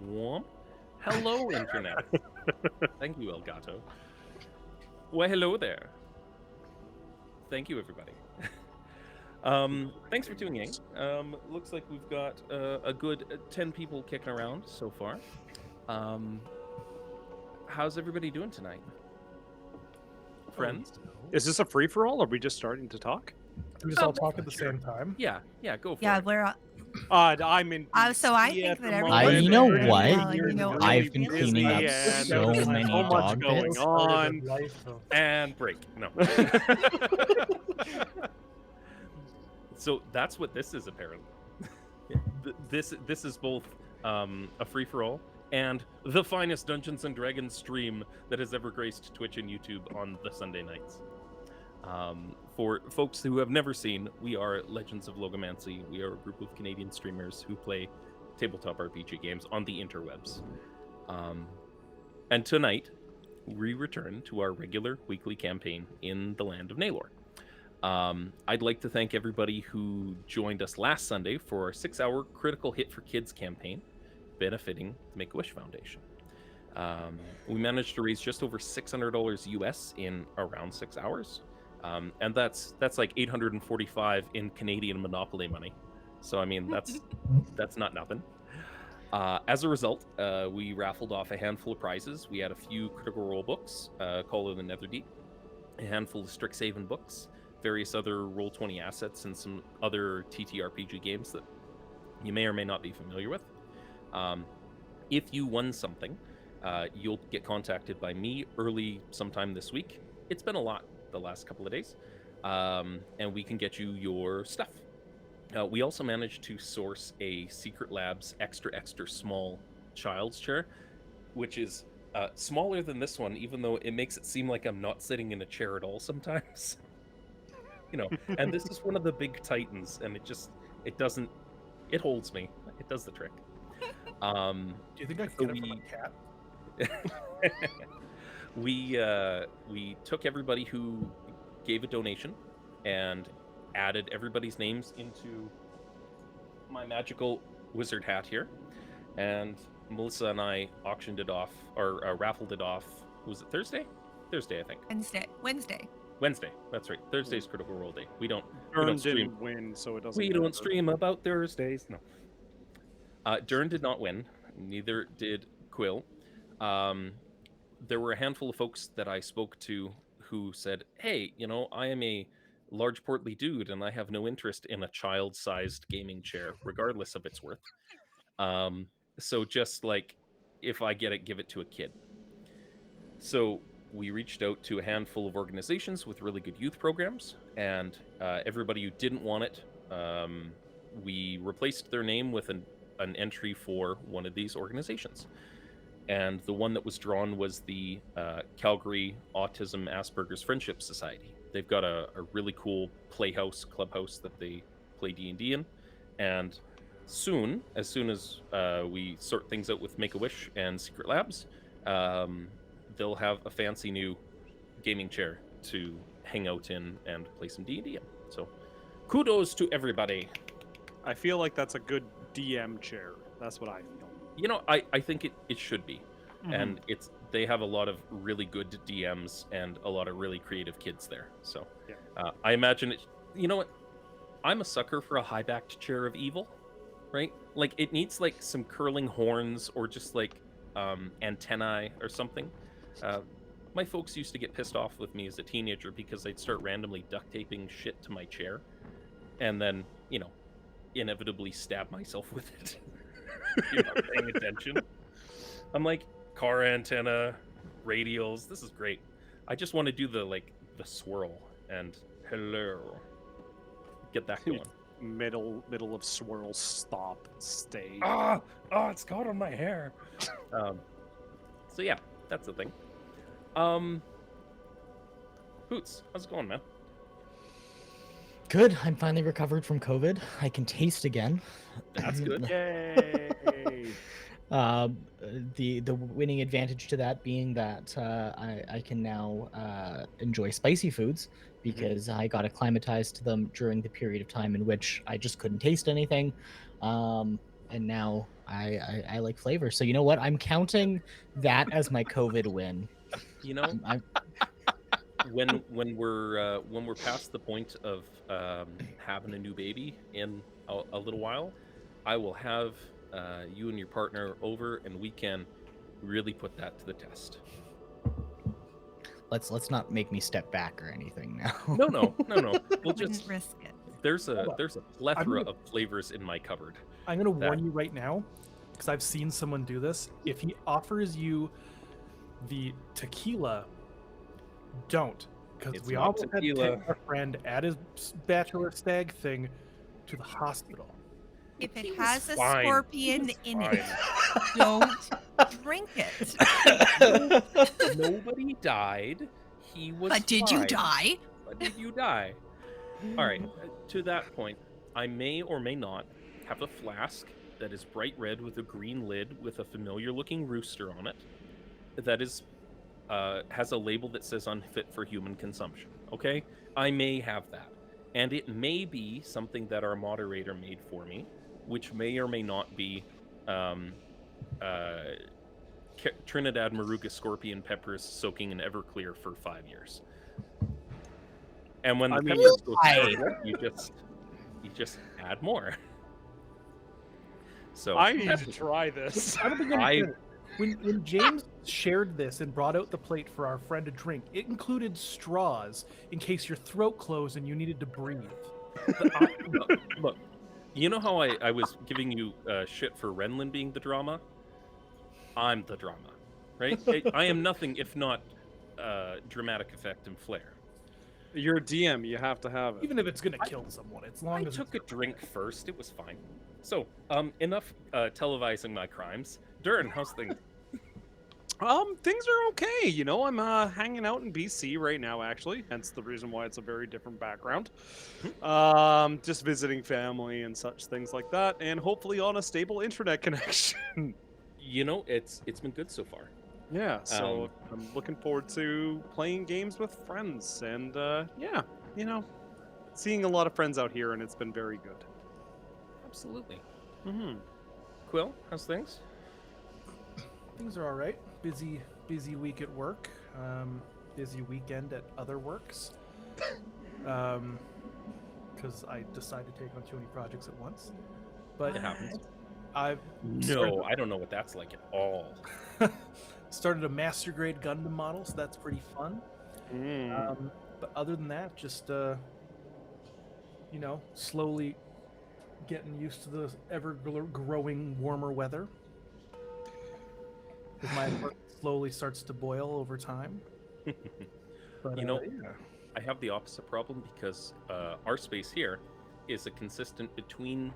Womp. Hello, Internet. Thank you, Elgato. Well, hello there. Thank you, everybody. Thanks for tuning in. Looks like we've got a good 10 people kicking around so far. How's everybody doing tonight? Friends? Is this a free-for-all, or are we just starting to talk? We just all talk at the same time. Yeah, go for Yeah, it. we're. I'm in. So I DC think at that the everybody. moment. You know Really what? Well, you know, I've been busy cleaning up and so there's many so much dog going bits. on. And break. No. So that's what this is, apparently. This is both a free-for-all and the finest Dungeons and Dragons stream that has ever graced Twitch and YouTube on the Sunday nights. For folks who have never seen, we are Legends of Logomancy. We are a group of Canadian streamers who play tabletop RPG games on the interwebs. And tonight, we return to our regular weekly campaign in the land of Naylore. I'd like to thank everybody who joined us last Sunday for our 6-hour Critical Hit for Kids campaign, benefiting the Make-A-Wish Foundation. We managed to raise just over $600 US in around 6 hours. And that's like 845 in Canadian Monopoly money. So I mean, that's not nothing. As a result, we raffled off a handful of prizes. We had a few Critical Role books, Call of the Netherdeep, a handful of Strixhaven books, various other Roll20 assets, and some other TTRPG games that you may or may not be familiar with. If you won something, you'll get contacted by me early sometime this week. It's been a lot the last couple of days, and we can get you your stuff. We also managed to source a Secret Labs extra small child's chair, which is smaller than this one, even though it makes it seem like I'm not sitting in a chair at all sometimes. And this is one of the big Titans, and it holds me. It does the trick. Do you think I could get it from a cat? We took everybody who gave a donation and added everybody's names into my magical wizard hat here, and Melissa and I auctioned it off, or raffled it off. Was it Thursday? Thursday, I think. Wednesday. That's right. Thursday's Critical Role Day. We don't stream. Didn't win, so it doesn't. We don't stream about Thursdays. No. Durn did not win. Neither did Quill. There were a handful of folks that I spoke to who said, hey, I am a large portly dude and I have no interest in a child-sized gaming chair, regardless of its worth. So just like, if I get it, give it to a kid. So we reached out to a handful of organizations with really good youth programs, and everybody who didn't want it, we replaced their name with an entry for one of these organizations. And the one that was drawn was the Calgary Autism Asperger's Friendship Society. They've got a really cool clubhouse that they play D&D in. And soon as we sort things out with Make-A-Wish and Secret Labs, they'll have a fancy new gaming chair to hang out in and play some D&D in. So kudos to everybody. I feel like that's a good DM chair. That's what I feel. I think it should be. Mm-hmm. And they have a lot of really good DMs and a lot of really creative kids there. So yeah. I imagine it. You know what? I'm a sucker for a high-backed chair of evil, right? Like, it needs like some curling horns or just like antennae or something. My folks used to get pissed off with me as a teenager because I'd start randomly duct taping shit to my chair and then, inevitably stab myself with it. You're not paying attention. I'm like, car antenna, radials, this is great. I just want to do the swirl and hello. Get that going. Middle of swirl, stop, stay. It's caught on my hair. So yeah, that's the thing. Hoots, how's it going, man? Good. I'm finally recovered from COVID. I can taste again. That's good. Yay! The winning advantage to that being that I can now enjoy spicy foods because I got acclimatized to them during the period of time in which I just couldn't taste anything. and now I like flavor. So you know what? I'm counting that as my COVID win. You know, I'm when we're past the point of having a new baby in a little while, I will have you and your partner over, and we can really put that to the test. let's not make me step back or anything now. No. We'll Wouldn't just risk it. there's Hold up. a plethora gonna- of flavors in my cupboard. I'm gonna warn that- you right now, because I've seen someone do this. If he offers you the tequila, don't, because It's we not almost had to tequila. take our friend at his bachelor stag thing to the hospital. If it He has was a fine. scorpion He in was it, don't drink it. Nobody died. He was. But did you fine. die? But did you die? All right. To that point, I may or may not have a flask that is bright red with a green lid with a familiar-looking rooster on it. That is has a label that says unfit for human consumption. Okay, I may have that, and it may be something that our moderator made for me, which may or may not be Trinidad Maruga scorpion peppers soaking in Everclear for 5 years. And when the peppers go sour, you just add more. So I need to try this. I don't think when James shared this and brought out the plate for our friend to drink, it included straws in case your throat closed and you needed to breathe. Look, you know how I was giving you shit for Renlin being the drama? I'm the drama, right? I am nothing if not dramatic effect and flair. You're a DM. You have to have it. Even if it's gonna kill someone, as long I as took a drink first. It was fine. So, enough televising my crimes. Durn, how's things? Things are okay. You know, I'm hanging out in BC right now, actually. Hence the reason why it's a very different background. Just visiting family and such things like that, and hopefully on a stable internet connection. You know, it's been good so far. Yeah, so I'm looking forward to playing games with friends, and yeah, you know, seeing a lot of friends out here, and it's been very good. Absolutely. Mm-hmm. Quill, how's things? Things are all right. Busy week at work. Busy weekend at other works. Because I decided to take on too many projects at once. But It happens. I've No, I don't know what that's like at all. started a master grade Gundam model, so that's pretty fun. But other than that, just you know, slowly getting used to the ever-growing warmer weather. Because my apartment slowly starts to boil over time. But, You know, yeah. I have the opposite problem because our space here is a consistent between,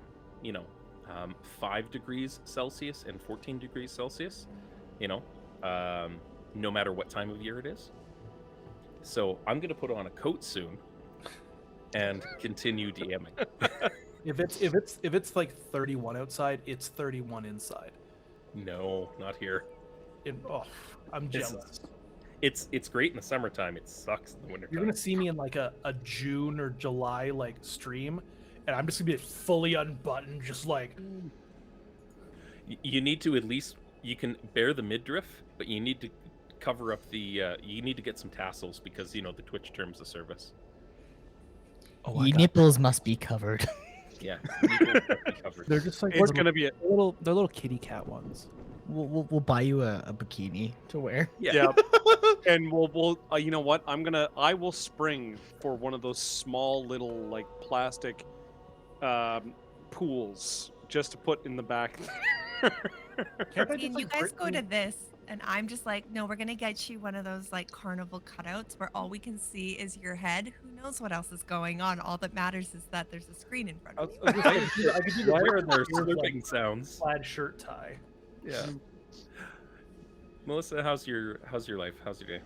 5 degrees Celsius and 14 degrees Celsius, no matter what time of year it is. So I'm going to put on a coat soon and continue DMing. If it's like 31 outside, it's 31 inside. No, not here. I'm This jealous. It's great in the summertime. It sucks in the wintertime. You're gonna see me in like a June or July like stream, and I'm just gonna be fully unbuttoned, just like You need to at least, you can bear the midriff, but you need to cover up the, you need to get some tassels because, the Twitch terms of service. Your nipples must be covered. Yeah. nipples must be covered. they're just like It's gonna be a they're little kitty cat ones. We'll buy you a bikini to wear. yeah. And we'll you know what? I will spring for one of those small little like plastic pools just to put in the back. Can't I See, just, you like, guys go to bring- this, and I'm just like, no, we're gonna get you one of those like carnival cutouts where all we can see is your head. Who knows what else is going on? All that matters is that there's a screen in front I of was- you. I was gonna say, I could do the Why are Britney there Spears, like, slurping sounds? plaid shirt tie. Yeah. Melissa, how's your life? How's your day?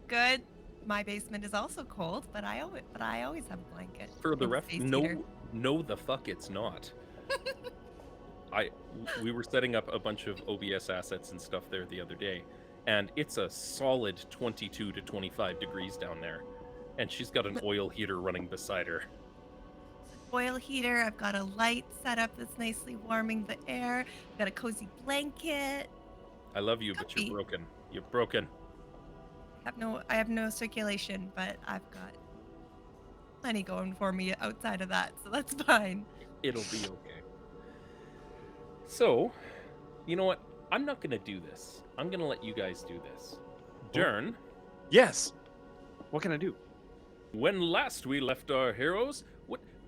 Good. My basement is also cold, but I always have a blanket. For the and ref, space heater. no, the fuck, it's not. We were setting up a bunch of OBS assets and stuff there the other day, and it's a solid 22 to 25 degrees down there, and she's got an oil heater running beside her. oil heater. I've got a light set up that's nicely warming the air. I've got a cozy blanket. I love you, but you're Comfy. broken. You're broken. I have no circulation, but I've got plenty going for me outside of that, so that's fine. It'll be okay. So, you know what? I'm not gonna do this. I'm gonna let you guys do this. Durn, Yes. What can I do? when last we left our heroes,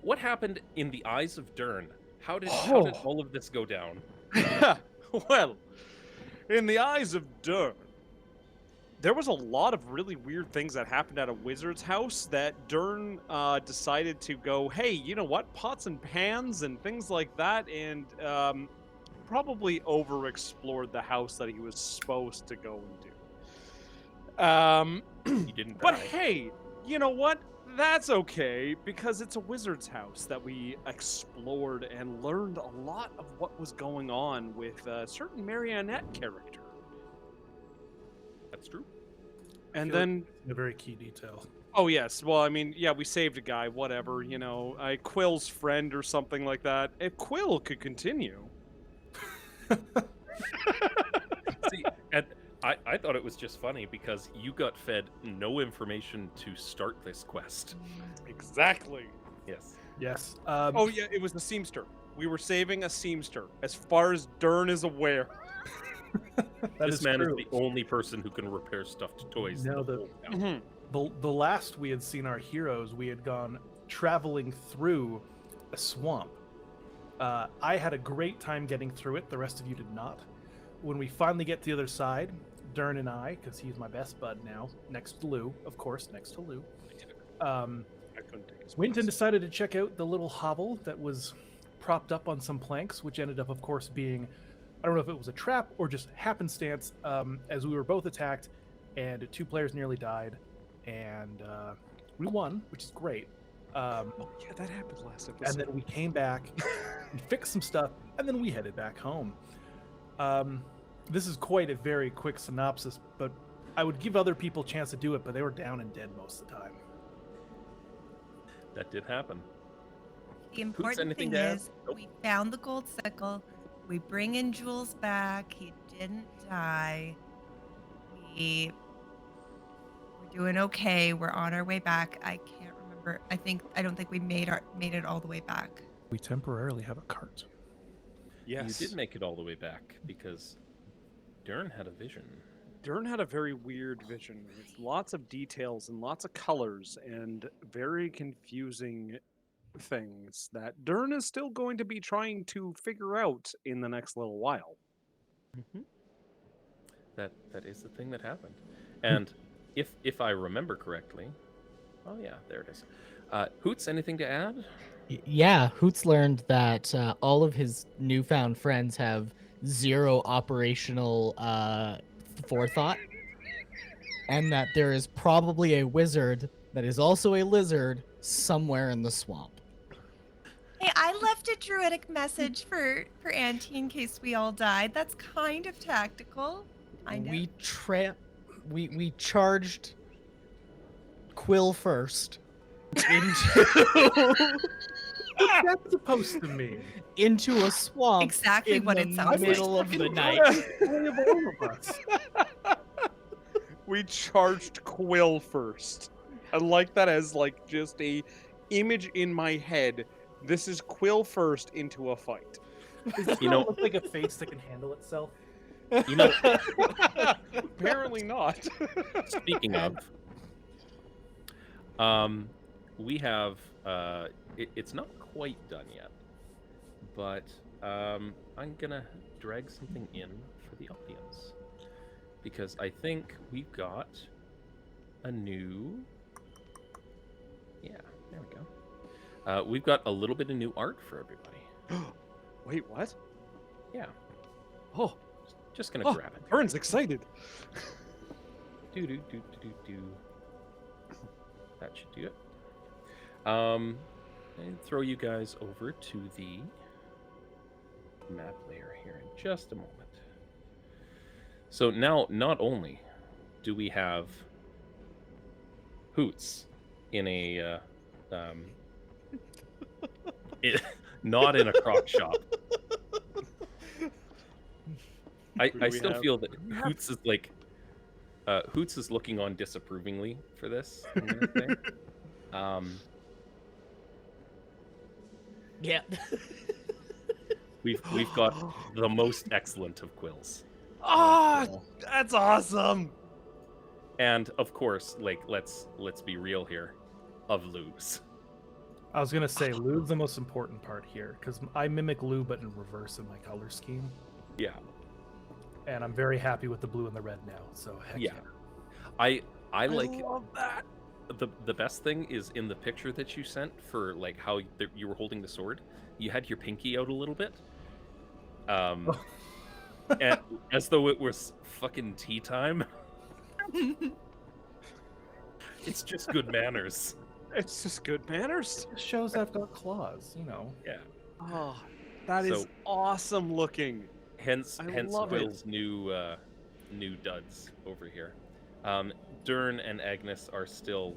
what happened in the eyes of Durn? How did all of this go down? Well, in the eyes of Durn, there was a lot of really weird things that happened at a wizard's house that Durn decided to go, hey, you know what? Pots and pans and things like that, and probably overexplored the house that he was supposed to go and do. You didn't But die. hey, you know what? That's okay, because it's a wizard's house that we explored and learned a lot of what was going on with a certain marionette character. That's true. And feel like then, A very key detail. oh yes, well, I mean, yeah, we saved a guy, whatever, you know, Quill's friend or something like that. If Quill could continue. See, and I thought it was just funny because you got fed no information to start this quest. Exactly. Yes. Yes. Oh yeah, it was the seamster. We were saving a seamster, as far as Durn is aware. This man is the only person who can repair stuffed toys. No, in the the- whole town. The last we had seen our heroes, we had gone traveling through a swamp. I had a great time getting through it. The rest of you did not. When we finally get to the other side, Durn and I, because he's my best bud now, next to Lou, of course, next to Lou, I couldn't take his went place. and decided to check out the little hovel that was propped up on some planks, which ended up, of course, being, I don't know if it was a trap or just happenstance, as we were both attacked, and 2 players nearly died, and we won, which is great. Oh yeah, that happened last episode. And then we came back, we fixed some stuff, and then we headed back home. This is quite a very quick synopsis, but I would give other people a chance to do it, but they were down and dead most of the time. That did happen. The important anything thing to add? is Nope. we found the gold sickle. We bring in Jules back. He didn't die. We're doing okay. We're on our way back. I can't remember. I don't think we made it all the way back. We temporarily have a cart. Yes. You did make it all the way back because Durn had a vision. Durn had a very weird vision with lots of details and lots of colors and very confusing things that Durn is still going to be trying to figure out in the next little while. That is the thing that happened. And if I remember correctly, oh yeah, there it is. Hoots, anything to add? Yeah, Hoots learned that all of his newfound friends have 0 operational forethought, and that there is probably a wizard that is also a lizard somewhere in the swamp. Hey, I left a druidic message for Auntie in case we all died. That's kind of tactical. Kind of. We charged Quill first into What's that supposed to mean? into a swamp Exactly in what the it sounds like. middle of the night. Only of all of us. We charged Quill first. I like that as like just a image in my head. This is Quill first into a fight. Does this You not know- look like a face that can handle itself? You know, Apparently not. speaking of, we have it's not quite done yet, but I'm gonna drag something in for the audience because I think we've got a new. Yeah, there we go. We've got a little bit of new art for everybody. Wait, what? Yeah, Oh, just gonna Oh. grab it. Vern's excited. Do do do do do do. That should do it. And throw you guys over to the map layer here in just a moment. So now, not only do we have Hoots in a Not in a crock shop. I Who do we still have? feel that Hoots is like Hoots is looking on disapprovingly for this. I'm gonna say. Yeah. We've got the most excellent of quills, Ah, that's awesome. and of course, like let's be real here, of lubes. I was gonna say lube's the most important part here because I mimic lube but in reverse in my color scheme, Yeah, and I'm very happy with the blue and the red now. So heck Yeah. yeah. I like love that. the best thing is in the picture that you sent for like how you were holding the sword. You had your pinky out a little bit, and, as though it was fucking tea time. It's just good manners. It's just good manners. It shows I've got claws, you know. Yeah. Oh, that is So- awesome looking. Hence I love it. Will's new duds over here. Durn and Agnes are still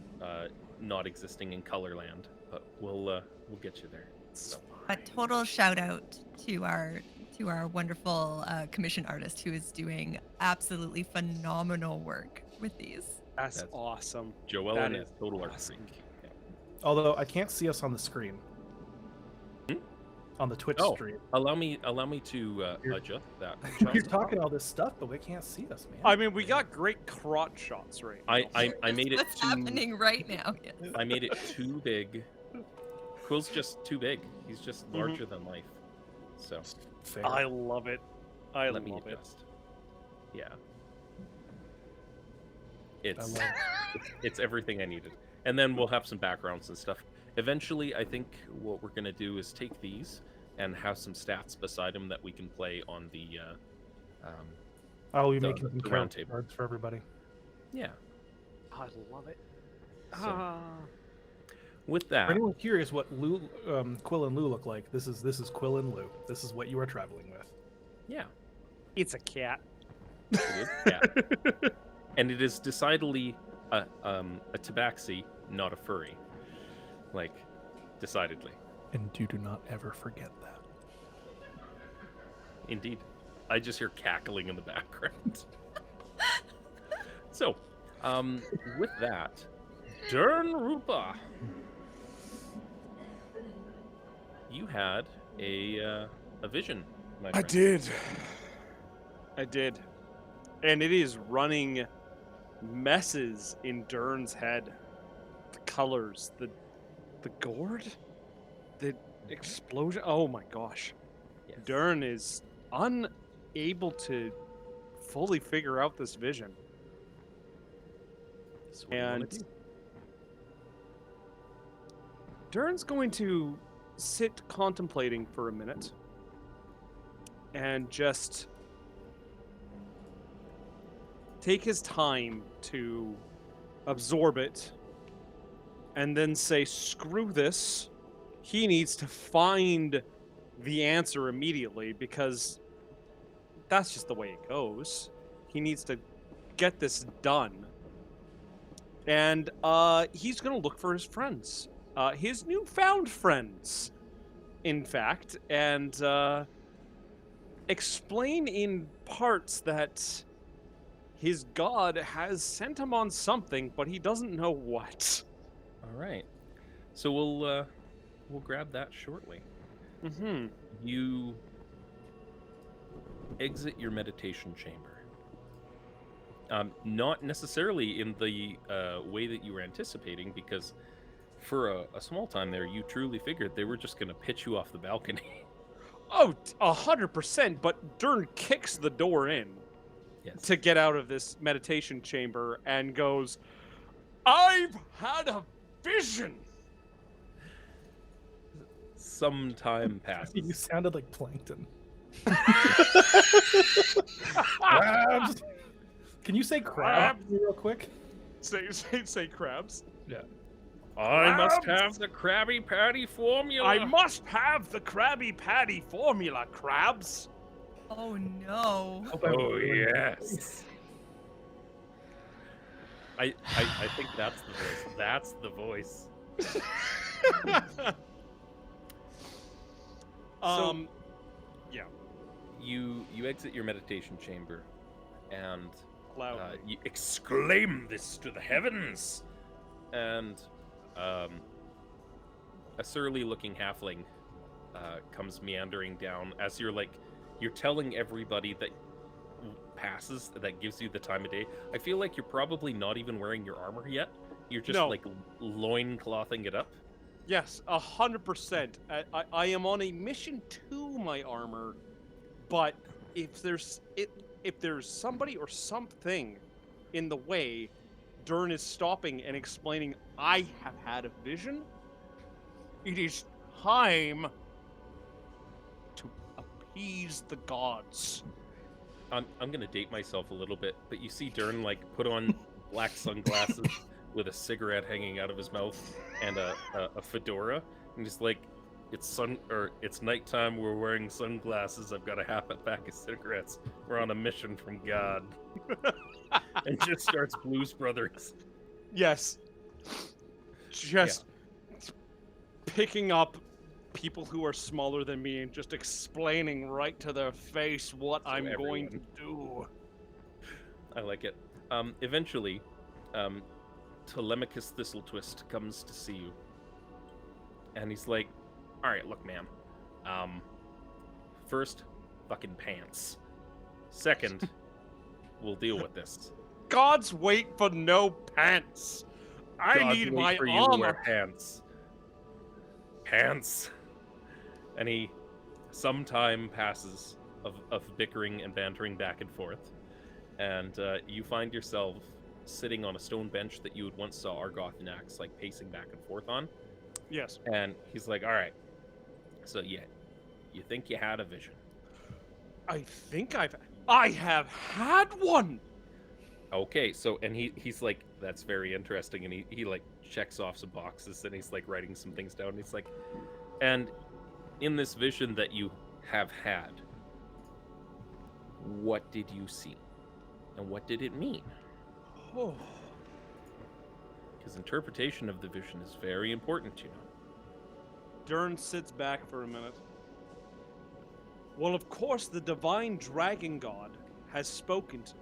not existing in Colorland, but we'll get you there. So, A total shout out to our wonderful commission artist who is doing absolutely phenomenal work with these. That's That's- awesome. Joellen That is is total art awesome. freak. Yeah. Although I can't see us on the screen. On the Twitch Oh, stream. allow me to You're- adjust that. You're talking all this stuff, but we can't see us, man. I mean, we got great crotch shots right now. I made it What's too. happening right now? Yes. I made it too big. Quill's just too big. He's just Mhm. larger than life. So Fair. I love it. I let me love it. adjust. Yeah. I It's love it's everything I needed. And then we'll have some backgrounds and stuff. Eventually, I think what we're gonna do is take these and have some stats beside them that we can play on the I'll be the- making some the round character table. cards for everybody. yeah. I love it. So, Ah. with For that, anyone curious what Quill and Lou look like, this is Quill and Lou. This is what you are traveling with. yeah, It's a cat. it is, yeah. And it is decidedly a tabaxi, not a furry. Like, decidedly. And do not ever forget that. Indeed. I just hear cackling in the background. So, with that, Durn Rupta, you had a vision, my friend. I did. And it is running messes in Durn's head. The colors, the gourd, the explosion. Oh my gosh. Yes. Durn is unable to fully figure out this vision. So what do you wanna And do? Durn's going to sit contemplating for a minute and just take his time to absorb it and then say, screw this. He needs to find the answer immediately because that's just the way it goes. He needs to get this done. And he's going to look for his friends. His newfound friends, in fact, and explain in parts that his god has sent him on something, but he doesn't know what. All right. So we'll grab that shortly. Mm-hmm. You exit your meditation chamber. Not necessarily in the way that you were anticipating, because for a small time there, you truly figured they were just going to pitch you off the balcony. Oh, 100%, but Durn kicks the door in Yes. to get out of this meditation chamber and goes, I've had a vision. Some time You passes. sounded like plankton. Crabs. Can you say crab real quick? Say crabs. Yeah. I must Crabs! have the Krabby Patty formula. I must have the Krabby Patty formula, crabs. Oh no. Oh yes. I think that's the voice. That's the voice. Um, yeah, You exit your meditation chamber, and loudly. you exclaim this to the heavens, and a surly-looking halfling comes meandering down as you're telling everybody that passes that gives you the time of day. I feel like you're probably not even wearing your armor yet. You're just No. like loinclothing it up. Yes, 100%. I am on a mission to my armor, but if there's somebody or something in the way, Durn is stopping and explaining, I have had a vision. It is time to appease the gods. I'm gonna date myself a little bit, but you see Durn like put on black sunglasses with a cigarette hanging out of his mouth and a fedora, and he's like, it's nighttime. We're wearing sunglasses. I've got a half a pack of cigarettes. We're on a mission from God, and just starts Blues Brothers. Yes. Just picking up people who are smaller than me and just explaining right to their face what I'm going to do. I like it. Eventually, Telemachus Thistletwist comes to see you, and he's like, "All right, look, man. First, fucking pants. Second, we'll deal with this. Gods wait for no pants. I Gods need wait my for you to wear armor. pants. Pants." And some time passes of bickering and bantering back and forth, and you find yourself sitting on a stone bench that you had once saw Argothnax like pacing back and forth on. Yes. And he's like, "All right, so you think you had a vision? I think I have had one. Okay, so," and he's like, "That's very interesting," and he like checks off some boxes, and he's like writing some things down. He's like, "And in this vision that you have had, what did you see, and what did it mean?" Oh. Because interpretation of the vision is very important, you know. Durn sits back for a minute. Well, of course, the divine dragon god has spoken to me.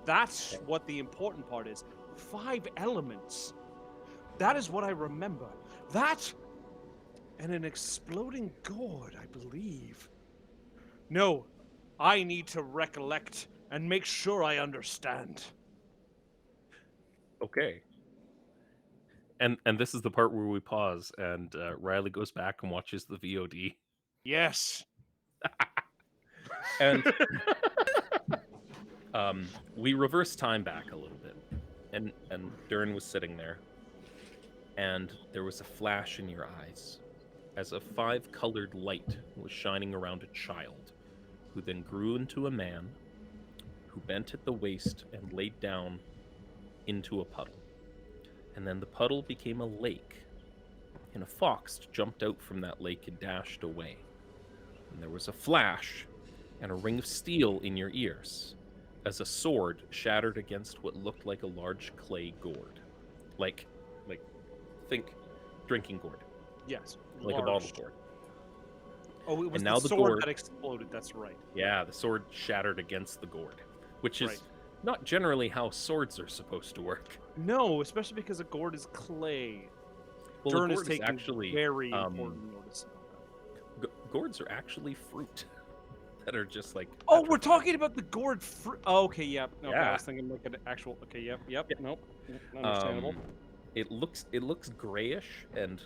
That's what the important part is. 5 elements. That is what I remember. That and an exploding gourd, I believe. No, I need to recollect and make sure I understand. Okay. And this is the part where we pause, and Riley goes back and watches the VOD. Yes. And we reverse time back a little bit, and Durn was sitting there, and there was a flash in your eyes as a 5-colored light was shining around a child, who then grew into a man, who bent at the waist and laid down into a puddle. And then the puddle became a lake, and a fox jumped out from that lake and dashed away. And there was a flash and a ring of steel in your ears, as a sword shattered against what looked like a large clay gourd. Like think drinking gourd. Yes. Like large. a bottle gourd. Oh, it was And now the the sword gourd- that exploded. That's right. Yeah, the sword shattered against the gourd, which is Right. not generally how swords are supposed to work. No, especially because a gourd is clay. Well, Durn a is gourd is taking actually very important notice of that. gourds are actually fruit that are just like. Oh, we're petrified. talking about the gourd fruit. Oh, okay, yep. Okay, I Yeah. was thinking like an actual. Okay, yep. Yeah. Nope. Understandable. It looks grayish and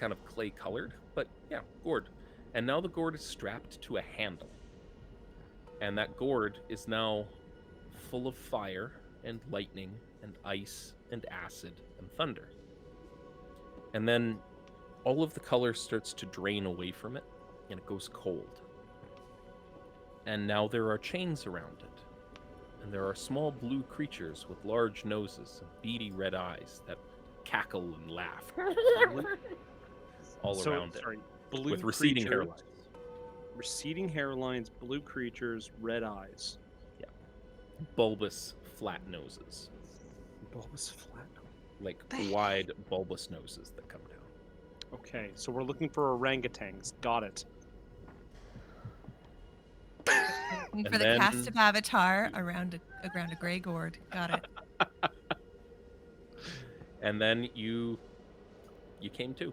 kind of clay colored, but yeah, gourd. And now the gourd is strapped to a handle, and that gourd is now full of fire and lightning and ice and acid and thunder. And then all of the color starts to drain away from it, and it goes cold. And now there are chains around it, and there are small blue creatures with large noses and beady red eyes that cackle and laugh all around it, Sorry, blue with receding creatures, hairlines. receding hairlines, blue creatures, red eyes. Bulbous, flat noses, Bulbous flat. like wide, bulbous noses that come down. Okay, so we're looking for orangutans. Got it. Looking And for the then- cast of Avatar around a gray gourd. Got it. And then you came to.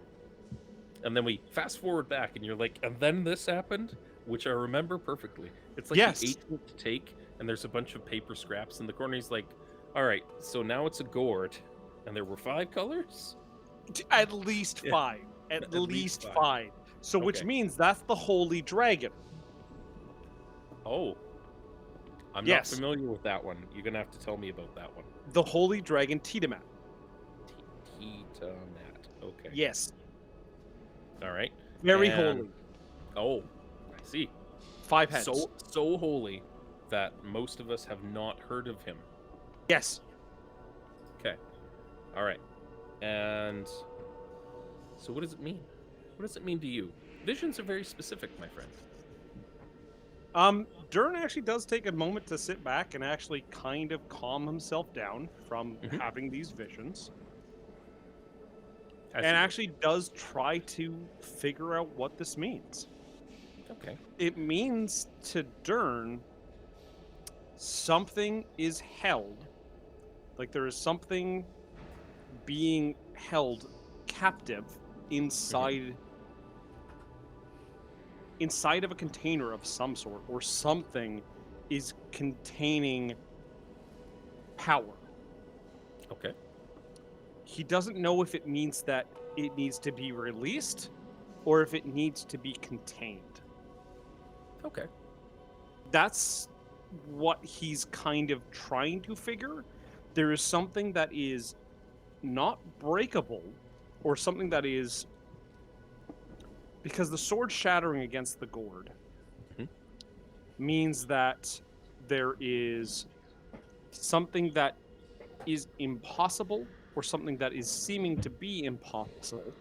And then we fast forward back, and you're like, and then this happened, which I remember perfectly. It's like Yes. the 18th take, and there's a bunch of paper scraps in the corner. He's like, all right, so now it's a gourd, and there were 5 colors? At least Yeah. 5. At At least least 5. 5. So which Okay. means that's the holy dragon. Oh. I'm Yes. not familiar with that one. You're going to have to tell me about that one. The holy dragon Tiamat. Tiamat. Okay. Yes. All right. Very And- holy. Oh, I see. 5 heads. So holy that most of us have not heard of him. Yes. Okay. All right. And so what does it mean? What does it mean to you? Visions are very specific, my friend. Durn actually does take a moment to sit back and actually kind of calm himself down from Mhm. having these visions. As And you- actually does try to figure out what this means. Okay. It means to Durn, something is held. Like there is something being held captive inside of a container of some sort, or something is containing power. Okay. He doesn't know if it means that it needs to be released or if it needs to be contained. Okay. That's what he's kind of trying to figure. There is something that is not breakable, or something that is, because the sword shattering against the gourd Mhm. means that there is something that is impossible, or something that is seeming to be impossible,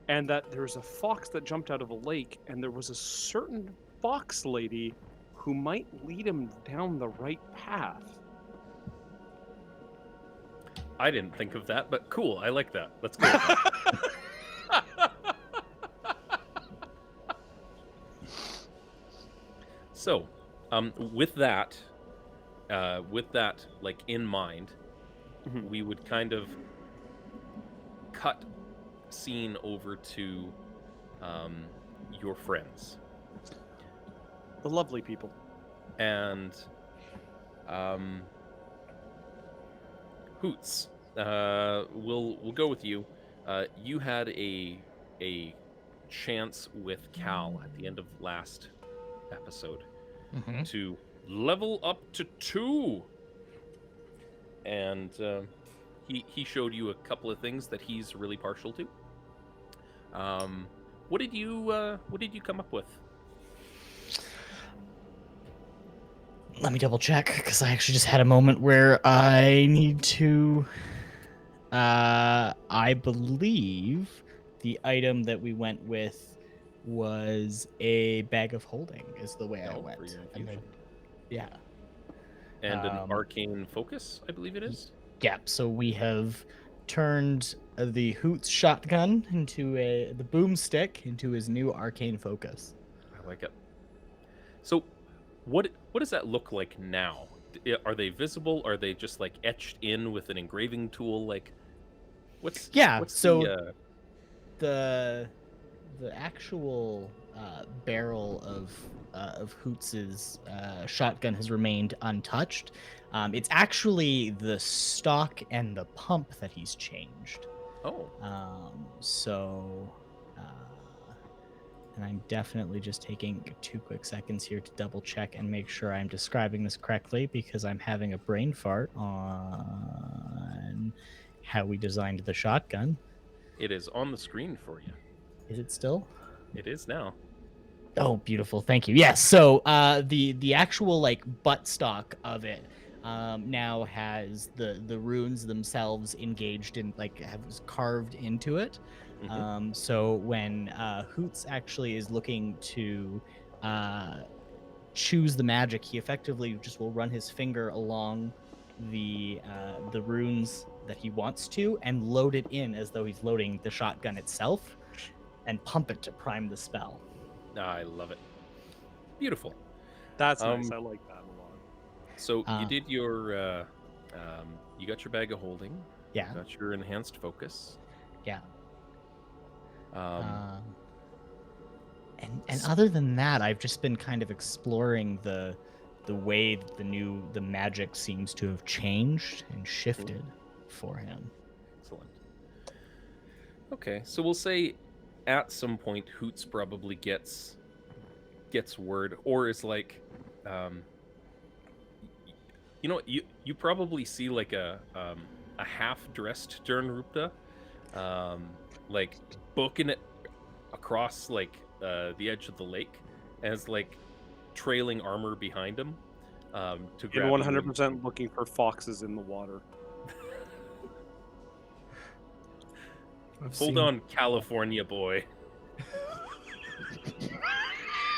and that there's a fox that jumped out of a lake, and there was a certain fox lady who might lead him down the right path. I didn't think of that, but cool. I like that. Let's go. with that. So, with that like in mind, Mhm. we would kind of cut scene over to your friends, The lovely people. and Hoots. We'll go with you. You had a chance with Cal at the end of last episode Mhm. to level up to 2, and he showed you a couple of things that he's really partial to. What did you come up with? Let me double check because I actually just had a moment where I need to. I believe the item that we went with was a bag of holding, is the way I Oh, went. for your And then- infusion. yeah. And an Um, arcane focus, I believe it is. Yeah, so we have turned the Hoots shotgun into the boomstick into his new arcane focus. I like it. So, what does that look like now? Are they visible? Are they just like etched in with an engraving tool? Like, what's so the, the actual barrel of Hoots's shotgun has remained untouched. It's actually the stock and the pump that he's changed. oh, And I'm definitely just taking 2 quick seconds here to double check and make sure I'm describing this correctly, because I'm having a brain fart on how we designed the shotgun. it is on the screen for you. Is it still? It is now. Oh, beautiful. Thank you. Yes. So the actual like buttstock of it now has the runes themselves engaged in, like, have carved into it. Mhm. So when Hoots actually is looking to choose the magic, he effectively just will run his finger along the runes that he wants to and load it in as though he's loading the shotgun itself and pump it to prime the spell. I love it. Beautiful. That's nice. I like that a lot. So you did your, you got your bag of holding. Yeah. You got your enhanced focus. Yeah. Um, And other than that, I've just been kind of exploring the way that the magic seems to have changed and shifted for him. Excellent. Okay, so we'll say at some point Hoots probably gets word, or is like, you know, you probably see like a half-dressed Durn Rupta, like booking it across like the edge of the lake, as like trailing armor behind him, to grab And you 100% looking for foxes in the water. Hold on, California boy.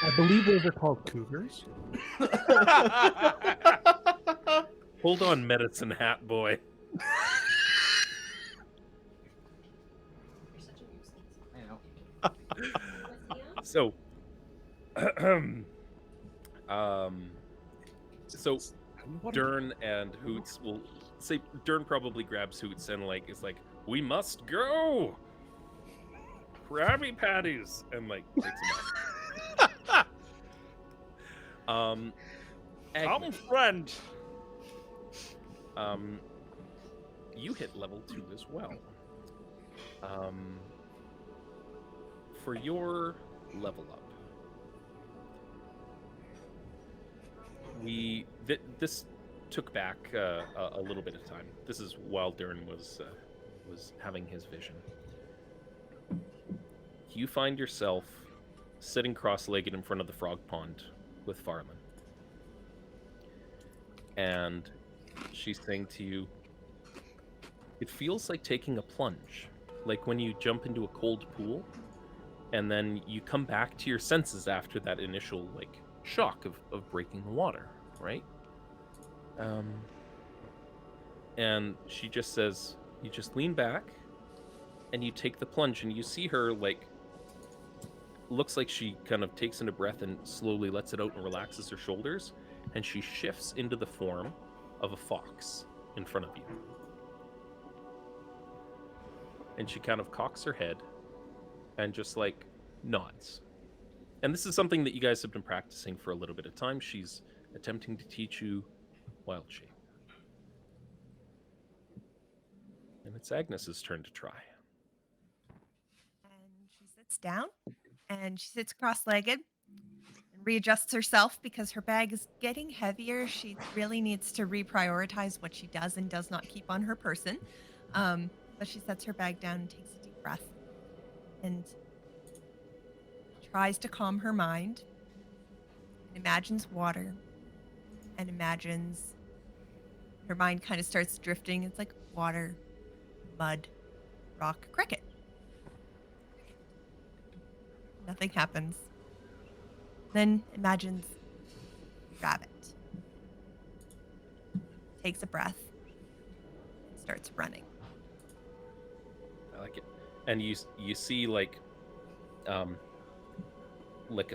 I believe those are called cougars. Hold on, medicine hat boy. So, so Durn and Hoots will say, Durn probably grabs Hoots and like is like, we must go, Krabby Patties, and like takes him out. Come, Agnes, friend. you hit level 2 as well. For your level up, this took back a little bit of time. This is while Durn was having his vision. You find yourself sitting cross-legged in front of the frog pond with Farlan, and she's saying to you, it feels like taking a plunge, like when you jump into a cold pool and then you come back to your senses after that initial like shock of breaking the water, right? And she just says, you just lean back and you take the plunge, and you see her like, looks like she kind of takes in a breath and slowly lets it out and relaxes her shoulders, and she shifts into the form of a fox in front of you. And she kind of cocks her head and just like nods. And this is something that you guys have been practicing for a little bit of time. She's attempting to teach you wild shape. And it's Agnes's turn to try. And she sits down and she sits cross-legged and readjusts herself because her bag is getting heavier. She really needs to reprioritize what she does and does not keep on her person. But she sets her bag down and takes a deep breath and tries to calm her mind and imagines water and imagines her mind kind of starts drifting. It's like water, mud, rock, cricket. Nothing happens. Then imagines rabbit. Takes a breath and starts running. I like it. And you see like a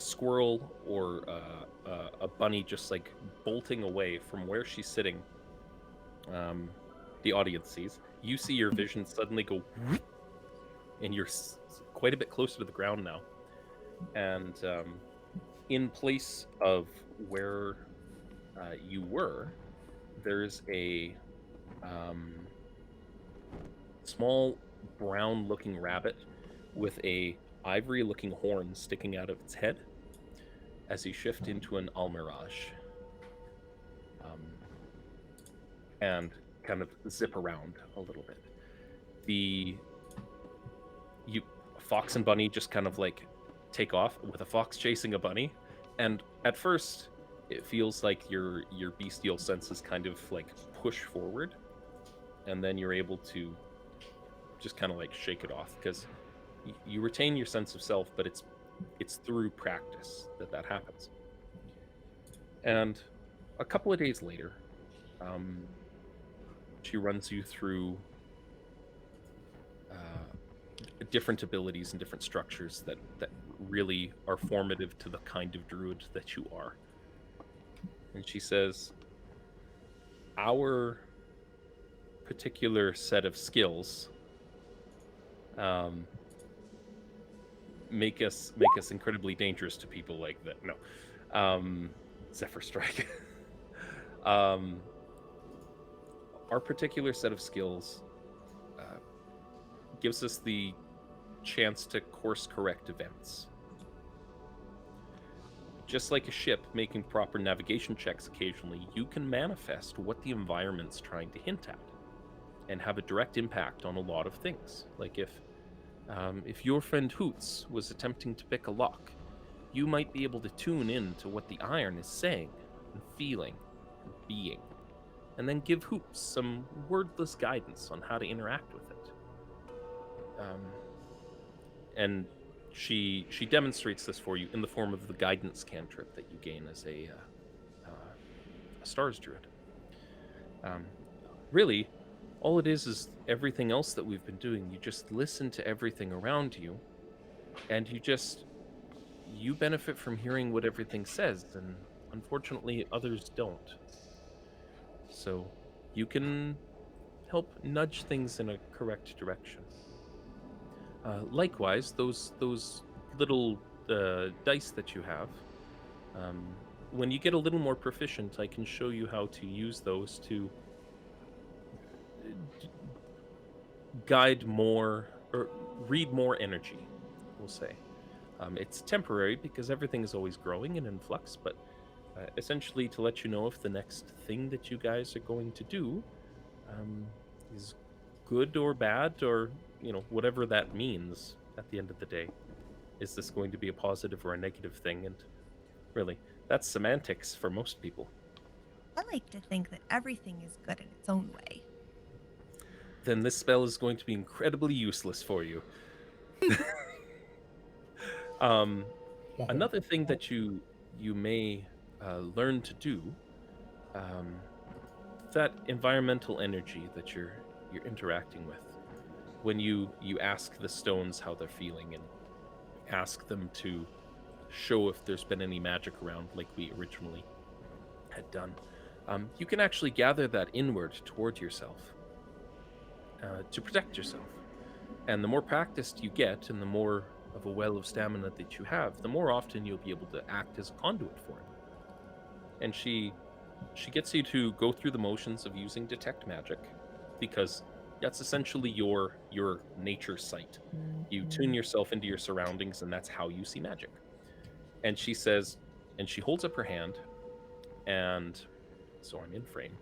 squirrel or a bunny just like bolting away from where she's sitting. The audience sees. You see your vision suddenly go, whoop, and you're quite a bit closer to the ground now. And in place of where you were, there's a small brown-looking rabbit with a ivory-looking horn sticking out of its head as you shift into an almirage and kind of zip around a little bit. Fox and bunny just kind of like take off, with a fox chasing a bunny, and at first it feels like your bestial senses kind of like push forward, and then you're able to just kind of like shake it off, because you retain your sense of self, but it's through practice that happens. And a couple of days later, she runs you through different abilities and different structures that really are formative to the kind of druid that you are. And she says, our particular set of skills make us incredibly dangerous to people like that. No, Zephyr Strike. Our particular set of skills gives us the chance to course correct events. Just like a ship making proper navigation checks occasionally, you can manifest what the environment's trying to hint at and have a direct impact on a lot of things. Like if your friend Hoots was attempting to pick a lock, you might be able to tune in to what the iron is saying and feeling and being, and then give Hoots some wordless guidance on how to interact with it. And she demonstrates this for you in the form of the guidance cantrip that you gain as a Stars Druid. Really, all it is everything else that we've been doing. You just listen to everything around you, and you benefit from hearing what everything says, and unfortunately others don't. So you can help nudge things in a correct direction. Likewise, those little dice that you have, when you get a little more proficient, I can show you how to use those to guide more, or read more energy, we'll say. It's temporary because everything is always growing and in flux, but essentially to let you know if the next thing that you guys are going to do is good or bad, or whatever that means at the end of the day. Is this going to be a positive or a negative thing? And really, that's semantics for most people. I like to think that everything is good in its own way. Then this spell is going to be incredibly useless for you. Another thing that you may learn to do, that environmental energy that you're interacting with, when you ask the stones how they're feeling and ask them to show if there's been any magic around like we originally had done, you can actually gather that inward toward yourself to protect yourself. And the more practiced you get and the more of a well of stamina that you have, the more often you'll be able to act as a conduit for it. And she gets you to go through the motions of using detect magic, because that's essentially your nature sight. You tune yourself into your surroundings, and that's how you see magic. And she says, and she holds up her hand, and so I'm in frame,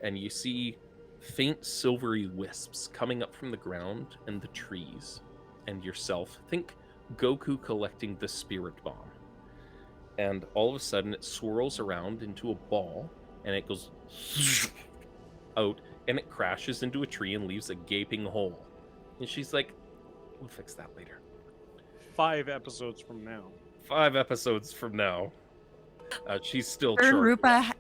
and you see faint silvery wisps coming up from the ground and the trees and yourself. Think Goku collecting the spirit bomb. And all of a sudden it swirls around into a ball, and it goes out, and it crashes into a tree and leaves a gaping hole. And she's like, we'll fix that later. 5 episodes from now. 5 episodes from now. She's still Durn charging. Rupta,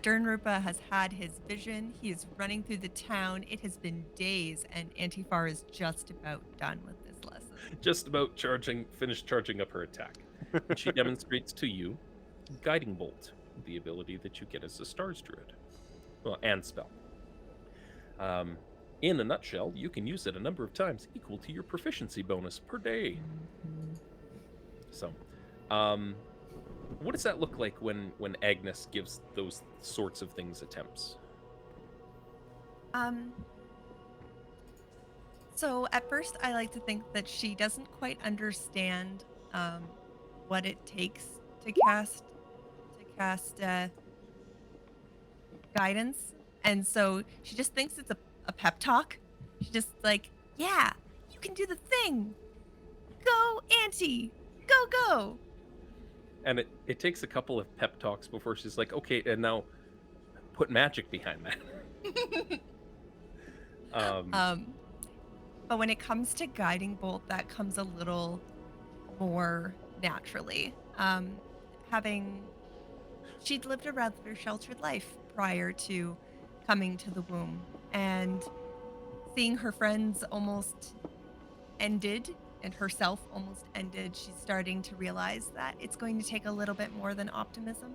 Durn Rupta has had his vision. He is running through the town. It has been days, and Antifar is just about done with this lesson. Just about finished charging up her attack. And she demonstrates to you Guiding Bolt, the ability that you get as a Stars Druid. Well, and spell. In a nutshell, you can use it a number of times equal to your proficiency bonus per day. So, what does that look like when Agnes gives those sorts of things attempts? So at first I like to think that she doesn't quite understand what it takes to cast guidance, and so she just thinks it's a pep talk. She's just like, yeah, you can do the thing. Go, Auntie. Go. And it takes a couple of pep talks before she's like, okay, and now put magic behind that. But when it comes to Guiding Bolt, that comes a little more naturally. She'd lived a rather sheltered life prior to coming to the womb, and seeing her friends almost ended and herself almost ended, she's starting to realize that it's going to take a little bit more than optimism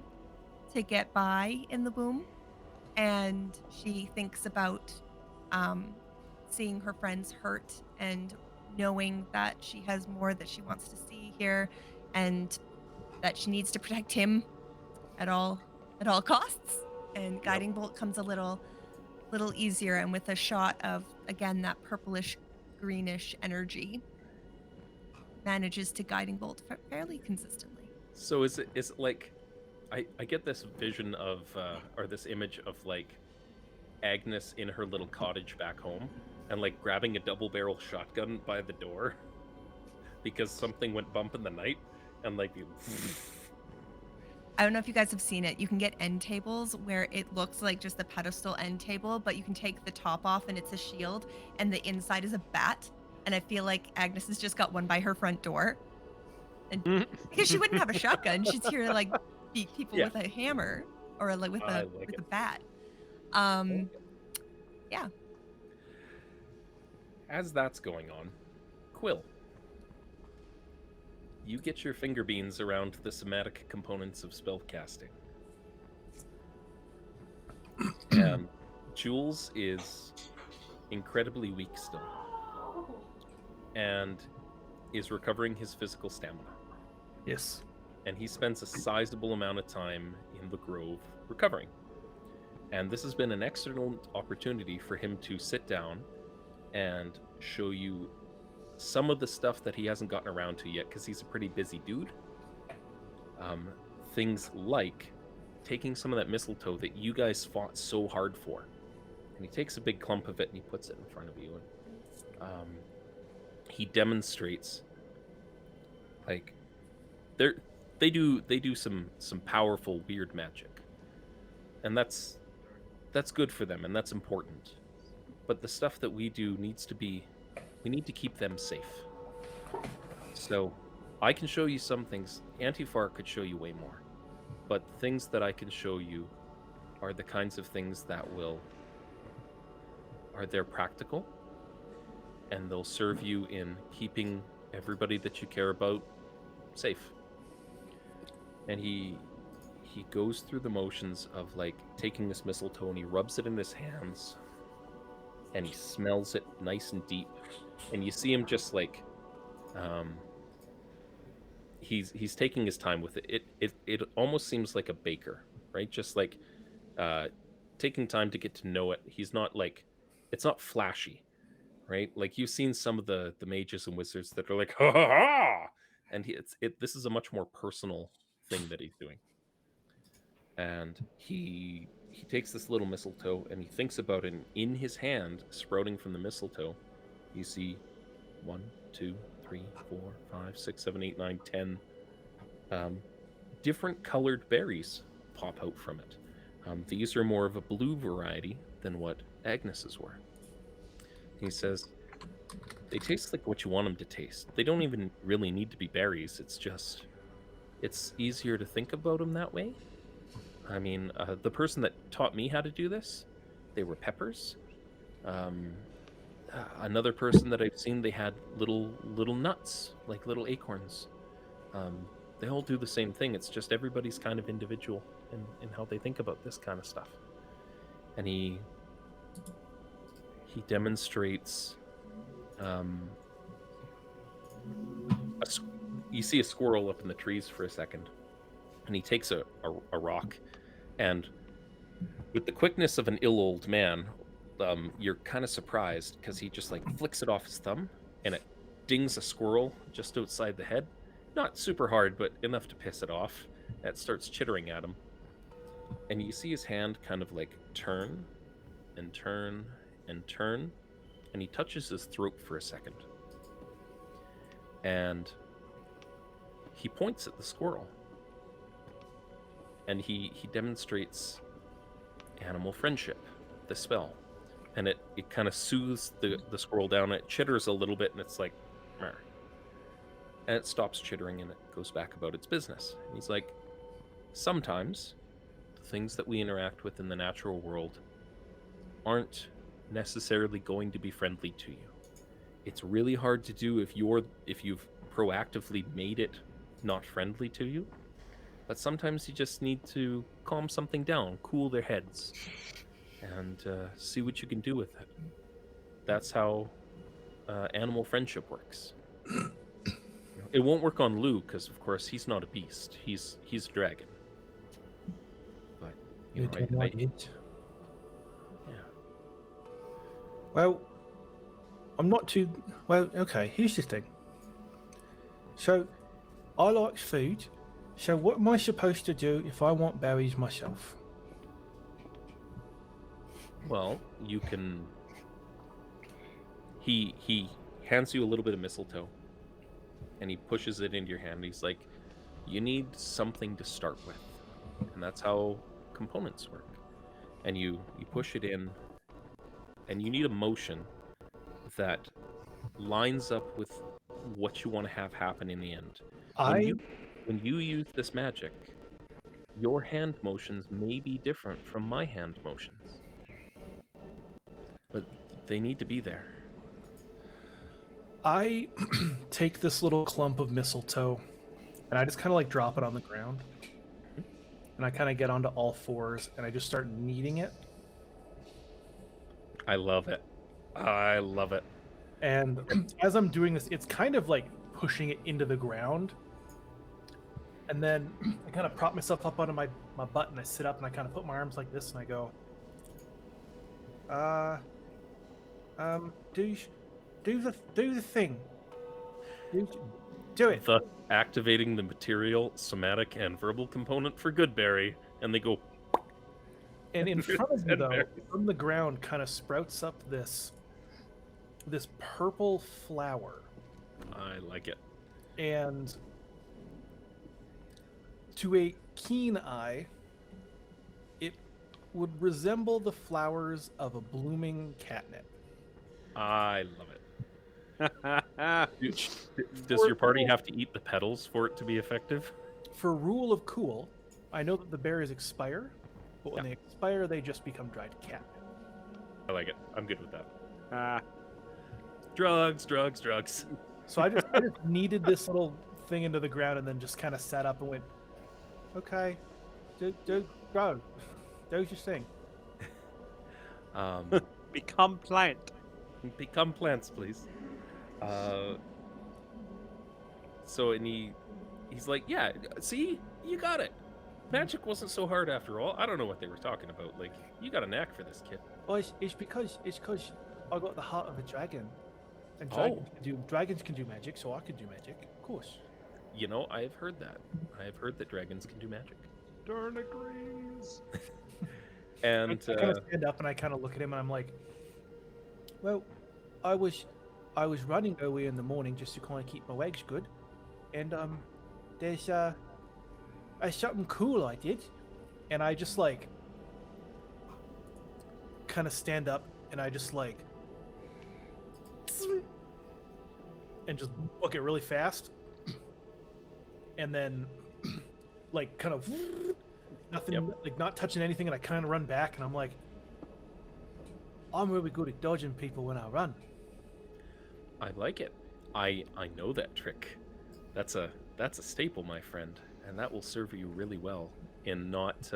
to get by in the boom. And she thinks about um, seeing her friends hurt and knowing that she has more that she wants to see here and that she needs to protect him at all costs. And Yep. guiding bolt comes a little easier, and with a shot of again that purplish greenish energy manages to guiding bolt fairly consistently. So is it like I get this vision of or this image of like Agnes in her little cottage back home and like grabbing a double barrel shotgun by the door because something went bump in the night and like I don't know if you guys have seen it. You can get end tables where it looks like just the pedestal end table, but you can take the top off and it's a shield, and the inside is a bat. And I feel like Agnes has just got one by her front door, and because she wouldn't have a shotgun, she's here to like beat people Yeah. with a hammer or like with I a like with it. a bat. Yeah. As that's going on, Quill, you get your finger beans around the somatic components of spellcasting. Jules is incredibly weak still and is recovering his physical stamina. Yes. And he spends a sizable amount of time in the grove recovering. And this has been an excellent opportunity for him to sit down and show you some of the stuff that he hasn't gotten around to yet because he's a pretty busy dude. Things like taking some of that mistletoe that you guys fought so hard for. And he takes a big clump of it and he puts it in front of you. And he demonstrates like they do some powerful weird magic. And that's good for them and that's important. But the stuff that we do we need to keep them safe. So I can show you some things. Antifar could show you way more. But the things that I can show you are the kinds of things that they're practical and they'll serve you in keeping everybody that you care about safe. And he goes through the motions of like taking this mistletoe and he rubs it in his hands and he smells it nice and deep, and you see him just like he's taking his time with it. It almost seems like a baker, right? Just like taking time to get to know it. He's not like, it's not flashy, right? Like you've seen some of the mages and wizards that are like ha ha ha, and this is a much more personal thing that he's doing. And he takes this little mistletoe and he thinks about it, and in his hand, sprouting from the mistletoe, you see 1, 2, 3, 4, 5, 6, 7, 8, 9, 10 different colored berries pop out from it. These are more of a blue variety than what Agnes's were. He says, they taste like what you want them to taste. They don't even really need to be berries. It's easier to think about them that way. I mean, the person that taught me how to do this, they were peppers. Another person that I've seen, they had little nuts, like little acorns. They all do the same thing. It's just everybody's kind of individual in how they think about this kind of stuff. And he demonstrates. You see a squirrel up in the trees for a second, and he takes a rock, and with the quickness of an ill old man, you're kind of surprised because he just like flicks it off his thumb, and it dings a squirrel just outside the head. Not super hard, but enough to piss it off. It starts chittering at him, and you see his hand kind of like turn and turn and turn, and he touches his throat for a second, and he points at the squirrel, and he demonstrates animal friendship, the spell, and it kind of soothes the squirrel down. It chitters a little bit, and it's like, meh. And it stops chittering, and it goes back about its business. And he's like, sometimes the things that we interact with in the natural world aren't necessarily going to be friendly to you. It's really hard to do if you've proactively made it not friendly to you. But sometimes you just need to calm something down, cool their heads, and see what you can do with it. That's how animal friendship works. It won't work on Lou because, of course, he's not a beast. He's a dragon. But you know, yeah. Well, I'm not too... Well, okay, here's the thing. So, I like food. So what am I supposed to do if I want berries myself? Well, you can. He hands you a little bit of mistletoe, and he pushes it into your hand. He's like, "You need something to start with," and that's how components work. And you push it in, and you need a motion that lines up with what you want to have happen in the end. When you use this magic, your hand motions may be different from my hand motions. But they need to be there. I take this little clump of mistletoe and I just kind of like drop it on the ground. And I kind of get onto all fours and I just start kneading it. I love it. I love it. And as I'm doing this, it's kind of like pushing it into the ground. And then I kind of prop myself up onto my butt and I sit up and I kind of put my arms like this and I go, do the thing. Do it. Thus activating the material, somatic, and verbal component for Goodberry, and they go. And in front of me, though, from the ground, kind of sprouts up this purple flower. I like it. And to a keen eye, it would resemble the flowers of a blooming catnip. I love it. Does your party have to eat the petals for it to be effective? For rule of cool, I know that the berries expire, but when they expire, they just become dried catnip. I like it. I'm good with that. Drugs. So I just kneaded this little thing into the ground and then just kind of sat up and went, okay, bro, do your thing. Become plant. Become plants, please. So, and he's like, yeah, see, you got it. Magic wasn't so hard after all. I don't know what they were talking about. Like, you got a knack for this, kid. Well, it's because I got the heart of a dragon, and dragons can do magic, so I can do magic, of course. You know, I have heard that. I have heard that dragons can do magic. Durn agrees. And I kind of stand up and I kind of look at him and I'm like, well, I was running early in the morning just to kind of keep my legs good, and there's something cool I did, and I just like kind of stand up and I just like and just book it really fast, and then like kind of nothing, like not touching anything, and I kind of run back and I'm like, I'm really good at dodging people when I run. I like it. I know that trick. That's a staple, my friend, and that will serve you really well in not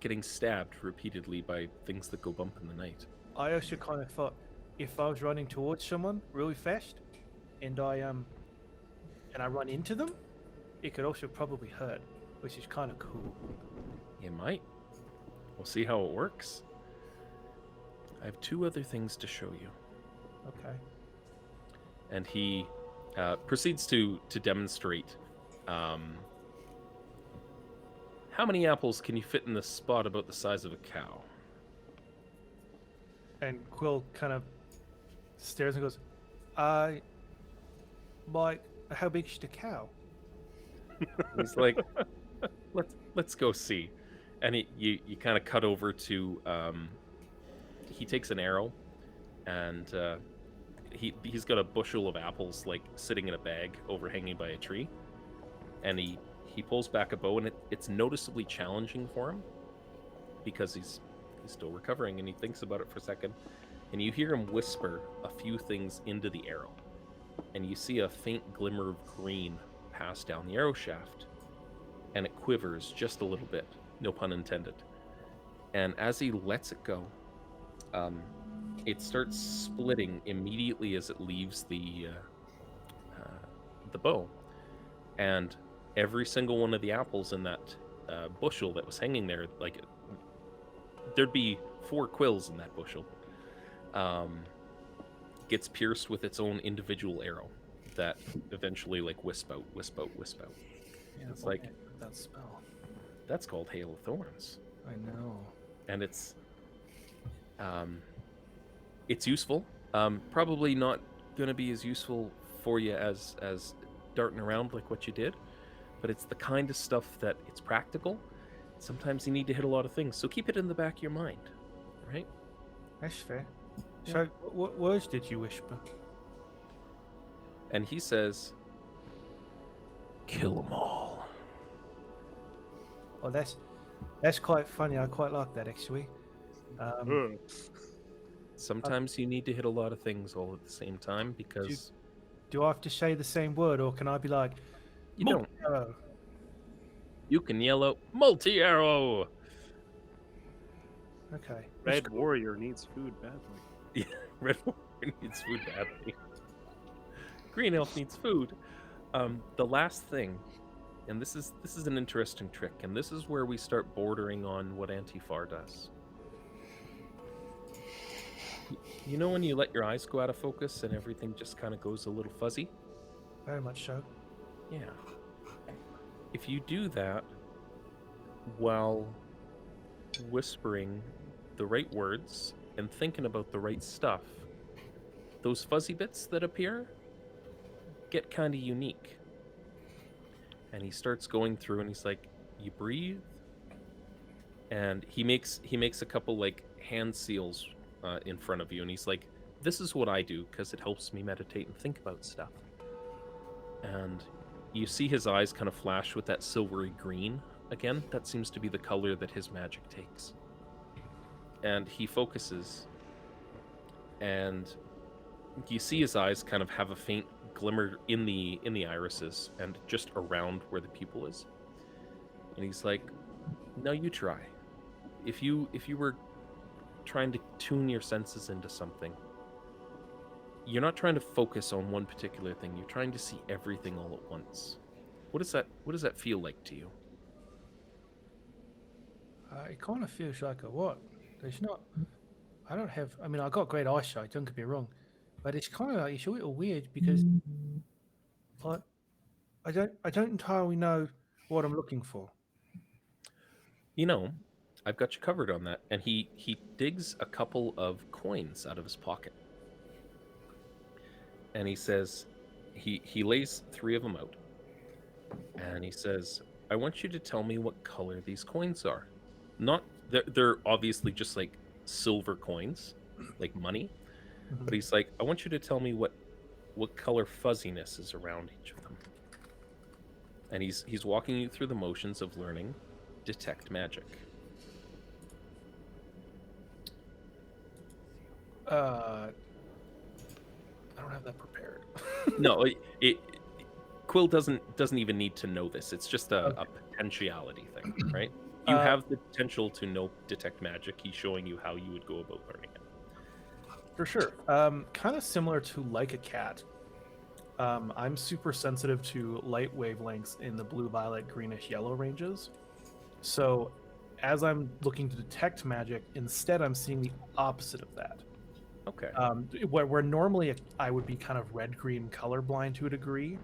getting stabbed repeatedly by things that go bump in the night. I also kind of thought if I was running towards someone really fast and I run into them, it could also probably hurt, which is kind of cool. It might. We'll see how it works. I have 2 other things to show you. Okay. And he proceeds to demonstrate how many apples can you fit in this spot about the size of a cow? And Quill kind of stares and goes, like, how big's the cow? He's like, let's go see. And you kind of cut over to he takes an arrow, and he's got a bushel of apples like sitting in a bag overhanging by a tree, and he pulls back a bow, and it's noticeably challenging for him because he's still recovering, and he thinks about it for a second, and you hear him whisper a few things into the arrow, and you see a faint glimmer of green pass down the arrow shaft, and it quivers just a little bit, no pun intended. And as he lets it go, it starts splitting immediately as it leaves the bow, and every single one of the apples in that bushel that was hanging there, like there'd be 4 quills in that bushel, gets pierced with its own individual arrow that eventually like wisp out. Yeah, It's like that spell. that's called Hail of Thorns, I know. and it's useful. Probably not going to be as useful for you as darting around like what you did, but it's the kind of stuff that it's practical. Sometimes you need to hit a lot of things, so keep it in the back of your mind, right? That's fair. Yeah. So, what words did you whisper? And he says, "Kill them all." Oh, that's quite funny. I quite like that actually. Sometimes you need to hit a lot of things all at the same time because Do I have to say the same word, or can I be like, you don't. arrow? You can yell out multi-arrow. Okay. Red warrior needs food badly. Red warrior needs food badly. Green elf needs food. The last thing, and this is an interesting trick, and this is where we start bordering on what Antifar does. You know when you let your eyes go out of focus and everything just kind of goes a little fuzzy? Very much so. Yeah. If you do that while whispering the right words and thinking about the right stuff, those fuzzy bits that appear get kind of unique. And he starts going through and he's like, you breathe, and he makes a couple like hand seals in front of you, and he's like, this is what I do because it helps me meditate and think about stuff. And you see his eyes kind of flash with that silvery green again. That seems to be the color that his magic takes. And he focuses, and you see his eyes kind of have a faint glimmer in the irises and just around where the pupil is. And he's like, "No, you try. If you were trying to tune your senses into something, you're not trying to focus on one particular thing. You're trying to see everything all at once. What does that feel like to you?" It kind of feels like a what? There's not. I don't have. I mean, I got great eyesight. Don't get me wrong, but it's kind of like it's a little weird because, like, I don't entirely know what I'm looking for. You know, I've got you covered on that. And he digs a couple of coins out of his pocket. And he says, he lays 3 of them out. And he says, I want you to tell me what color these coins are. Not, they're obviously just like silver coins, like money. Mhm. But he's like, I want you to tell me what color fuzziness is around each of them. And he's walking you through the motions of learning detect magic. I don't have that prepared. No, Quill doesn't even need to know this. It's just a potentiality thing, right? You have the potential to know detect magic. He's showing you how you would go about learning it. For sure. Kind of similar to like a cat. I'm super sensitive to light wavelengths in the blue, violet, greenish, yellow ranges. So as I'm looking to detect magic, instead I'm seeing the opposite of that. Okay. Where normally I would be kind of red-green colorblind to a degree,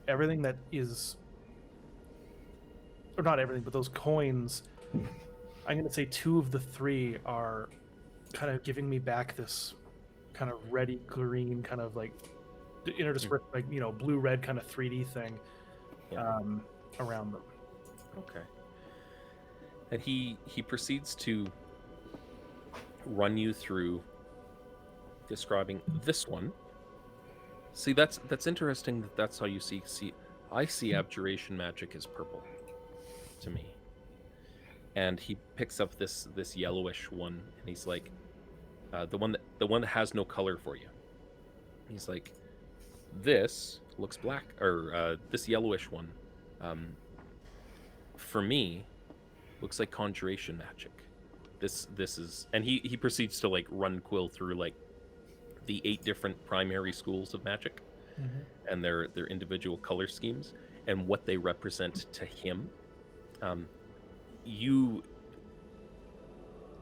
everything that is, or not everything, but those coins, I'm going to say 2 of the 3 are kind of giving me back this kind of reddy green kind of like interdispersed, like, you know, blue-red kind of 3D thing around them. Okay. And he proceeds to run you through describing this one. See, that's interesting that's how you see I see abjuration magic as purple to me. And he picks up this yellowish one and he's like, the one that has no color for you. He's like, this looks black, or this yellowish one, for me, looks like conjuration magic. This is, and he proceeds to like run Quill through like the 8 different primary schools of magic, and their individual color schemes and what they represent to him. You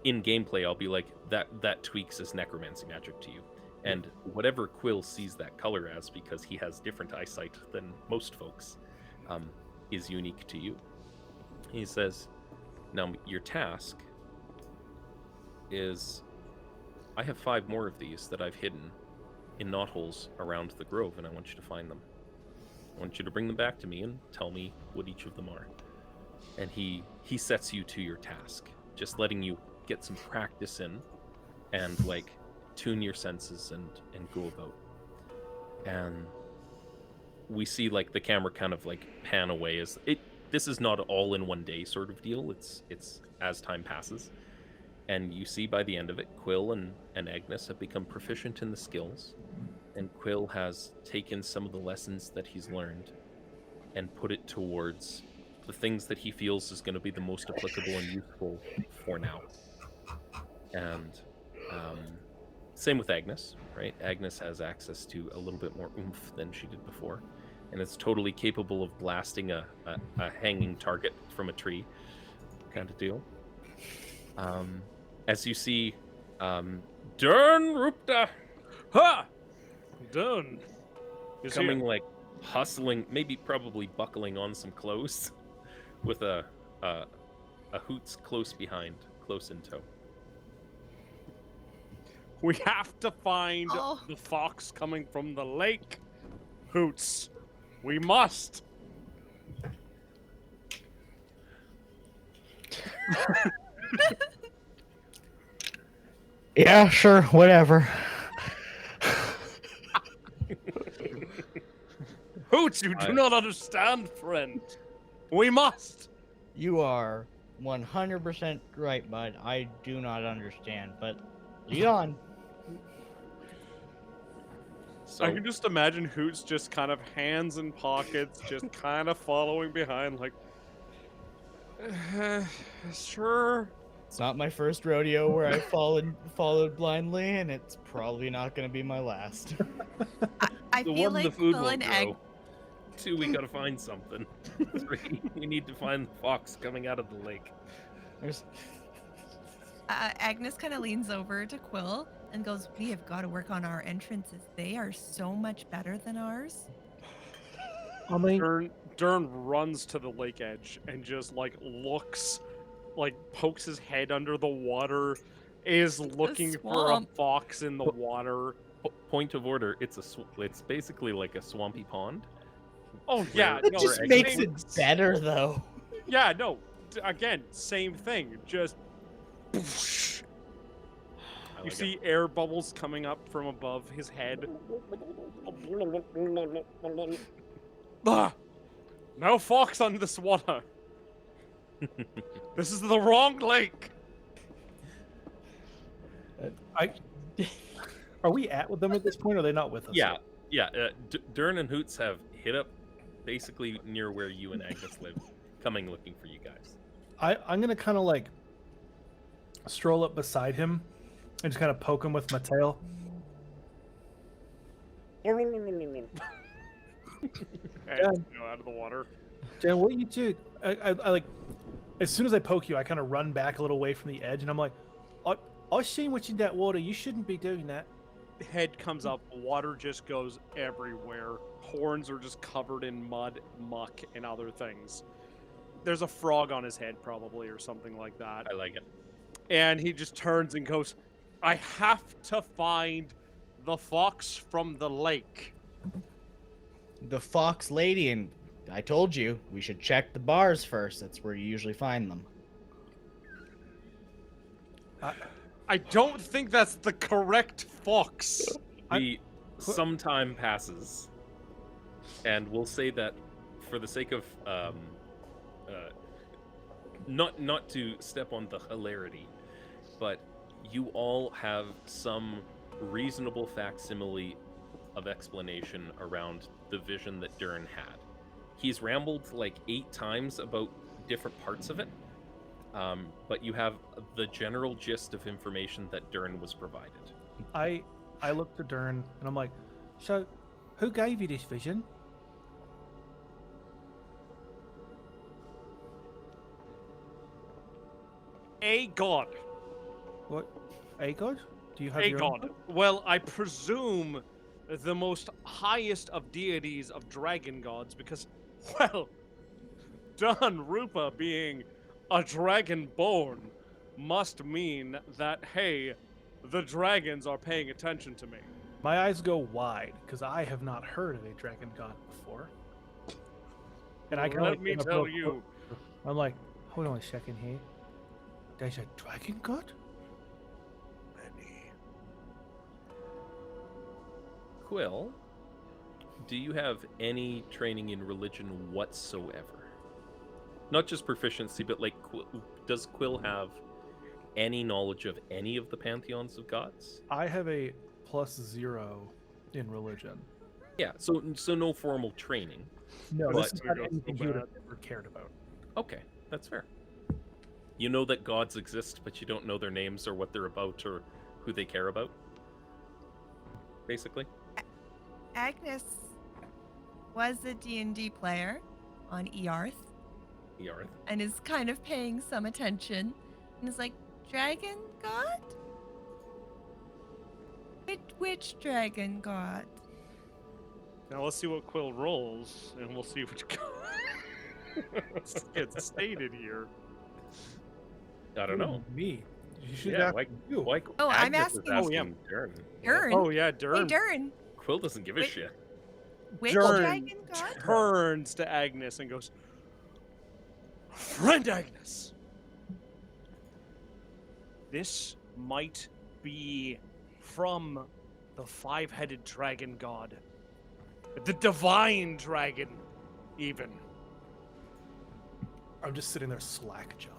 in gameplay, I'll be like, that tweaks as necromancy magic to you, and whatever Quill sees that color as, because he has different eyesight than most folks, is unique to you. He says, now your task is, I have 5 more of these that I've hidden in knotholes around the grove, and I want you to find them. I want you to bring them back to me and tell me what each of them are. And he sets you to your task, just letting you get some practice in and like tune your senses and go about. And we see like the camera kind of like pan away as this is not all in one day sort of deal. It's as time passes. And you see by the end of it, Quill and Agnes have become proficient in the skills. And Quill has taken some of the lessons that he's learned and put it towards the things that he feels is going to be the most applicable and useful for now. And same with Agnes, right? Agnes has access to a little bit more oomph than she did before. And it's totally capable of blasting a hanging target from a tree kind of deal. As you see, Durn Rupta, Ha! Done. coming like hustling, probably buckling on some clothes, with a Hoots close behind, close in tow. We have to find Oh. the fox coming from the lake. Hoots. We must. Yeah, sure, whatever. Hoots, you do not understand, friend. We must. You are 100% right, bud. I do not understand, but lead on. So I can just imagine Hoots just kind of hands in pockets, just kind of following behind, like, sure. It's not my first rodeo where I followed blindly, and it's probably not going to be my last. I the feel one, the like food Quill won't and Ag. grow. 2, we gotta find something. 3, we need to find the fox coming out of the lake. There's... Agnes kind of leans over to Quill and goes, "We have got to work on our entrances. They are so much better than ours." I mean, Durn runs to the lake edge and just like looks, like pokes his head under the water, is looking for a swamp. fox in the water. Point of order, it's basically like a swampy pond. Oh yeah, It no, just Agnes makes same- it better, though. Yeah, no. Again, same thing. Just I you like see air bubbles coming up from above his head. Ah, no fox on this water. This is the wrong lake. are we at with them at this point, or are they not with us? Yeah, yeah. Durn and Hoots have hit up basically near where you and Agnes live, coming looking for you guys. I'm gonna kind of like stroll up beside him and just kind of poke him with my tail. And, out of the water. Jan, what you do? I like, as soon as I poke you, I kind of run back a little way from the edge, and I'm like, I seen what's in that water. You shouldn't be doing that. Head comes up, water just goes everywhere. Horns are just covered in mud, muck, and other things. There's a frog on his head, probably, or something like that. I like it. And he just turns and goes, I have to find the fox from the lake. The fox lady, and I told you, we should check the bars first. That's where you usually find them. I don't think that's the correct fox. Some time passes, and we'll say that for the sake of not to step on the hilarity, but you all have some reasonable facsimile of explanation around the vision that Durn had. He's rambled like 8 times about different parts of it, but you have the general gist of information that Durn was provided. I look to Durn and I'm like, so who gave you this vision? A god. What? A god? Do you have A your own god. Well, I presume the most highest of deities of dragon gods, because, well, Durn Rupta being a dragonborn must mean that, hey, the dragons are paying attention to me. My eyes go wide because I have not heard of a dragon god before. And I can Let me tell you. I'm like, hold on a second here. There's a dragon god? Many. Quill, do you have any training in religion whatsoever? Not just proficiency, but like, does Quill have any knowledge of any of the pantheons of gods? I have a +0 in religion. Yeah, so no formal training. No, But- this is not anything he would have ever cared about. Okay, that's fair. You know that gods exist, but you don't know their names or what they're about or who they care about. Basically. Agnes was a D&D player on Earth Yarth. and is kind of paying some attention and is like, dragon god? Which dragon god? Now let's see what Quill rolls, and we'll see which god gets stated here. I don't know. Me. You should Yeah, ask why, you. why Oh, I'm Agnes is asking- Oh, yeah. Durn. Durn? Oh yeah, Hey, Durn Durn. Quill doesn't give a Wait. shit. Which Durn dragon god? turns to Agnes and goes, "Friend Agnes, this might be from the 5-headed dragon god, the divine dragon, even." I'm just sitting there slack-jawed.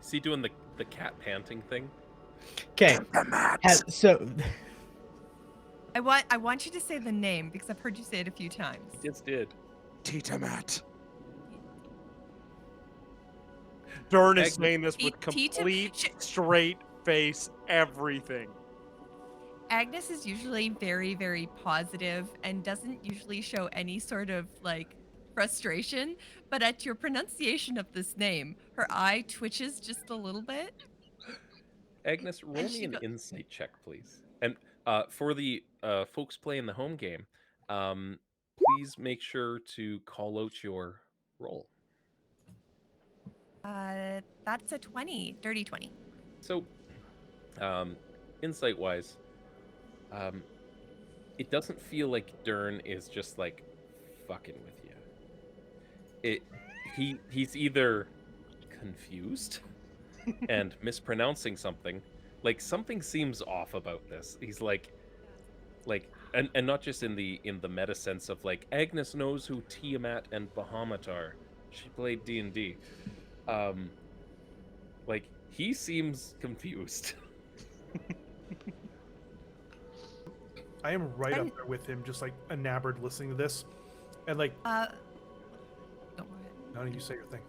Is he doing the cat panting thing? Okay. So I want you to say the name because I've heard you say it a few times. He just did. Titamat. Durn is Agnes- saying this with Tita- complete straight face everything. Agnes is usually very, very positive and doesn't usually show any sort of like frustration, but at your pronunciation of this name, her eye twitches just a little bit. Agnes, roll And me she an go- insight check, please. And for the folks playing the home game, please make sure to call out your roll. That's a 20, dirty 20. So, insight-wise, it doesn't feel like Durn is just like fucking with you. He's either confused and mispronouncing something, like something seems off about this. He's like, and not just in the meta sense of like Agnes knows who Tiamat and Bahamut are. She played D&D. Like he seems confused. I am right I'm- up there with him, just like enamored listening to this. And like, Go ahead. no, you say your thing.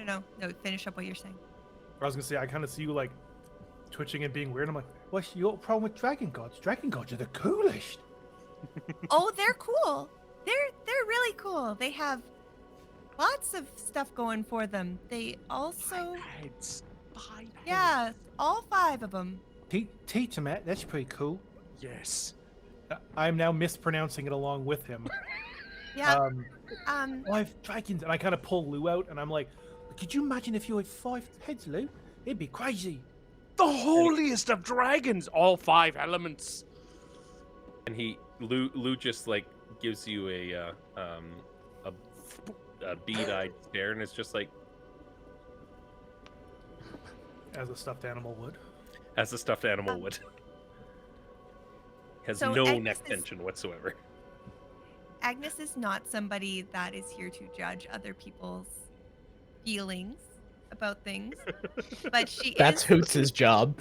No. Finish up what you're saying. I was gonna say, I kind of see you like twitching and being weird. I'm like, what's your problem with dragon gods? Dragon gods are the coolest. Oh, they're cool. They're really cool. They have lots of stuff going for them. They also, Heads. 5 heads. yeah, all 5 of them. Titamat, that's pretty cool. Yes. I'm now mispronouncing it along with him. Yeah. 5 dragons, and I kind of pull Lou out, and I'm like, could you imagine if you had 5 heads, Lou? It'd be crazy. The holiest of dragons, all 5 elements. And Lou just like gives you a bead-eyed stare, and it's just like As a stuffed animal would. as a stuffed animal would. Has So no Agnes neck is- tension whatsoever. Agnes is not somebody that is here to judge other people's feelings. about things, but she That's is. Hoots' job.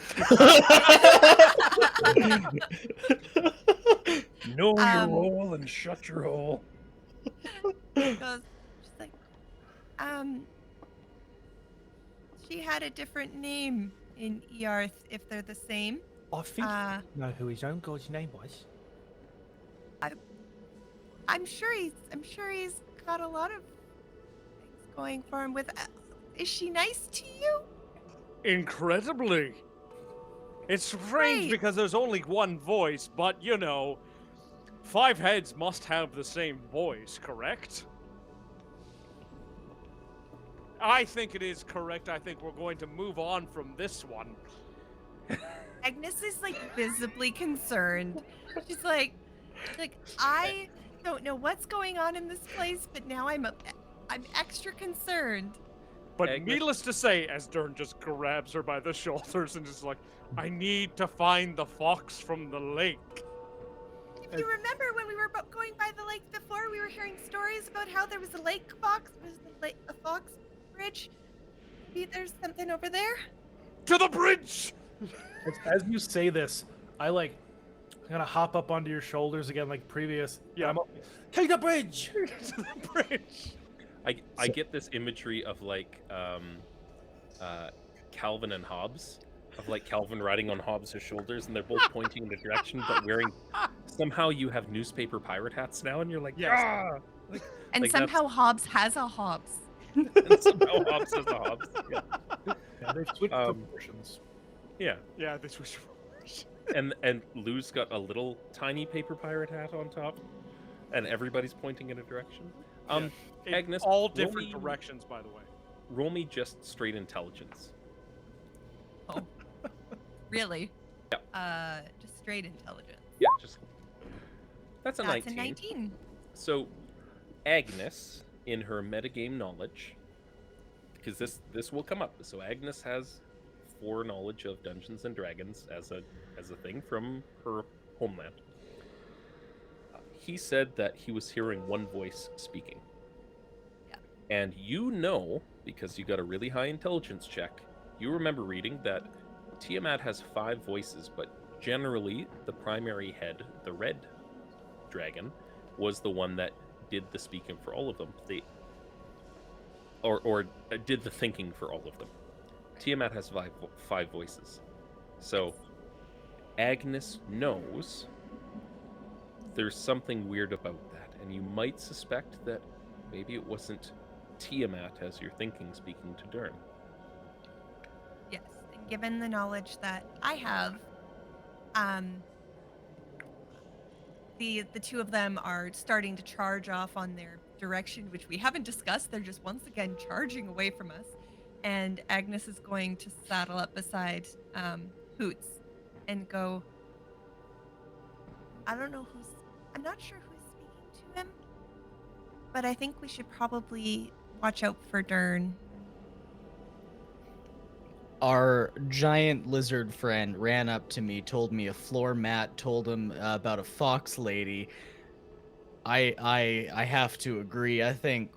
Know your Um, role and shut your hole. Goes. She's like, um, she had a different name in Earth. If they're the same, I think uh, you know who his own god's name was. I'm sure he's got a lot of things going for him. With, is she nice to you? Incredibly. It's strange Right. because there's only one voice, but you know, 5 heads must have the same voice, correct? I think it is correct. I think we're going to move on from this one. Agnes is like visibly concerned. She's like, I don't know what's going on in this place, but now I'm extra concerned. But Agnes- needless to say, as Durn just grabs her by the shoulders and is like, I need to find the fox from the lake. If you remember when we were going by the lake before, we were hearing stories about how there was a lake fox, a fox bridge. Maybe there's something over there. To the bridge! As you say this, I like kind of hop up onto your shoulders again, like previous. Yeah. I'm up, take the bridge. To the bridge! I get this imagery of like Calvin and Hobbes, of like Calvin riding on Hobbes' shoulders, and they're both pointing in a direction, but wearing. Somehow you have newspaper pirate hats now, and you're like, Yes. "Ah!" And Like, somehow Hobbs has a Hobbs. And somehow Hobbes has a Hobbes. Yeah. Yeah, they've switched Um, proportions. Yeah. Yeah, this was. And Lou's got a little tiny paper pirate hat on top, and everybody's pointing in a direction. In Agnes, all roll different me- directions, by the way. Roll me just straight intelligence. Oh, really? Yeah. Just straight intelligence. Yeah, just that's a That's 19. a 19. So Agnes, in her metagame knowledge, because this will come up. So Agnes has foreknowledge of Dungeons and Dragons as a thing from her homeland. He said that he was hearing one voice speaking. Yeah. And you know, because you got a really high intelligence check, you remember reading that Tiamat has 5 voices, but generally the primary head, the red dragon, was the one that did the speaking for all of them. Or did the thinking for all of them. Tiamat has 5 voices. So Agnes knows there's something weird about that, and you might suspect that maybe it wasn't Tiamat as you're thinking speaking to Durn. Yes, and given the knowledge that I have, the two of them are starting to charge off on their direction, which we haven't discussed. They're just once again charging away from us, and Agnes is going to saddle up beside Hoots and go. I'm not sure who's speaking to him, but I think we should probably watch out for Durn. Our giant lizard friend ran up to me, told me a floor mat told him about a fox lady. I have to agree. I think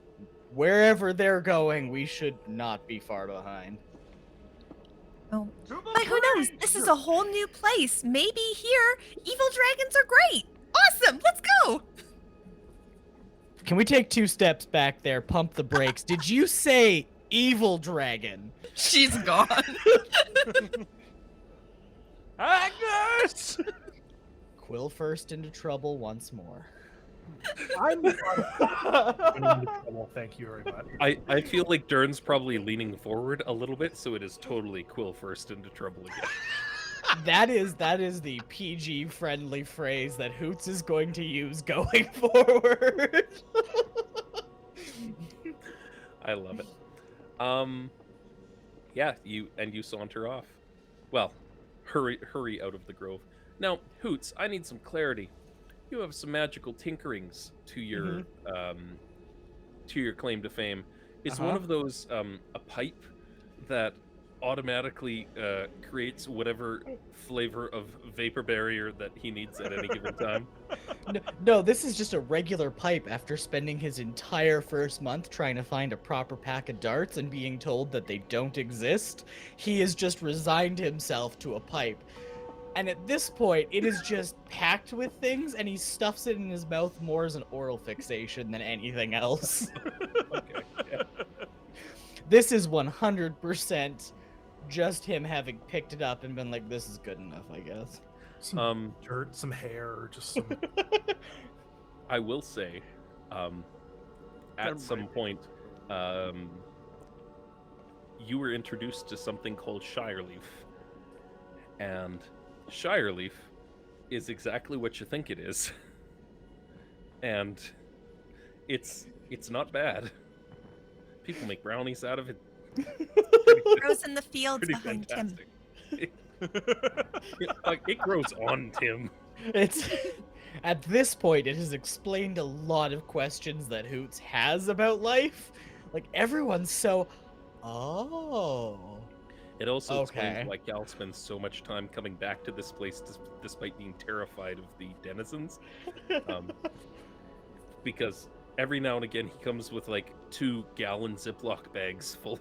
wherever they're going, we should not be far behind. Oh, but who knows? This is a whole new place. Maybe here, evil dragons are great. Awesome, let's go. Can we take 2 steps back there, pump the brakes? Did you say evil dragon? She's gone. Agnes! Quill first into trouble once more. I'm running into trouble, thank you very much. I feel like Durn's probably leaning forward a little bit, so it is totally Quill first into trouble again. That is the PG friendly phrase that Hoots is going to use going forward. I love it. Yeah, you saunter off. Well, hurry out of the grove. Now, Hoots, I need some clarity. You have some magical tinkerings to your claim to fame. Is one of those a pipe that automatically creates whatever flavor of vapor barrier that he needs at any given time. No, this is just a regular pipe after spending his entire first month trying to find a proper pack of darts and being told that they don't exist. He has just resigned himself to a pipe. And at this point, it is just packed with things, and he stuffs it in his mouth more as an oral fixation than anything else. Okay. Yeah. This is 100% just him having picked it up and been like, this is good enough, I guess. Some dirt, some hair, or just some. I will say, at some point, you were introduced to something called Shireleaf, and Shireleaf is exactly what you think it is, and it's not bad. People make brownies out of it. Grows in the fields Pretty behind Tim. fantastic. It grows on Tim. It's at this point it has explained a lot of questions that Hoots has about life. Like everyone's so It also Okay. explains why Cal spends so much time coming back to this place despite being terrified of the denizens. Because every now and again he comes with like 2-gallon Ziploc bags full.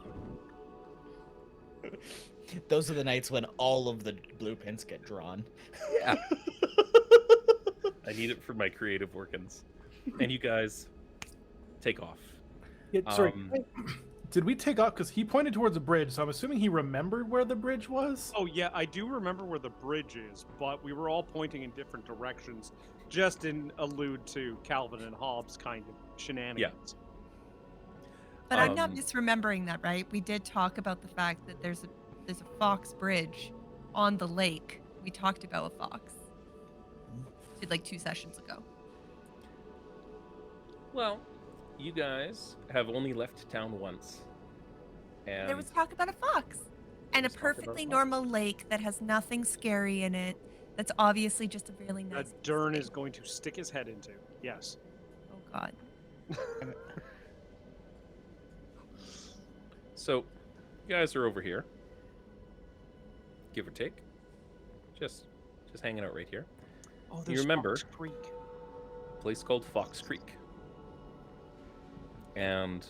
Those are the nights when all of the blueprints get drawn. Yeah. I need it for my creative workings. And you guys take off. Yeah, sorry, did we take off? Because he pointed towards a bridge, so I'm assuming he remembered where the bridge was. Oh yeah, I do remember where the bridge is, but we were all pointing in different directions, just in allude to Calvin and Hobbes kind of shenanigans. But I'm not Um, misremembering that, right? We did talk about the fact that there's a fox bridge on the lake. We talked about a fox. Did like 2 sessions ago. Well, you guys have only left town once. And There was talk about a fox and a Let's talk about perfectly fox. normal lake that has nothing scary in it. That's obviously just a really nice. That Durn is going to stick his head into. Yes. Oh God. So, you guys are over here, give or take, just hanging out right here. Oh, You remember- Fox Creek. A place called Fox Creek. And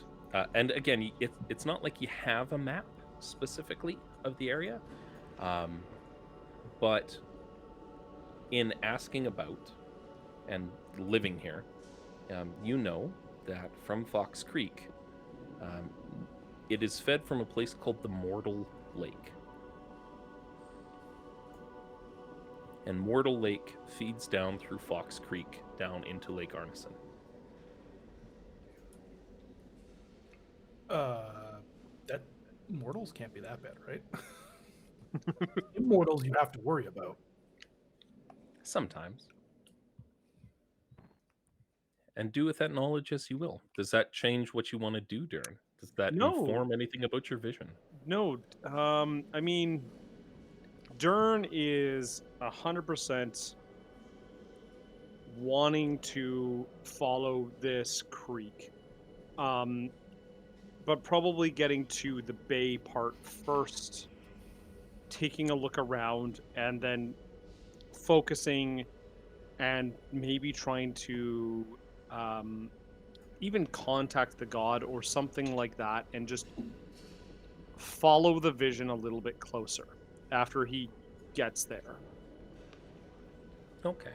again, it's not like you have a map specifically of the area, but in asking about and living here, you know that from Fox Creek, it is fed from a place called the Mortal Lake. And Mortal Lake feeds down through Fox Creek down into Lake Arneson. That mortals can't be that bad, right? Immortals you have to worry about. Sometimes. And do with that knowledge as you will. Does that change what you want to do, Durn? Does that No. inform anything about your vision? No, I mean, Durn is 100% wanting to follow this creek, but probably getting to the bay part first, taking a look around, and then focusing and maybe trying to even contact the god or something like that, and just follow the vision a little bit closer after he gets there. Okay.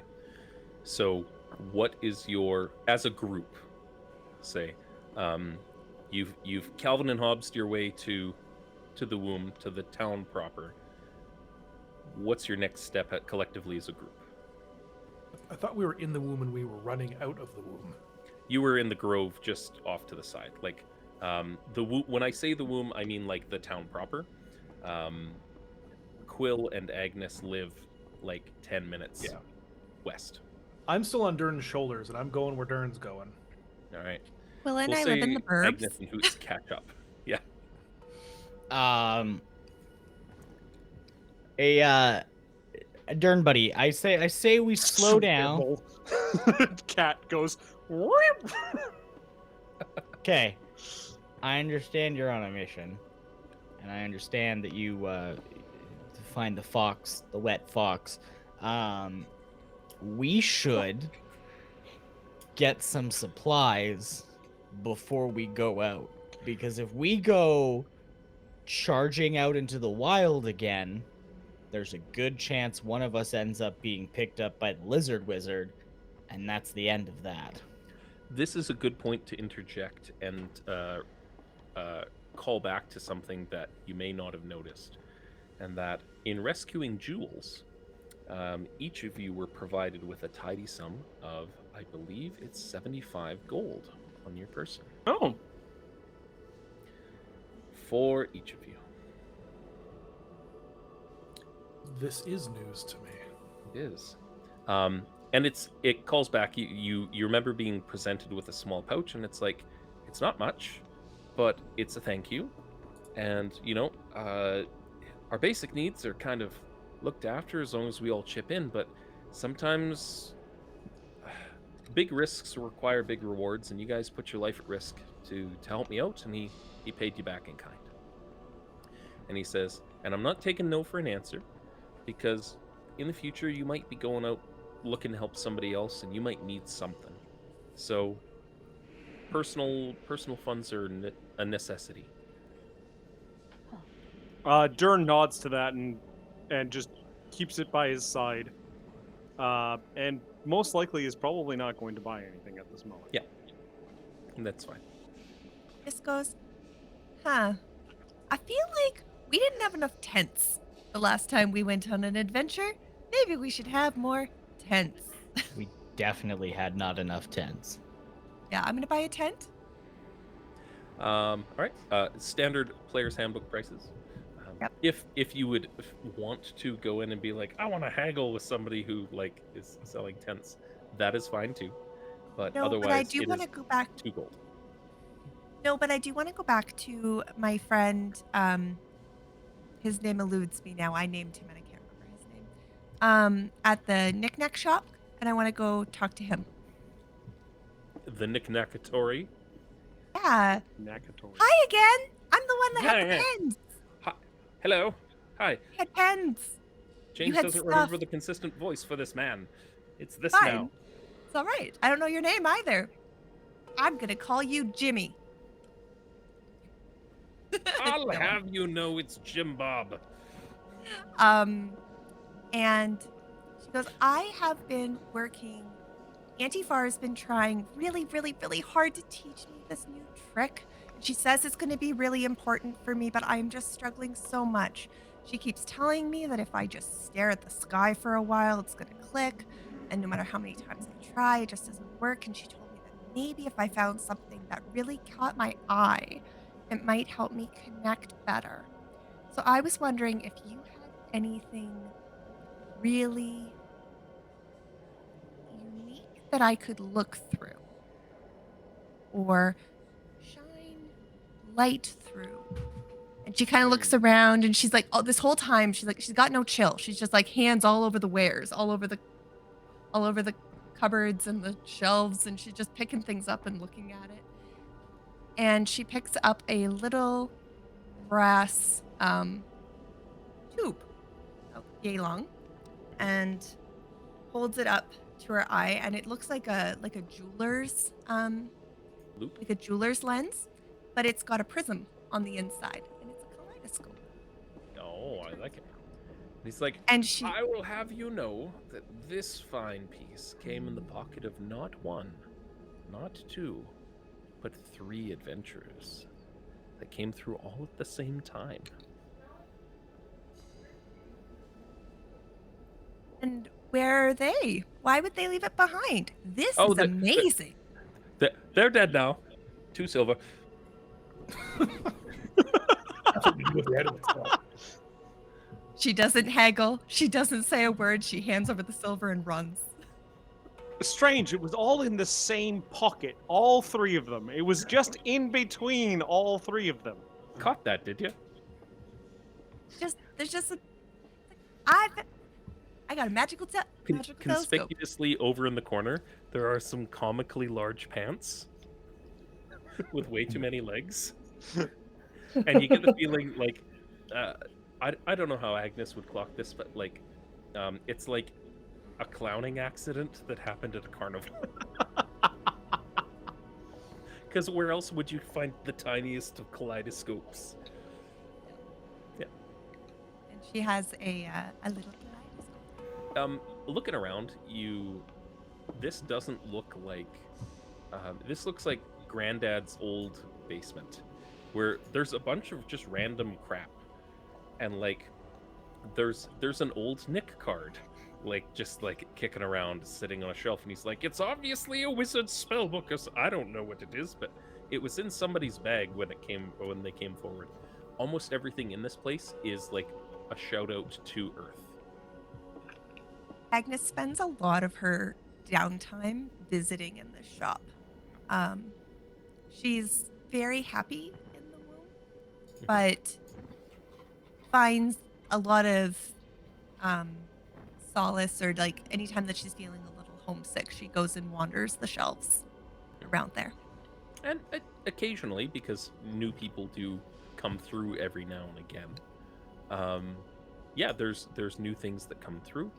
So, what is your, as a group, say, you've Calvin and Hobbes your way to the womb, to the town proper. What's your next step at collectively as a group? I thought we were in the womb and we were running out of the womb. You were in the grove just off to the side. Like, when I say the womb, I mean like the town proper. Quill and Agnes live like 10 minutes west. I'm still on Durn's shoulders and I'm going where Durn's going. All right. Will and We'll I live in say the burbs. Agnes and Hoots catch up. Yeah. Durn buddy, I say we slow down. Cat goes. Okay. I understand you're on a mission. and I understand that you to find the fox, the wet fox. We should get some supplies before we go out, because if we go charging out into the wild again, there's a good chance one of us ends up being picked up by the lizard wizard, and that's the end of that. This is a good point to interject and call back to something that you may not have noticed, and that in rescuing Jules, each of you were provided with a tidy sum of, I believe it's 75 gold on your person. Oh, For each of you. This is news to me. It is. And it calls back, you remember being presented with a small pouch, and it's like, it's not much, but it's a thank you. And, our basic needs are kind of looked after as long as we all chip in, but sometimes big risks require big rewards, and you guys put your life at risk to help me out, and he paid you back in kind. And he says, and I'm not taking no for an answer, because in the future you might be going out looking to help somebody else, and you might need something. So personal funds are a necessity. Durn nods to that and just keeps it by his side. And most likely is probably not going to buy anything at this moment. Yeah. And that's fine. Just goes, I feel like we didn't have enough tents the last time we went on an adventure. Maybe we should have more tents. We definitely had not enough tents. Yeah, I'm gonna buy a tent. All right. Standard player's handbook prices. Yep. If you would want to go in and be like, I want to haggle with somebody who is selling tents, that is fine too. But No, otherwise, but I do it want is to go back. 2 gold. No, but I do want to go back to my friend. His name eludes me now. I named him and I can't remember his name. At the knickknack shop, and I want to go talk to him. The Knickknackatory. Yeah. Nakatory. Hi again. I'm the one that had the Hi. pens. Hi. Hello. Hi. I had pens. James had doesn't stuff. remember the consistent voice for this man. It's this Fine. now. It's all right. I don't know your name either. I'm gonna call you Jimmy. I'll No. have you know it's Jim Bob. And she goes, I have been working. Auntie Far has been trying really, really, really hard to teach me this new trick. And she says it's going to be really important for me, but I'm just struggling so much. She keeps telling me that if I just stare at the sky for a while, it's going to click. And no matter how many times I try, it just doesn't work. And she told me that maybe if I found something that really caught my eye, it might help me connect better. So I was wondering if you had anything really unique that I could look through or shine light through. And she kind of looks around and she's like, oh, this whole time she's like, she's got no chill. She's just like hands all over the wares, all over the cupboards and the shelves, and she's just picking things up and looking at it. And she picks up a little brass tube, yay long, and holds it up to her eye, and it looks like a jeweler's Loop? like a jeweler's lens, but it's got a prism on the inside, and it's a kaleidoscope. Oh, I like it. He's like, And she I will have you know that this fine piece came in the pocket of not 1, not 2, but 3 adventurers that came through all at the same time. and where are they? Why would they leave it behind? This Oh, is amazing. They're dead now. 2 silver. She doesn't haggle. She doesn't say a word. She hands over the silver and runs. Strange, it was all in the same pocket, all 3 of them. It was just in between all 3 of them. Caught that, did you? There's just a. I got a magical telescope. Conspicuously over in the corner, there are some comically large pants with way too many legs. And you get the feeling like I don't know how Agnes would clock this, but like, it's like a clowning accident that happened at a carnival. Because where else would you find the tiniest of kaleidoscopes? And she has a little kaleidoscope. Looking around, this doesn't look like. This looks like Granddad's old basement, where there's a bunch of just random crap, and like, there's an old Nick card, like just like kicking around, sitting on a shelf, and he's like, "It's obviously a wizard's spellbook." I don't know what it is, but it was in somebody's bag when they came forward. Almost everything in this place is like a shout out to Earth. Agnes spends a lot of her downtime visiting in this shop. She's very happy in the womb, but finds a lot of solace, or like anytime that she's feeling a little homesick, she goes and wanders the shelves around there. And occasionally, because new people do come through every now and again. Yeah, there's new things that come through.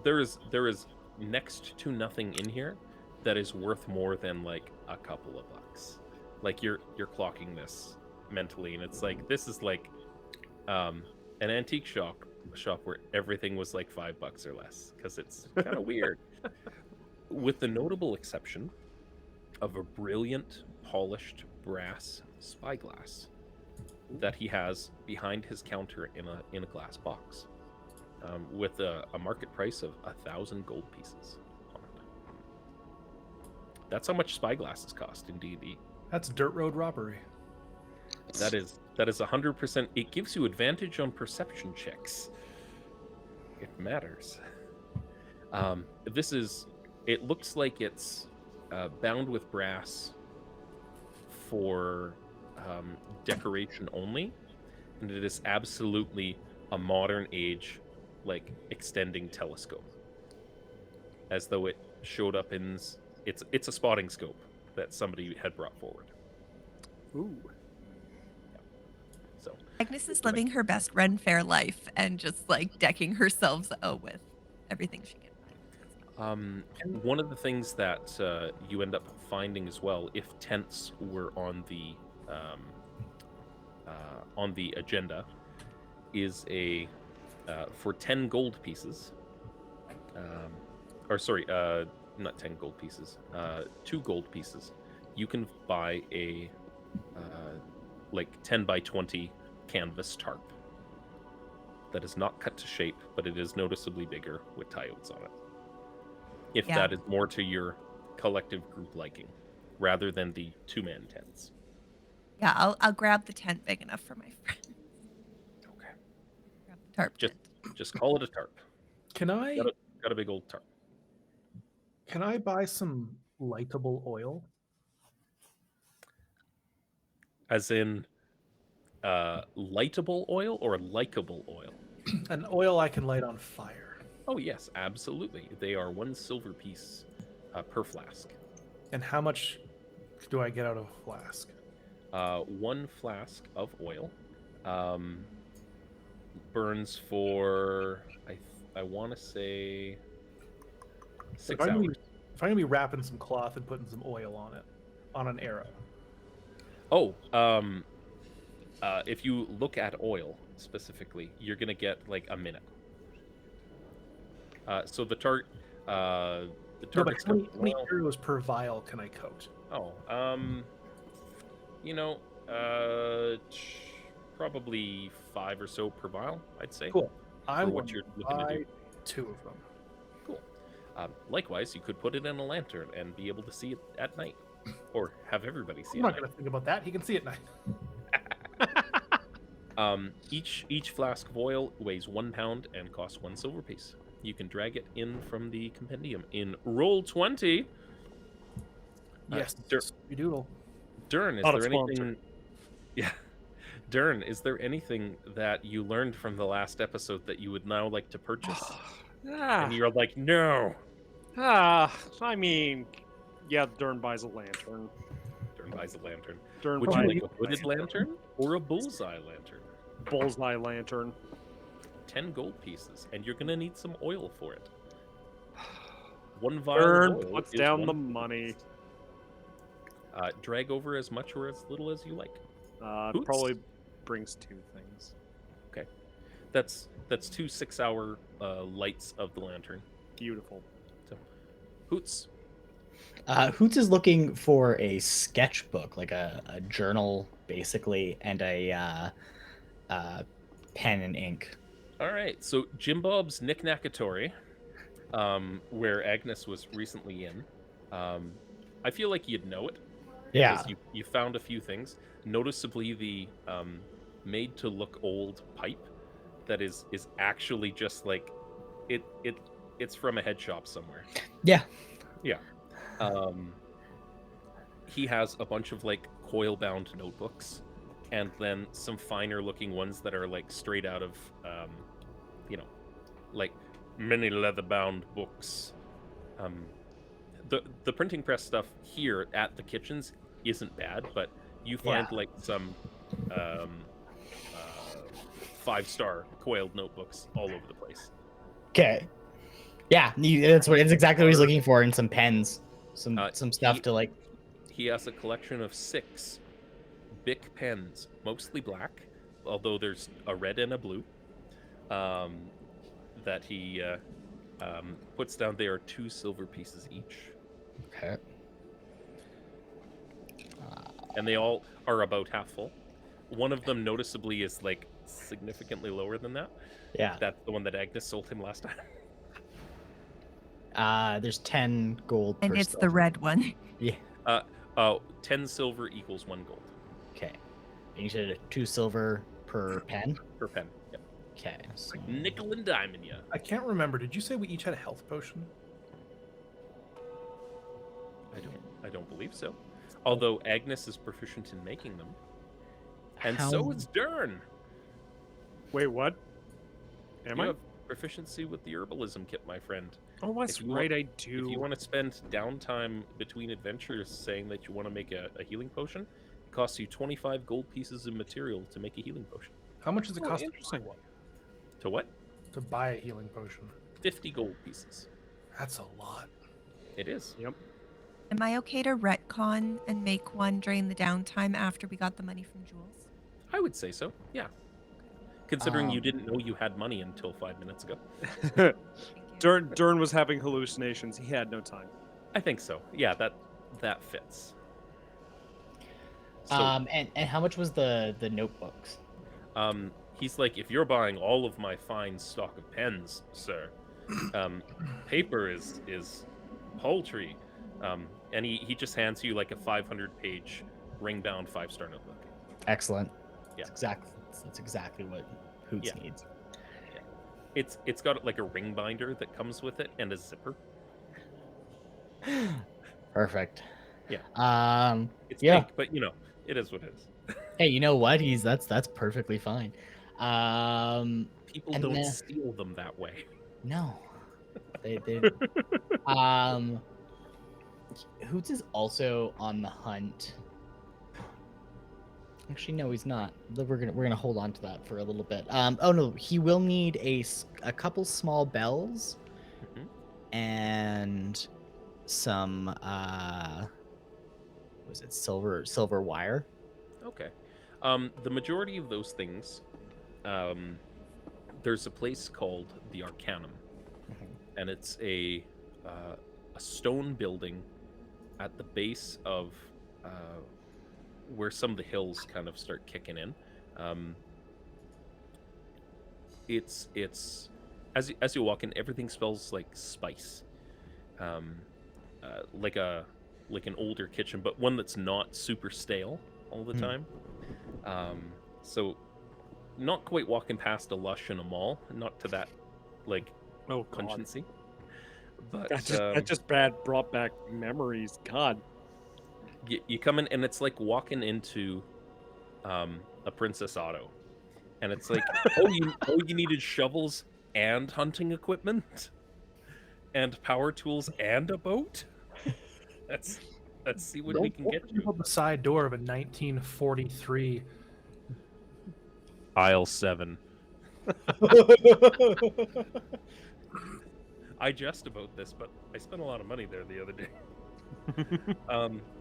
There is next to nothing in here that is worth more than like a couple of bucks. Like you're clocking this mentally, and it's like this is like an antique shop where everything was like $5 or less, because it's kind of weird. With the notable exception of a brilliant polished brass spyglass that he has behind his counter in a glass box, with a market price of 1,000 gold pieces on it. That's how much spyglasses cost in D&D. That's dirt road robbery. That is 100%. It gives you advantage on perception checks. It matters. It looks like it's bound with brass for decoration only, and it is absolutely a modern age, like, extending telescope, as though it showed up in it's a spotting scope that somebody had brought forward. Ooh. So Agnes is living her best Ren Fair life and just like decking herself out with everything she can find. one of the things that you end up finding as well, if tents were on the agenda, is a for 10 gold pieces, or sorry, not 10 gold pieces, 2 gold pieces, you can buy a like 10 by 20 canvas tarp that is not cut to shape, but it is noticeably bigger with tie-outs on it, if Yeah. that is more to your collective group liking, rather than the 2-man tents. Yeah, I'll grab the tent big enough for my friend. Okay. Grab the tarp Just tent. just call it a tarp. Can I Got a big old tarp. buy some lightable oil? As in lightable oil or likable oil? An oil I can light on fire. Oh yes, absolutely. They are 1 silver piece per flask. And how much do I get out of a flask? 1 flask of oil burns for I want to say 6 If I'm hours. gonna be wrapping some cloth and putting some oil on it, on an arrow. Oh, if you look at oil specifically, you're gonna get like a minute. So the No, but target's how many well, arrows per vial can I coat? Probably 5 or so per vial, I'd say. Cool. I For want what you're looking to buy do. 2 of them. Cool. Likewise, you could put it in a lantern and be able to see it at night, or have everybody see I'm it. not gonna think about that. He can see it at night. Each flask of oil weighs 1 pound and costs 1 silver piece. You can drag it in from the compendium in roll 20. Yes, Dur- doodle. Durn, is Not a there sponsor. anything? Yeah, Durn, is there anything that you learned from the last episode that you would now like to purchase? And you're like, no. I mean, yeah, Durn buys a lantern. Durn buys a lantern. Durn Would you buys like a hooded lantern or a bullseye lantern? bullseye lantern. 10 gold pieces, and you're gonna need some oil for it. One vial Durn of oil puts is down the 1 money. Drag over as much or as little as you like. It Hoots? probably brings 2 things. That's 2 6-hour lights of the lantern. Beautiful. So, Hoots. Hoots is looking for a sketchbook, like a journal, basically, and a pen and ink. All right, so Jim Bob's Knick-Knackatory, where Agnes was recently in. I feel like you'd know it. Yeah. Because you found a few things. Noticeably, the made to look old pipe that is actually just like it's from a head shop somewhere. Yeah. Yeah. He has a bunch of like coil bound notebooks, and then some finer looking ones that are like straight out of like many leather bound books. The printing press stuff here at the kitchens isn't bad, but you find like some 5-star coiled notebooks all over the place. Okay. Yeah, it's exactly what he's looking for, and some pens, some stuff to like. He has a collection of 6 Bic pens, mostly black, although there's a red and a blue. That he puts down. They are 2 silver pieces each. Okay. And they all are about half full. One of them noticeably is like significantly lower than that. Yeah. That's the one that Agnes sold him last time. There's 10 gold. And per it's the silver. red one. Yeah. 10 silver equals 1 gold. Okay. And you said 2 silver per pen. Per pen. Yep. Okay. So... Like nickel and diamond, yeah. I can't remember. Did you say we each had a health potion? I don't believe so. Although Agnes is proficient in making them. And How- so is Durn. Wait, what? Am You I? have proficiency with the herbalism kit, my friend. Oh, that's if you right, want- I do. If you want to spend downtime between adventures saying that you want to make a healing potion, it costs you 25 gold pieces of material to make a healing potion. How much does it Oh, cost interesting. To what? to buy a healing potion? 50 gold pieces. That's a lot. It is. Yep. Am I okay to retcon and make one during the downtime after we got the money from Jules? I would say so, yeah. Considering you Um, didn't know you had money until 5 minutes ago. Thank you. Durn was having hallucinations. He had no time. I think so. Yeah, that fits. So, and how much was the notebooks? he's like, if you're buying all of my fine stock of pens, sir, paper is paltry. And he just hands you like a 500-page ring-bound 5-star notebook. Excellent. Yeah. That's exactly what Hoots Yeah. needs. It's got like a ring binder that comes with it and a zipper. Perfect. Yeah. It's Yeah. pink, but it is what it is. Hey, you know what? That's perfectly fine. People And don't then- steal them that way. No. They Hoots is also on the hunt. Actually, no, he's not. We're gonna hold on to that for a little bit. Oh no, he will need a couple small bells Mhm. and some was it silver wire? Okay. The majority of those things, there's a place called the Arcanum, and it's a stone building at the base of where some of the hills kind of start kicking in. It's as you walk in, everything smells like spice, like an older kitchen, but one that's not super stale all the time. So not quite walking past a Lush in a mall, not to that like Oh, God. pungency. But That just brought back memories. God. you come in and it's like walking into a Princess Auto, and it's like, you needed shovels and hunting equipment and power tools and a boat. Let's see what we can get Open you. up the side door of a 1943 Aisle 7. I jest about this, but I spent a lot of money there the other day. They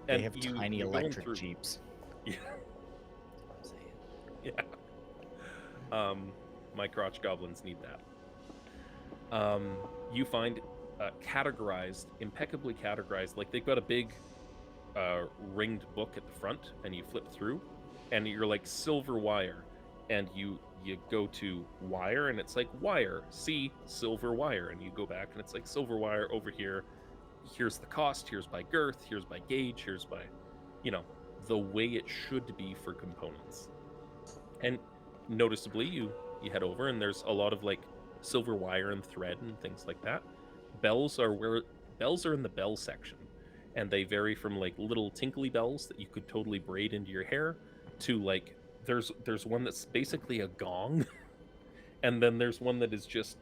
and have tiny you're going electric through- jeeps. Yeah. Yeah. My crotch goblins need that. You find categorized, impeccably categorized, like they've got a big ringed book at the front, and you flip through, and you're like silver wire, and you go to wire, and it's like wire, see silver wire, and you go back, and it's like silver wire over here. Here's the cost. Here's by girth. Here's by gauge. Here's by, the way it should be for components. And noticeably, you head over, and there's a lot of like silver wire and thread and things like that. Bells are in the bell section, and they vary from like little tinkly bells that you could totally braid into your hair to like there's one that's basically a gong, and then there's one that is just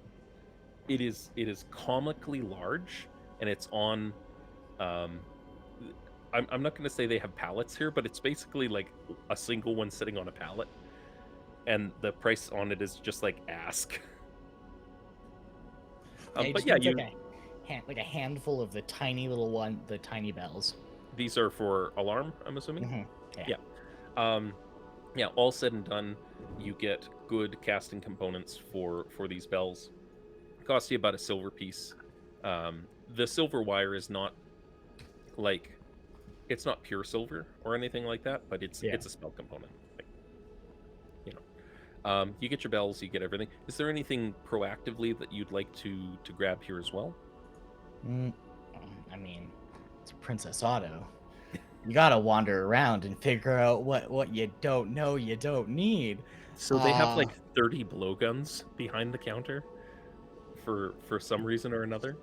it is comically large, and it's on I'm not going to say they have pallets here, but it's basically like a single one sitting on a pallet, and the price on it is just like ask. It But just yeah, needs like a handful of the tiny bells. these are for alarm, I'm assuming. Yeah. Yeah, all said and done, you get good casting components for these bells. It costs you about a silver piece. The silver wire is not like it's not pure silver or anything like that, but it's a spell component. You get your bells, you get everything. Is there anything proactively that you'd like to grab here as well? I mean, it's Princess Auto. You gotta wander around and figure out what you don't know you don't need. So they have like 30 blowguns behind the counter for some reason or another.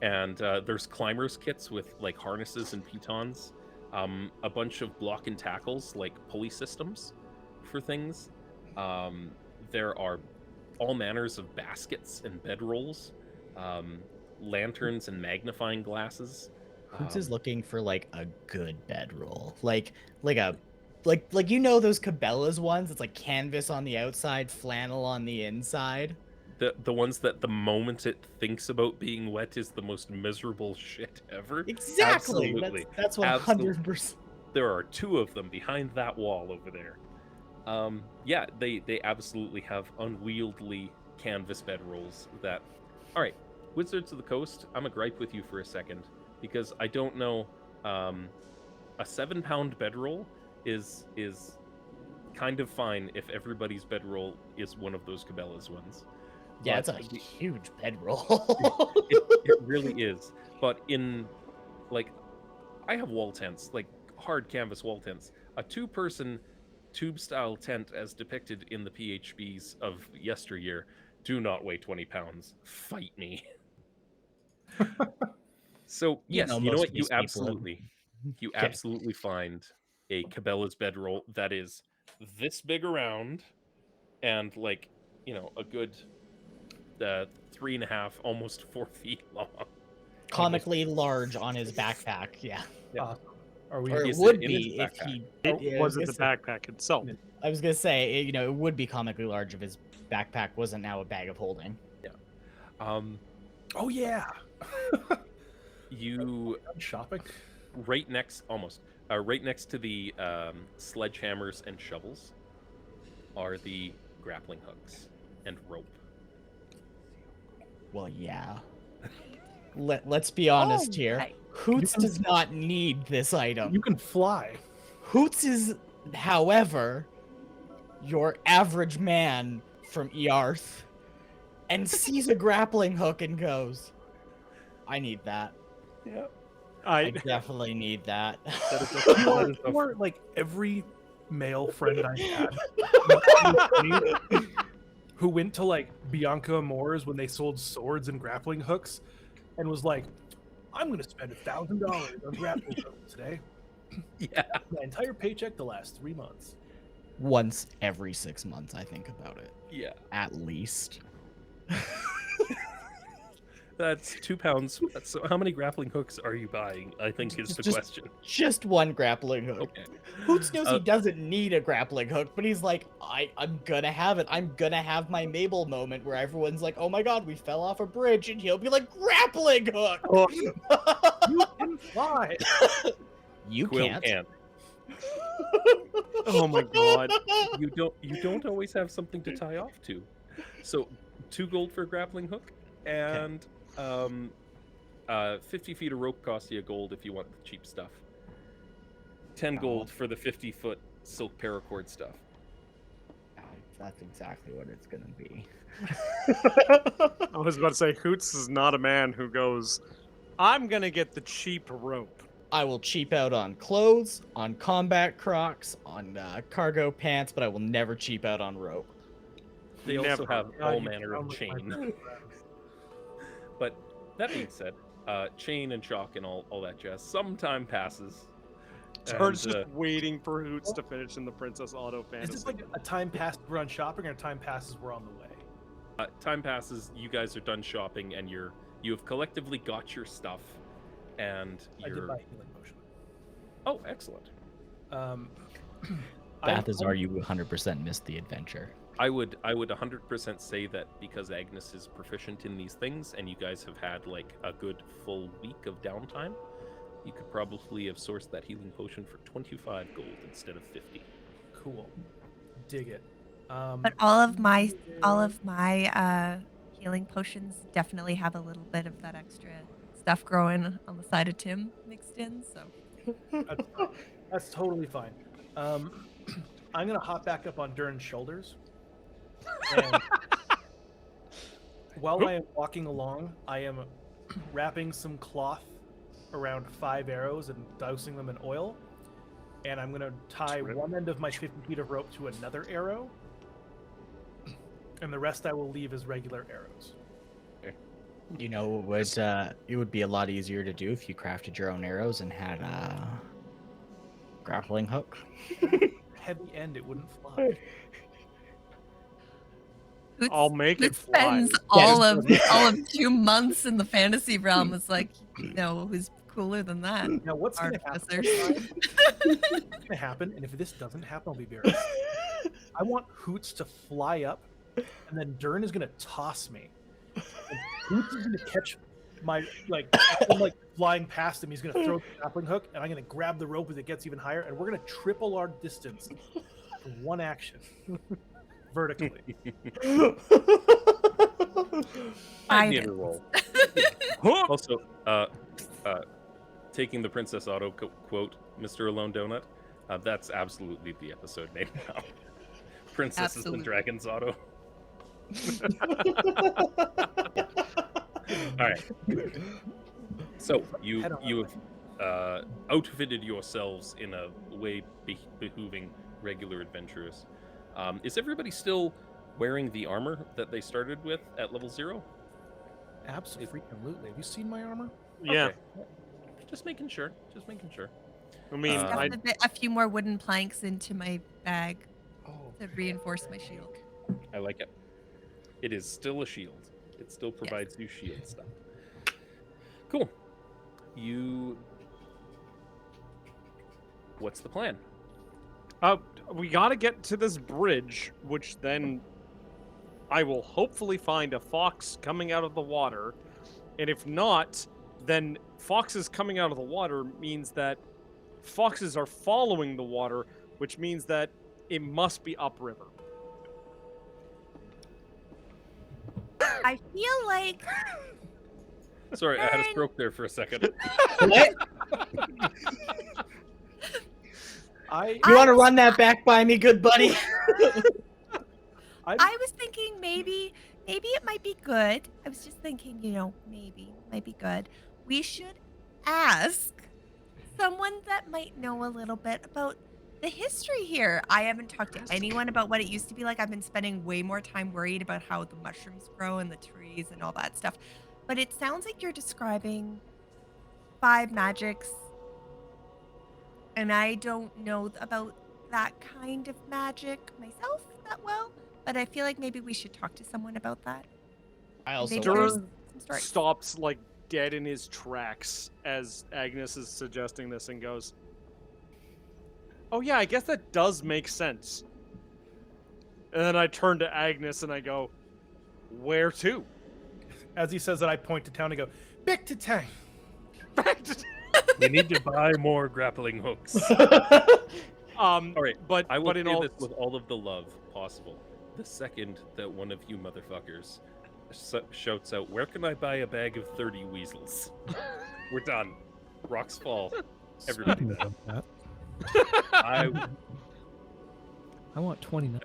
And there's climbers kits with like harnesses and pitons. A bunch of block and tackles, like pulley systems for things. There are all manners of baskets and bedrolls, lanterns and magnifying glasses. Hoots is looking for like a good bedroll, like those Cabela's ones. It's like canvas on the outside, flannel on the inside. The ones that the moment it thinks about being wet is the most miserable shit ever. Exactly. Absolutely. That's 100%. There are 2 of them behind that wall over there. Yeah, they absolutely have unwieldy canvas bedrolls that... All right, Wizards of the Coast, I'm a gripe with you for a second, because I don't know... a 7-pound bedroll is kind of fine if everybody's bedroll is one of those Cabela's ones. Yeah, But it's a huge bedroll. it really is. But in, like, I have wall tents, like hard canvas wall tents. A 2-person tube-style tent as depicted in the PHBs of yesteryear do not weigh 20 pounds. Fight me. So, yes, you know most what? of these people You Okay. absolutely find a Cabela's bedroll that is this big around and, like, a good 3.5, almost 4 feet long. Comically large on his backpack. Yeah. Yeah. Are we? Or it Is would it in his be if backpack? he. It wasn't the backpack itself. I was gonna say, it would be comically large if his backpack wasn't now a bag of holding. Oh yeah. You Shopping. right next to the sledgehammers and shovels are the grappling hooks and rope. Well, yeah. Let's be honest here. right. Hoots does not need this item. You can fly. Hoots is, however, your average man from Earth and sees a grappling hook and goes, I need that. Yeah. I definitely need that. Or like every male friend I had who went to like Bianca Moore's when they sold swords and grappling hooks and was like, I'm gonna spend $1,000 on grappling hooks today. Yeah. My entire paycheck to last 3 months. Once every 6 months, I think about it. Yeah. At least. That's 2 pounds. So how many grappling hooks are you buying? I think is the Just- question. Just one grappling hook. Okay. Hoots knows Uh, he doesn't need a grappling hook, but he's like, I'm gonna have it. I'm gonna have my Mabel moment where everyone's like, oh my god, we fell off a bridge, and he'll be like, grappling hook! Oh, you can fly. You Quill can't. Oh my god. You don't always have something to tie off to. So 2 gold for a grappling hook, and 50 feet of rope costs you a gold if you want the cheap stuff. 10 gold for the 50-foot silk paracord stuff. That's exactly what it's gonna be. I was about to say, Hoots is not a man who goes, I'm gonna get the cheap rope. I will cheap out on clothes, on combat crocs, on cargo pants, but I will never cheap out on rope. They also Never. have God, all you manner of sound like my chain. best friend. But that being said, chain and chalk and all that jazz. Some time passes. Turn's and, just waiting for Hoots to finish in the Princess Auto Is Fantasy. this like a time passed we're on shopping or a time passes we're on the way? time passes. You guys are done shopping, and you have collectively got your stuff, and I did you're. buy healing potion. Oh, excellent. Balthazar, you 100% missed the adventure. I would 100% say that because Agnes is proficient in these things, and you guys have had like a good full week of downtime, you could probably have sourced that healing potion for 25 gold instead of 50. Cool. Dig it. But all of my healing potions definitely have a little bit of that extra stuff growing on the side of Tim mixed in. So That's fine. That's totally fine. I'm gonna hop back up on Durn's shoulders. And while I am walking along, I am wrapping some cloth around 5 arrows and dousing them in oil. And I'm gonna tie one end of my 50 feet of rope to another arrow. And the rest I will leave as regular arrows. You know, it would be a lot easier to do if you crafted your own arrows and had a grappling hook. Heavy end, it wouldn't fly. I'll make it Hoots fly. spends all of 2 months in the fantasy realm. It's like, who's cooler than that? Now, what's gonna Artificer. happen? What's gonna happen? And if this doesn't happen, I'll be very upset. I want Hoots to fly up, and then Durn is gonna toss me. And Hoots is gonna catch my I'm like flying past him. He's gonna throw the grappling hook, and I'm gonna grab the rope as it gets even higher, and we're gonna triple our distance for one action, vertically. I need a roll. Also, taking the Princess Auto quote, Mr. Alone Donut, that's absolutely the episode name now. Princesses Absolutely. and Dragons Auto. All right. So you have outfitted yourselves in a way behooving regular adventurers. Is everybody still wearing the armor that they started with at level 0? Absolutely. Have you seen my armor? Yeah. Okay. Just making sure. I mean, I Stuffed a few more wooden planks into my bag to reinforce my shield. I like it. It is still a shield. It still provides you shield stuff. Cool. What's the plan? we gotta get to this bridge, which then I will hopefully find a fox coming out of the water. And if not, then foxes coming out of the water means that foxes are following the water, which means that it must be upriver. I feel like Sorry, I had a stroke there for a second. What? You want to run that back by me, good buddy? I was thinking maybe it might be good. I was just thinking, maybe it might be good. We should ask someone that might know a little bit about the history here. I haven't talked to anyone about what it used to be like. I've been spending way more time worried about how the mushrooms grow and the trees and all that stuff. But it sounds like you're describing 5 magics. And I don't know about that kind of magic myself that well. But I feel like maybe we should talk to someone about that. I also Maybe Durn- there's some stories. stops like dead in his tracks as Agnes is suggesting this and goes, "Oh yeah, I guess that does make sense." And then I turn to Agnes and I go, "Where to?" As he says that, I point to town and go, back to town. Back to We need to buy more grappling hooks. All right, but I will but in say all this with all of the love possible. The second that one of you motherfuckers shouts out, "Where can I buy a bag of 30 weasels?" We're done. Rocks fall. Everybody Speaking dies. of that, I I want 29.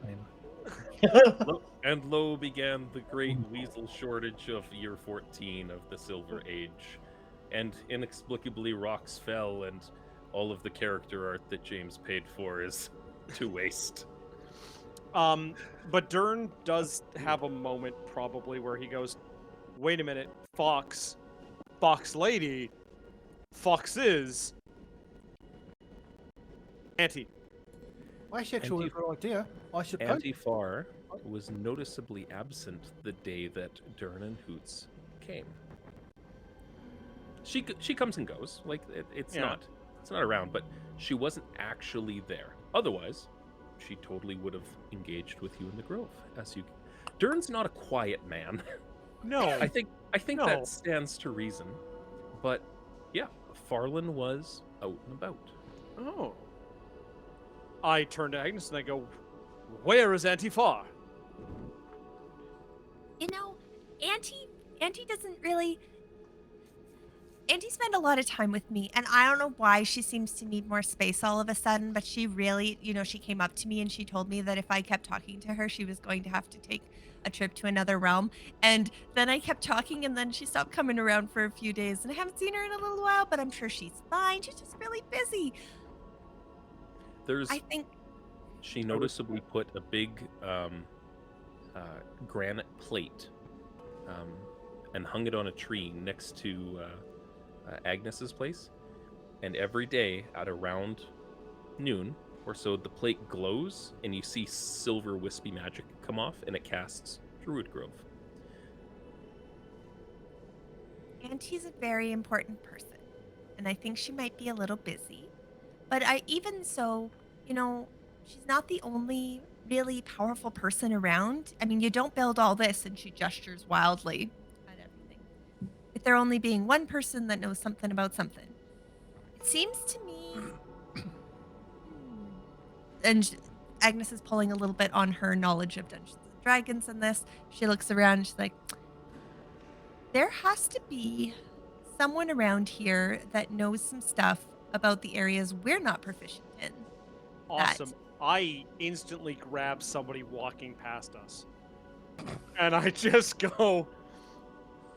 And lo began the great weasel shortage of year 14 of the Silver Age, and inexplicably rocks fell, and all of the character art that James paid for is to waste. But Durn does have a moment probably where he goes, "Wait a minute, Fox Lady, Foxes, Auntie." That's actually a good idea. I suppose. Antifar was noticeably absent the day that Durn and Hoots came. She comes and goes, like it's Yeah. not around, but she wasn't actually there. Otherwise, she totally would have engaged with you in the Grove. Durn's not a quiet man. No. I think No. that stands to reason. But yeah, Farland was out and about. Oh. I turn to Agnes and I go, "Where is Auntie Far?" You know, Auntie doesn't really. Auntie spent a lot of time with me, and I don't know why she seems to need more space all of a sudden, but she really, she came up to me and she told me that if I kept talking to her, she was going to have to take a trip to another realm. And then I kept talking, and then she stopped coming around for a few days, and I haven't seen her in a little while, but I'm sure she's fine. She's just really busy. I think She noticeably put a big granite plate and hung it on a tree next to Agnes's place. And every day at around noon or so, the plate glows and you see silver wispy magic come off, and it casts Druid Grove. Auntie's a very important person, and I think she might be a little busy. But even so, she's not the only really powerful person around. I mean, you don't build all this, and she gestures wildly at everything, with there only being one person that knows something about something. It seems to me. And Agnes is pulling a little bit on her knowledge of Dungeons and Dragons in this. She looks around, she's like, there has to be someone around here that knows some stuff about the areas we're not proficient in. Awesome. I instantly grab somebody walking past us. And I just go,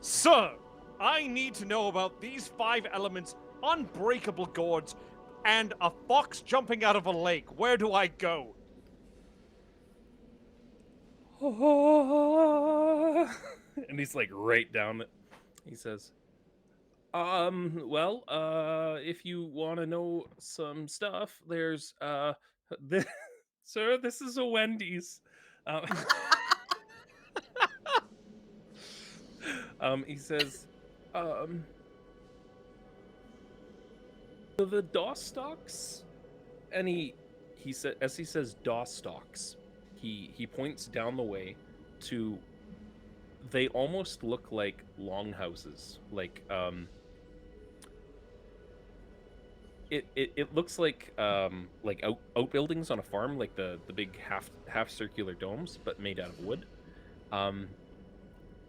"Sir, I need to know about these 5 elements, unbreakable gourds, and a fox jumping out of a lake. Where do I go?" And he's like right down it. He says, well, if you want to know some stuff, there's sir, this is a Wendy's. He says, the DOS stocks, and he said, as he says DOS stocks, he points down the way to. They almost look like longhouses, like It looks like outbuildings on a farm, like the big half circular domes, but made out of wood.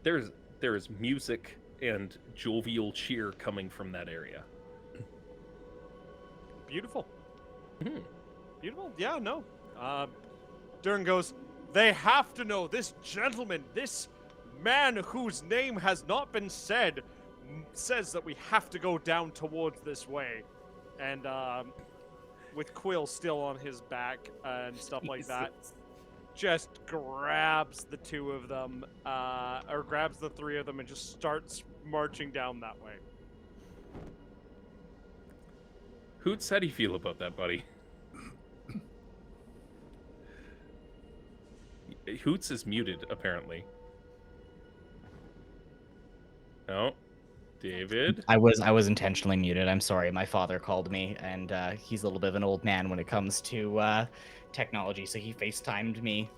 There's music and jovial cheer coming from that area. Beautiful. Mhm. Beautiful. Yeah, no. Durn goes, "They have to know. This gentleman, this man whose name has not been said, says that we have to go down towards this way." And with Quill still on his back and stuff like that, just grabs the 2 of them, or grabs the 3 of them and just starts marching down that way. Hoots, how do you feel about that, buddy? Hoots is muted, apparently. No, David. I was intentionally muted. I'm sorry. My father called me, and he's a little bit of an old man when it comes to technology. So he FaceTimed me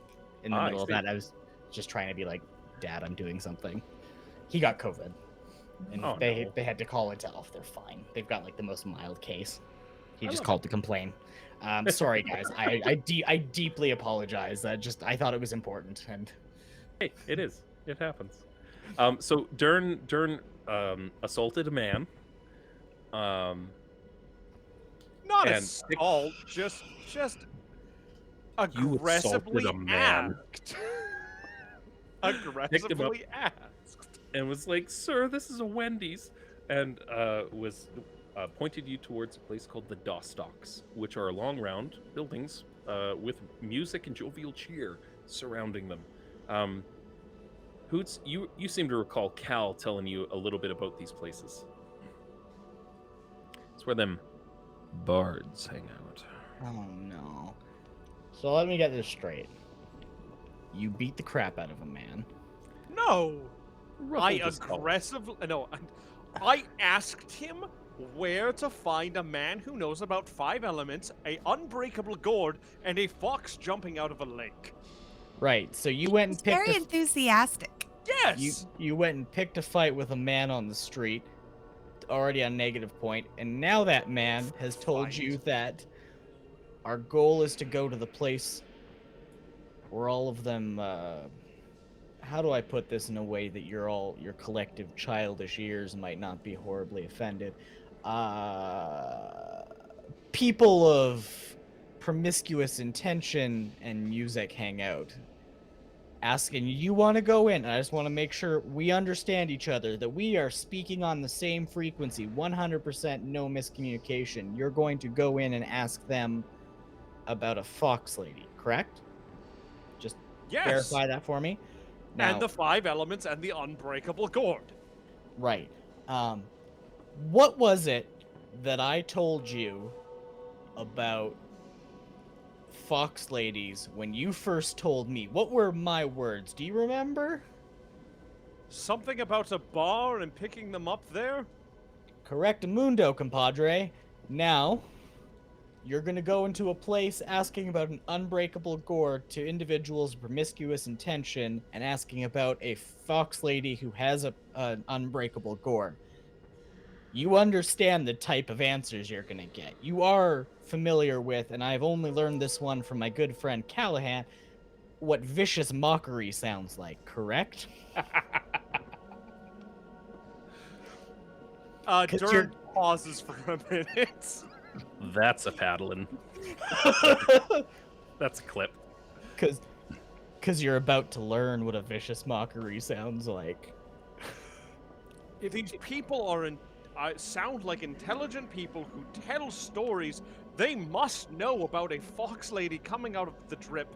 in the I middle of see. that. I was just trying to be like, "Dad, I'm doing something." He got COVID, and Oh, they no. had to call it off. They're fine. They've got like the most mild case. He I just love called to complain. Sorry, guys. I deeply apologize. I thought it was important, and Hey, it is. It happens. So Durn assaulted a man. Not And assault, just You assaulted aggressively a man. asked. Aggressively asked. and was like, "Sir, this is a Wendy's," and was pointed you towards a place called the Dostocks, which are long round buildings with music and jovial cheer surrounding them. Hoots, you seem to recall Cal telling you a little bit about these places. It's where them bards hang out. oh no. So let me get this straight. You beat the crap out of a man. No, I Ruffled his collar. aggressively no. I asked him where to find a man who knows about 5 elements, a unbreakable gourd, and a fox jumping out of a lake. Right. So you went and He's picked very a, enthusiastic. Yes. you went and picked a fight with a man on the street, already on negative point, and now that man has told Fight. you that our goal is to go to the place where all of them. How do I put this in a way that your collective childish ears might not be horribly offended? People of promiscuous intention and music hang out. Asking, you want to go in? I just want to make sure we understand each other, that we are speaking on the same frequency, 100% no miscommunication. You're going to go in and ask them about a fox lady, correct? Just Yes. verify that for me. Now, And the 5 elements and the unbreakable gourd. right. What was it that I told you about fox ladies when you first told me? What were my words? Do you remember? Something about a bar and picking them up there? Correctamundo, compadre. Now, you're gonna go into a place asking about an unbreakable gourd to individuals of promiscuous intention and asking about a fox lady who has an unbreakable gourd. You understand the type of answers you're gonna get. You are familiar with, and I've only learned this one from my good friend Callahan, what vicious mockery sounds like, correct? Durn pauses for a minute. That's a paddling. That's a clip. Cause you're about to learn what a vicious mockery sounds like. If these people are sound like intelligent people who tell stories, they must know about a fox lady coming out of the drip,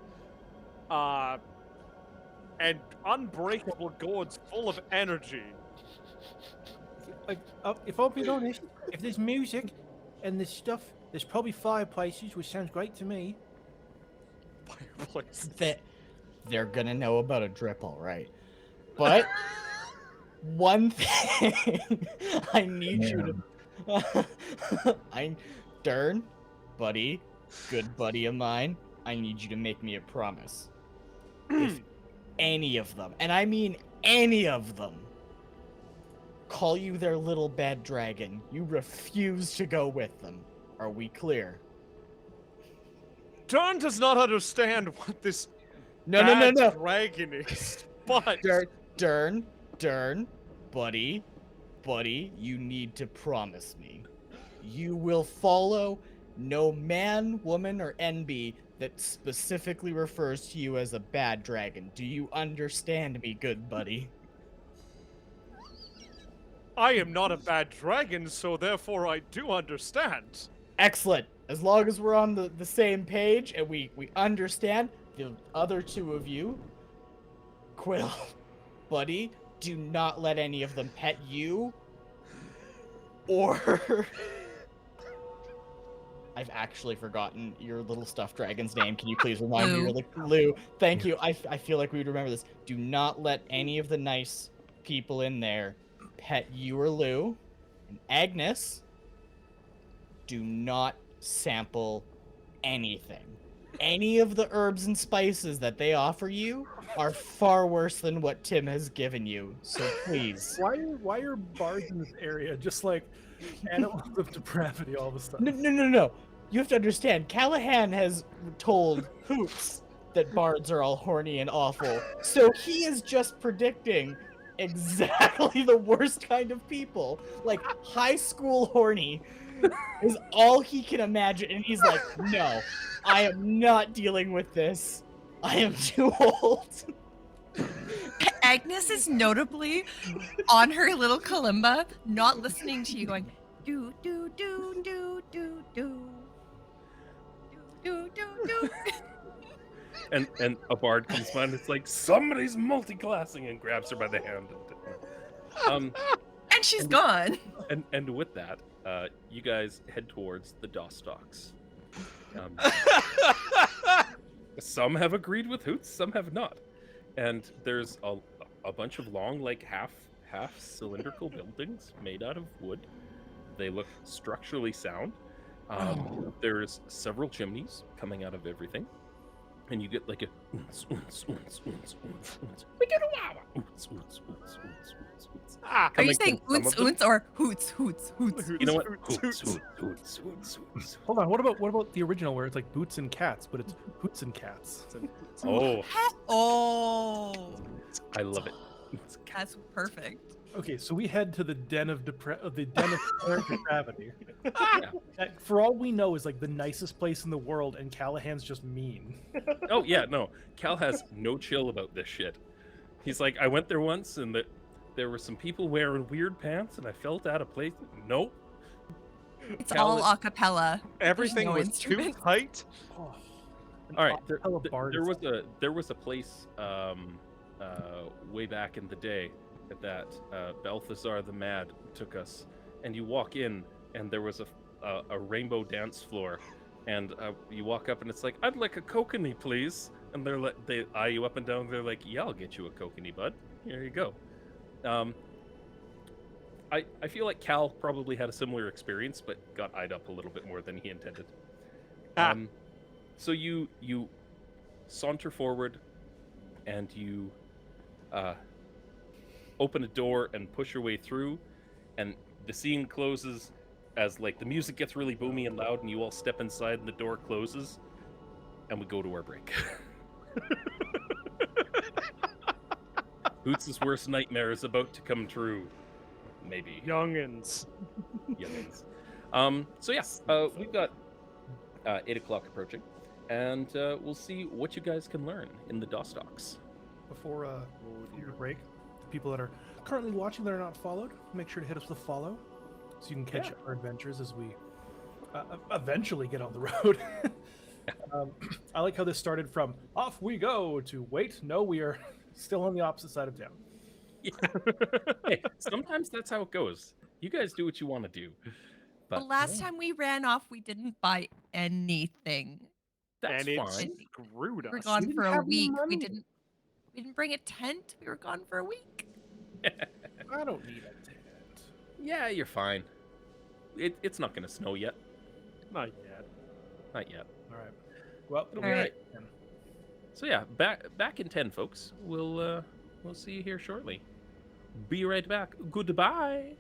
and unbreakable gourds full of energy. If I'll be honest, if there's music and there's stuff, there's probably fireplaces, which sounds great to me. Fireplace. They're gonna know about a drip, all right. But one thing I need you to, Durn, buddy, good buddy of mine, I need you to make me a promise. If any of them, and I mean any of them, call you their little bad dragon, you refuse to go with them. Are we clear? Durn does not understand what this No, bad dragon is, but Durn, buddy, you need to promise me. You will follow no man, woman, or NB that specifically refers to you as a bad dragon. Do you understand me, good buddy? I am not a bad dragon, so therefore I do understand. Excellent. As long as we're on the same page and we understand, the other two of you, Quill, buddy, do not let any of them pet you or... I've actually forgotten your little stuffed dragon's name. Can you please remind me really? Lou. Thank you. I feel like we would remember this. Do not let any of the nice people in there pet you or Lou. And Agnes, do not sample anything. Any of the herbs and spices that they offer you are far worse than what Tim has given you. So please. Why are bards in this area just like animals of depravity all of a sudden? No. You have to understand, Callahan has told Hoots that bards are all horny and awful. So he is just predicting exactly the worst kind of people. Like, high school horny is all he can imagine. And he's like, no, I am not dealing with this. I am too old. Agnes is notably on her little kalimba, not listening to you, going do do do do do do do do do. And a bard comes by and it's like, somebody's multi-classing, and grabs her by the hand. And she's gone. And with that, you guys head towards the DOS docks. Some have agreed with Hoots, some have not. And there's a bunch of long, like half cylindrical buildings made out of wood. They look structurally sound. There's several chimneys coming out of everything. And you get like a we get a wawa. Are you saying oons or hoots? You know what? Hoots. Hold on. What about the original where it's like boots and cats, but it's hoots and cats? Oh, Oh, I love it. that's perfect. Okay, so we head to the den of depravity. Yeah. That, for all we know, is like the nicest place in the world, and Callahan's just mean. Oh yeah, no. Cal has no chill about this shit. He's like, I went there once, and there were some people wearing weird pants, and I felt out of place. Nope. It's Cal all is- a cappella. Everything no was too instruments. tight. Oh, an All right, acapella bard is- there was a place way back in the day that Balthazar the Mad took us, and you walk in, and there was a rainbow dance floor, and you walk up, and it's like, I'd like a kokanee, please, and they eye you up and down. They're like, yeah, I'll get you a kokanee, bud. Here you go. I feel like Cal probably had a similar experience, but got eyed up a little bit more than he intended. So you saunter forward, and you open a door and push your way through, and the scene closes as like the music gets really boomy and loud, and you all step inside, and the door closes, and we go to our break. Hoots' worst nightmare is about to come true. Maybe. Youngins. Youngins. So yeah, we've got 8 o'clock approaching, and we'll see what you guys can learn in the DOS docks. Before your break, the people that are currently watching that are not followed, make sure to hit us with a follow, so you can catch our adventures as we eventually get on the road. I like how this started from off we go to wait, no, we are still on the opposite side of town. Yeah. Hey, sometimes that's how it goes. You guys do what you want to do. The But last time we ran off, we didn't buy anything. that's And it fine. screwed We were us. gone didn't for a have any week. We money. didn't bring a tent. We were gone for a week. I don't need a tent. Yeah, you're fine. It's not going to snow yet. Not yet. Not yet. All right. Well, it'll All be right. then. So yeah, back in 10, folks. We'll see you here shortly. Be right back. Goodbye.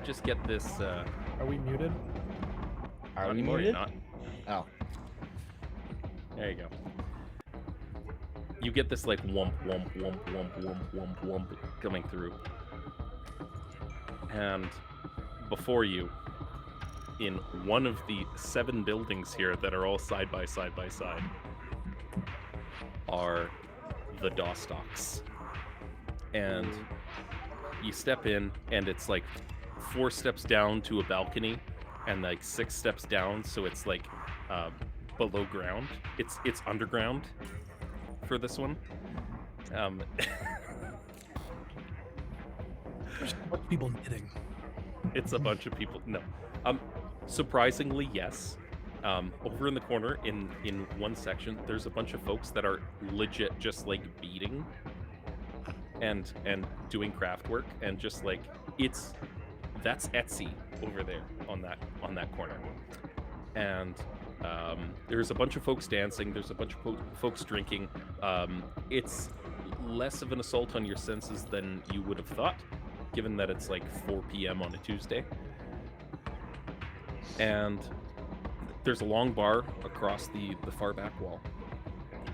just get this. Are we muted? Are not we anymore, you're muted? not. Oh. There you go. You get this like whomp, whomp, whomp, whomp, whomp, whomp, whomp coming through. And before you, in one of the 7 buildings here that are all side by side by side, are the Dostocks. And you step in, and it's like 4 steps down to a balcony, and like 6 steps down, so it's like below ground. It's underground for this one. What people knitting? It's a bunch of people. No, surprisingly, yes. Over in the corner, in one section, there's a bunch of folks that are legit just like beading and doing craft work, and just like that's Etsy over there on that corner. And there's a bunch of folks dancing. There's a bunch of folks drinking. It's less of an assault on your senses than you would have thought, given that it's like 4 p.m. on a Tuesday. And there's a long bar across the far back wall.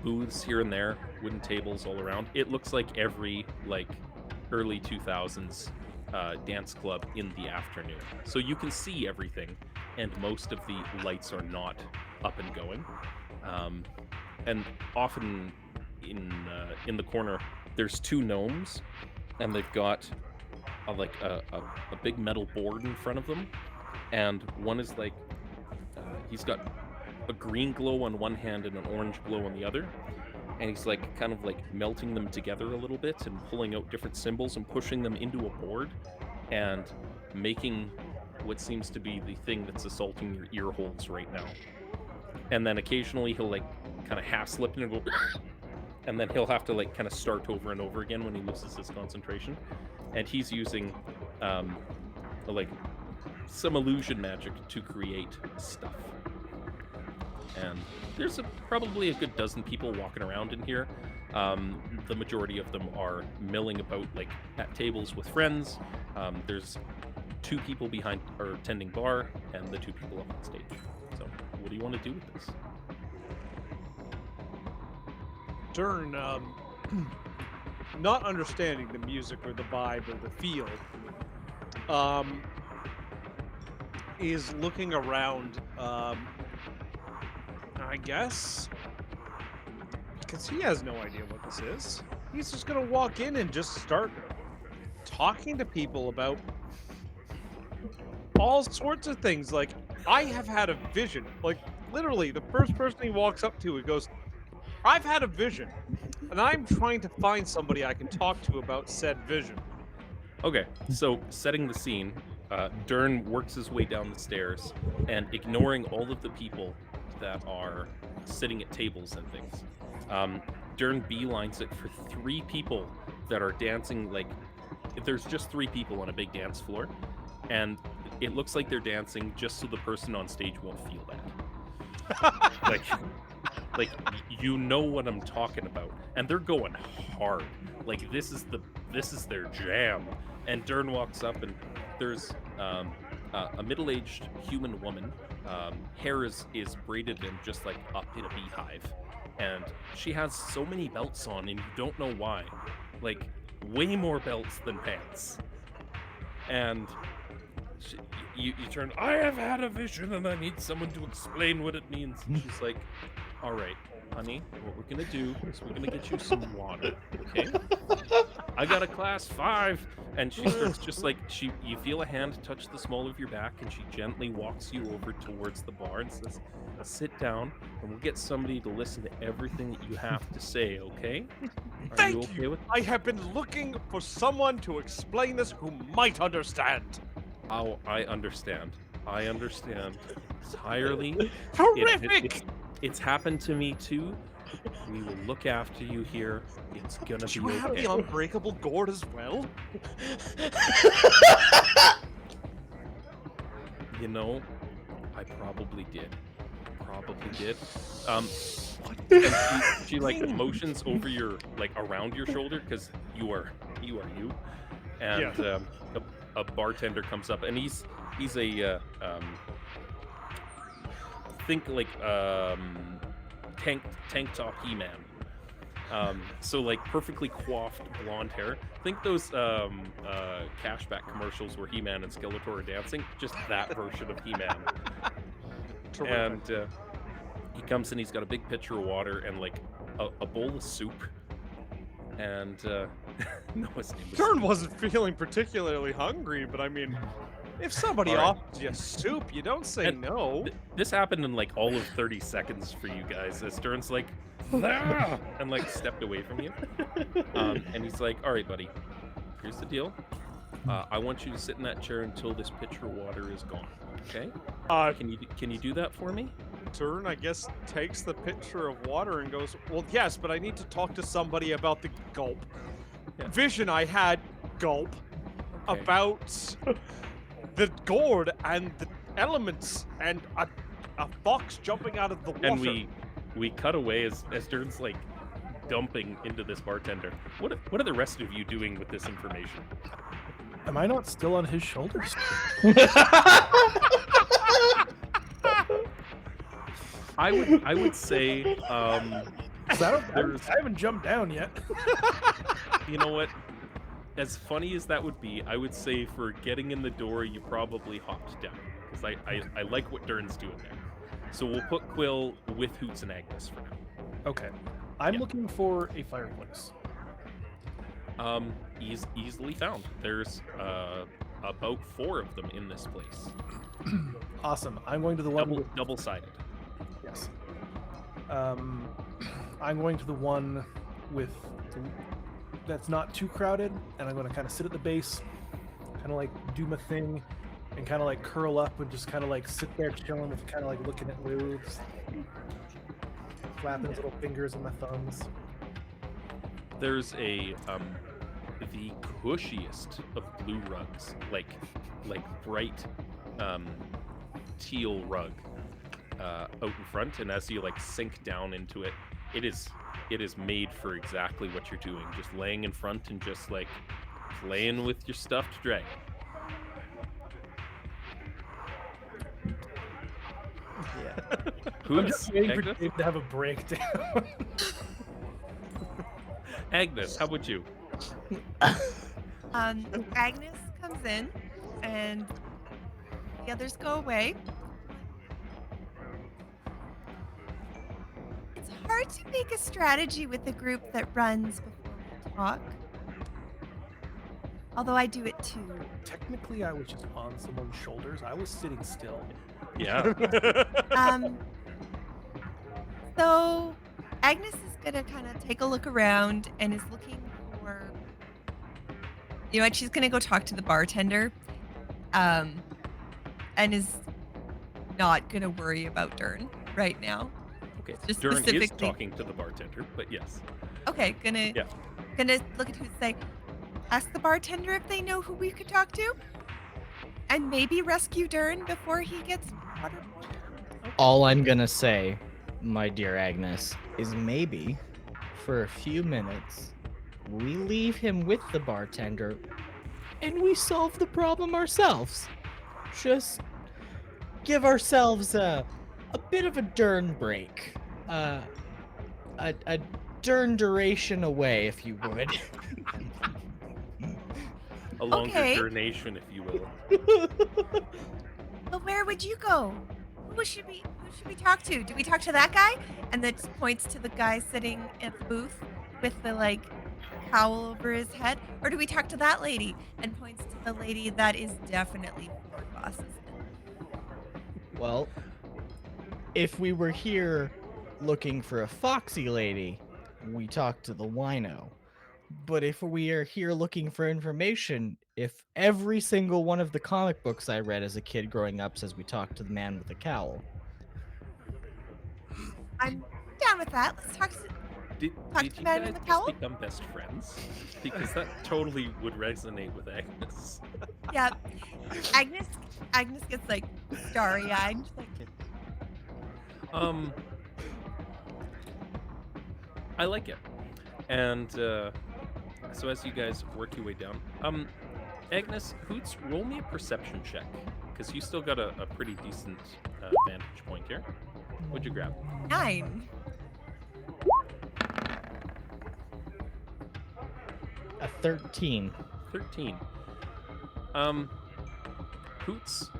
Booths here and there, wooden tables all around. It looks like every like early 2000s dance club in the afternoon. So you can see everything, and most of the lights are not up and going. And often in the corner, there's 2 gnomes, and they've got a big metal board in front of them, and one is like he's got a green glow on one hand and an orange glow on the other, and he's like kind of like melting them together a little bit and pulling out different symbols and pushing them into a board and making what seems to be the thing that's assaulting your ear holes right now. And then occasionally he'll like kind of half slip and go and then he'll have to like kind of start over and over again when he loses his concentration. And he's using like some illusion magic to create stuff. And there's probably a good dozen people walking around in here. The majority of them are milling about like at tables with friends. There's 2 people behind or tending bar, and the 2 people up on stage. So what do you want to do with this? Durn, not understanding the music or the vibe or the feel, is looking around, I guess, because he has no idea what this is. He's just gonna walk in and just start talking to people about all sorts of things. Like, I have had a vision. Like, literally, the first person he walks up to, he goes, "I've had a vision, and I'm trying to find somebody I can talk to about said vision." Okay, so setting the scene, Durn works his way down the stairs, and ignoring all of the people that are sitting at tables and things, Durn beelines it for 3 people that are dancing. Like, there's just 3 people on a big dance floor, and it looks like they're dancing just so the person on stage won't feel that. like you know what I'm talking about, and they're going hard. Like, this is their jam. And Durn walks up, and there's a middle-aged human woman. Hair is braided and just like up in a beehive, and she has so many belts on, and you don't know why. Like, way more belts than pants. And you turn, "I have had a vision, and I need someone to explain what it means." And she's like, "All right, honey, what we're gonna do is we're gonna get you some water, okay? I got a class 5." And she starts just like, you feel a hand touch the small of your back, and she gently walks you over towards the bar and says, "Sit down, and we'll get somebody to listen to everything that you have to say, okay? Are you okay with I have been looking for someone to explain this who might understand. Oh, I understand. I understand entirely. Horrific! It's happened to me too. We will look after you here. It's gonna Do be you have okay. the unbreakable gourd as well? You know, I probably did. And she like motions over your, like, around your shoulder, because you are you. And Yeah. a bartender comes up, and he's a think like tank top He-Man. So like perfectly coiffed blonde hair. Think those cashback commercials where He-Man and Skeletor are dancing. Just that version of He-Man. And he comes in. He's got a big pitcher of water and like a bowl of soup. And no, his name was Durn wasn't feeling particularly hungry, but I mean, if somebody All right. offers you soup, you don't say And no. This happened in like all of 30 seconds for you guys. As Durn's like, "Ah!" and like stepped away from you. And he's like, all right, buddy, here's the deal. I want you to sit in that chair until this pitcher of water is gone. Okay? Can you do that for me? Durn, I guess, takes the pitcher of water and goes, well, yes, but I need to talk to somebody about the gulp. Yeah. Vision I had, gulp, Okay. about the gourd and the elements and a fox jumping out of the water. And we cut away as Durn's like dumping into this bartender. What are the rest of you doing with this information? Am I not still on his shoulders? I would say 'Cause I haven't jumped down yet. you know what? As funny as that would be, I would say for getting in the door, you probably hopped down. Because I like what Durn's doing there. So we'll put Quill with Hoots and Agnes for now. Okay. I'm Yeah. looking for a fireplace. Easily found. There's about 4 of them in this place. Awesome. I'm going to the one Double-sided. Yes. I'm going to the one that's not too crowded, and I'm going to kind of sit at the base, kind of like do my thing, and kind of like curl up and just kind of like sit there chilling with kind of like looking at moves, flapping his little fingers and my thumbs. There's the cushiest of blue rugs, like bright teal rug out in front, and as you like sink down into it, it is made for exactly what you're doing, just laying in front and just like playing with your stuffed dragon. Yeah. Who's I'm just waiting for Agnes? Dave to have a breakdown. Agnes, how about you? Agnes comes in, and the others go away. It's hard to make a strategy with a group that runs before we talk. Although I do it too. Technically, I was just on someone's shoulders. I was sitting still. Yeah. So Agnes is gonna kind of take a look around and is looking for. You know what? She's gonna go talk to the bartender, and is not gonna worry about Durn right now. Okay. Just Durn is specifically- talking to the bartender, but yes. Okay, gonna look at who say, ask the bartender if they know who we could talk to, and maybe rescue Durn before he gets waterboarded. All I'm gonna say, my dear Agnes, is maybe for a few minutes we leave him with the bartender and we solve the problem ourselves. Just give ourselves a bit of a Durn break. A Durn duration away, if you would. A longer Okay. duration, if you will. But where would you go? Who should we talk to? Do we talk to that guy? And that points to the guy sitting at the booth with the like cowl over his head, or do we talk to that lady and points to the lady that is definitely Ford Boss's? Well, if we were here looking for a foxy lady, we talk to the wino. But if we are here looking for information, if every single one of the comic books I read as a kid growing up says we talk to the man with the cowl. I'm down with that. Let's talk to. Did Talk you to the man guys in the just cowl? become best friends? Because that totally would resonate with Agnes. Yeah, Agnes gets like starry-eyed. Like, I like it. And so as you guys work your way down, Agnes, Hoots, roll me a perception check, because you still got a pretty decent vantage point here. What'd you grab? 9. A 13. 13. Hoots,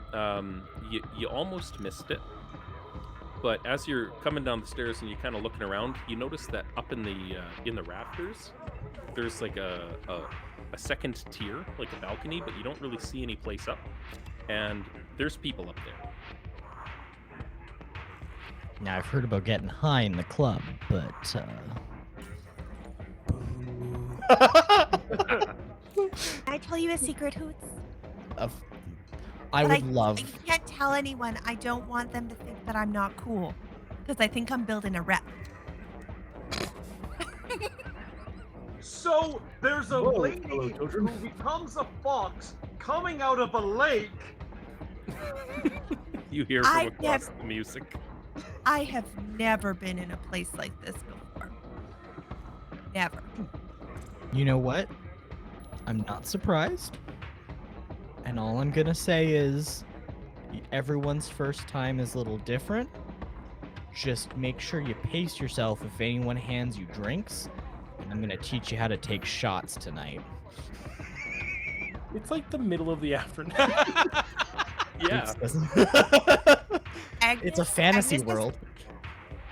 you almost missed it, but as you're coming down the stairs and you're kind of looking around, you notice that up in the rafters, there's like a second tier, like a balcony, but you don't really see any place up, and there's people up there. Now, I've heard about getting high in the club, but Can I tell you a secret, Hoots? I But would love. You can't tell anyone. I don't want them to think that I'm not cool. Because I think I'm building a rep. So there's a Whoa, lady hello, who children. becomes a fox coming out of a lake. You hear from I've across the music. I have never been in a place like this before. Never. You know what? I'm not surprised. And all I'm gonna say is, everyone's first time is a little different. Just make sure you pace yourself if anyone hands you drinks. And I'm gonna teach you how to take shots tonight. It's like the middle of the afternoon. Yeah. It's a fantasy Agnes world.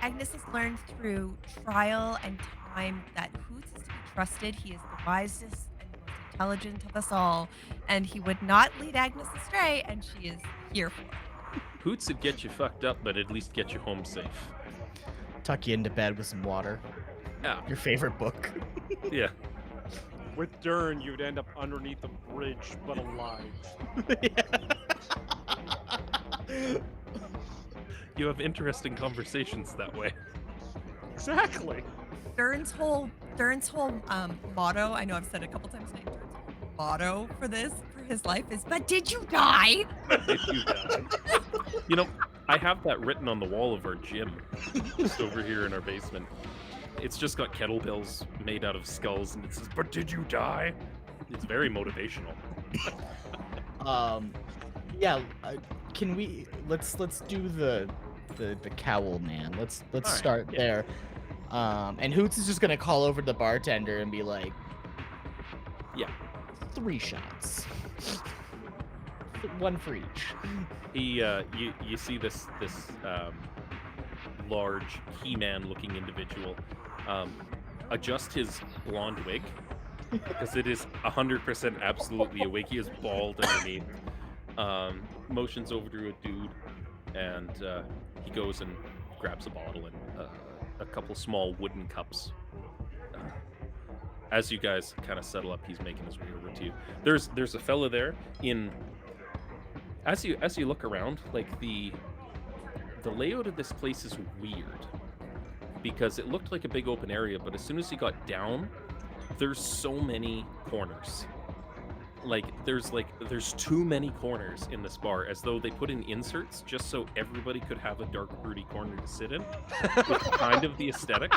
Agnes has learned through trial and time that Hoots is to be trusted. He is the wisest and the most intelligent of us all, and he would not lead Agnes astray, and she is here for it. Hoots would get you fucked up, but at least get you home safe. Tuck you into bed with some water. Yeah. Your favorite book. Yeah. With Durn, you'd end up underneath the bridge, but alive. You have interesting conversations that way. Exactly. Durn's whole motto, I know I've said it a couple times tonight, Durn's whole motto for his life is, but did you die? If you die. You know, I have that written on the wall of our gym, just over here in our basement. It's just got kettlebells made out of skulls, and it says, "But did you die?" It's very motivational. Yeah. Can we let's do the cowl man. Let's Alright, start yeah. there. And Hoots is just gonna call over to the bartender and be like, Yeah. 3 shots. 1 for each. He, you see this large He-Man looking individual adjust his blonde wig, because it is 100% absolutely a wig. He is bald underneath. Motions over to a dude, and he goes and grabs a bottle and a couple small wooden cups. As you guys kind of settle up, he's making his way over to you. There's a fella there in. As you look around, like the layout of this place is weird, because it looked like a big open area, but as soon as you got down, there's so many corners. Like there's too many corners in this bar, as though they put in inserts just so everybody could have a dark, broody corner to sit in. It's kind of the aesthetic.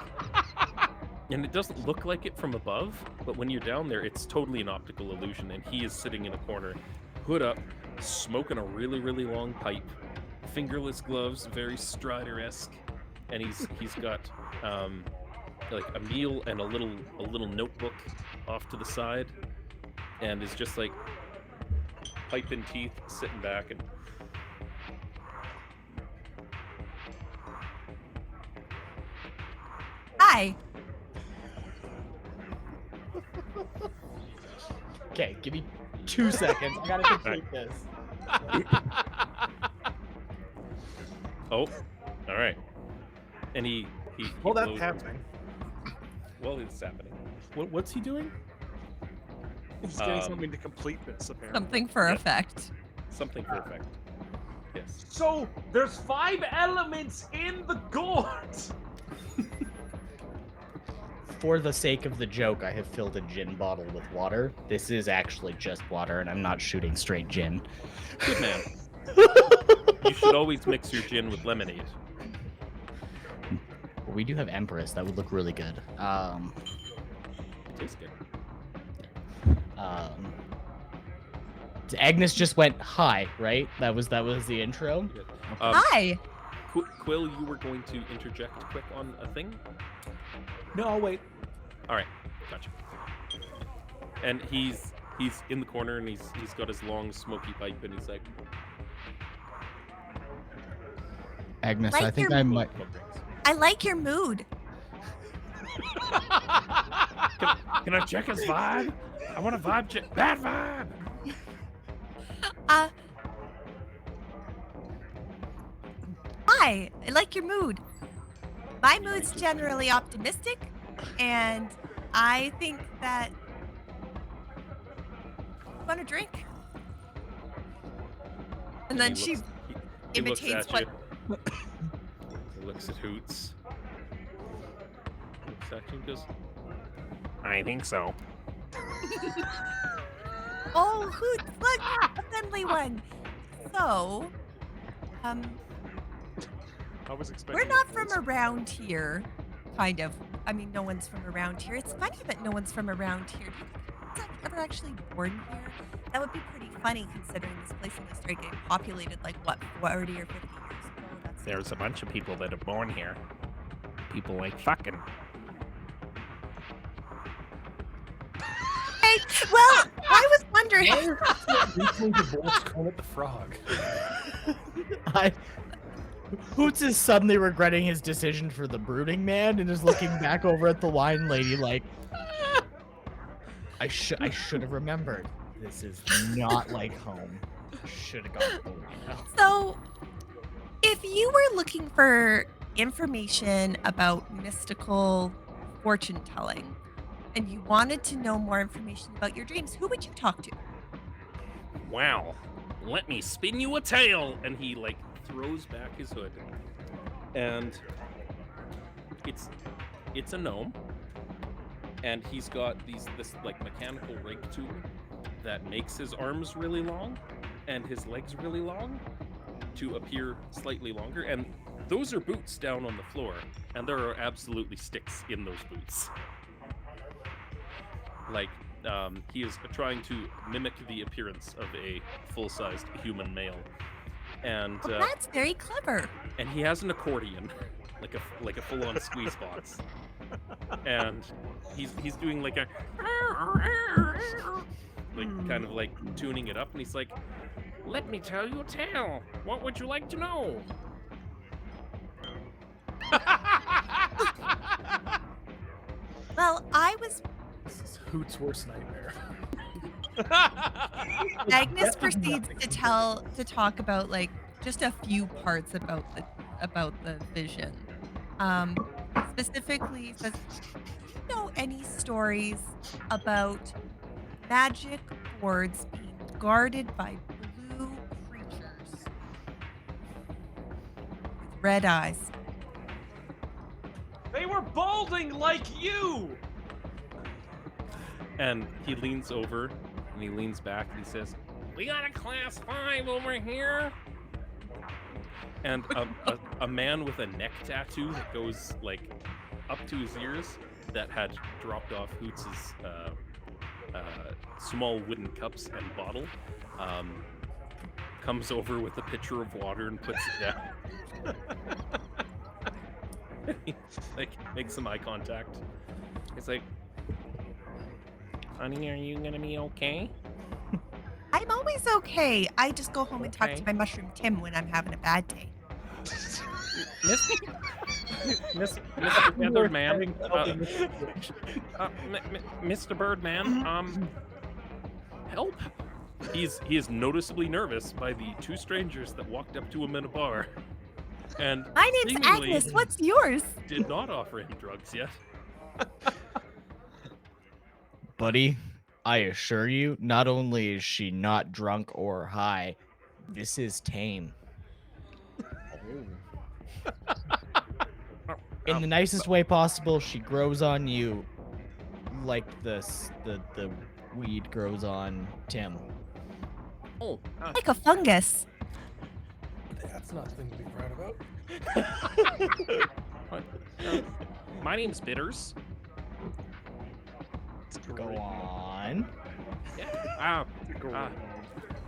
And it doesn't look like it from above, but when you're down there, it's totally an optical illusion, and he is sitting in a corner, hood up, smoking a really, really long pipe, fingerless gloves, very Strider-esque, and he's got like a meal and a little notebook off to the side, and is just like pipe in teeth, sitting back and. Hi. Okay, give me 2 seconds. I gotta complete this. Oh, all right. And he Well, that's blows- happening. Well, it's happening. What's he doing? He's getting Um, something to complete this, apparently. Something for Yeah. effect. Something for effect. Yes. So there's 5 elements in the gourd. For the sake of the joke, I have filled a gin bottle with water. This is actually just water, and I'm not shooting straight gin. Good man. You should always mix your gin with lemonade. We do have Empress. That would look really good. Tastes good. Agnes just went hi, right? That was the intro. Good. Hi. Quill, you were going to interject quick on a thing? No, I'll wait. All right, gotcha. And he's in the corner and he's got his long smoky pipe and he's like, Agnes, Like I think your- I might. "Smoke rings." I like your mood. Can I check his vibe? I want a vibe check. Bad vibe. Hi. I like your mood. My mood's generally optimistic, and I think that you want a drink. And then he she looks- he looks imitates at what. you. He looks at Hoots. Looks at you and goes, I think so. Oh, Hoots, look, a friendly one. So, I was expecting. we're not a from voice. around here, kind of. I mean, no one's from around here. It's funny that no one's from around here. Do you think anyone's ever actually born here? That would be pretty funny considering this place in the straight game populated like, what, 40 or 50 years ago? That's There's a bunch of people that are born here. People like fucking. Hey, well, I was wondering. Recently divorced Kermit the Frog. Hoots is suddenly regretting his decision for the brooding man and is looking back over at the wine lady like, I should have remembered. This is not like home. Should have gone for it now. So, if you were looking for information about mystical fortune telling and you wanted to know more information about your dreams, who would you talk to? Wow. Let me spin you a tale. And he like throws back his hood. And it's a gnome. And he's got this like mechanical rig to him that makes his arms really long and his legs really long to appear slightly longer. And those are boots down on the floor. And there are absolutely sticks in those boots. Like, he is trying to mimic the appearance of a full-sized human male. And Well, that's very clever. and he has an accordion, like a full-on squeeze box. And he's doing like a kind of like tuning it up, and he's like, "Let me tell you a tale. What would you like to know?" Well, I was. This is Hoot's worst nightmare. Agnes proceeds to talk about like just a few parts about the vision. Specifically, says, "Do you know any stories about magic boards being guarded by blue creatures with red eyes?" They were balding like you! And he leans over, and he leans back, and he says, "We got a class 5 over here." And a man with a neck tattoo that goes like up to his ears that had dropped off Hoots's small wooden cups and bottle comes over with a pitcher of water and puts it down. He, like, makes some eye contact. He's like, "Honey, are you gonna be okay?" I'm always okay. I just go home and talk Okay. to my mushroom Tim when I'm having a bad day. Mr. Featherman, Mr. Birdman, help! He is noticeably nervous by the two strangers that walked up to him in a bar, and My name's seemingly Agnes. What's yours? did not offer him drugs yet. Buddy, I assure you, not only is she not drunk or high, this is tame. In the nicest way possible, she grows on you like the weed grows on Tim. Oh, Like a fungus. That's not a thing to be proud about. my name's Bitters. Go on. Yeah.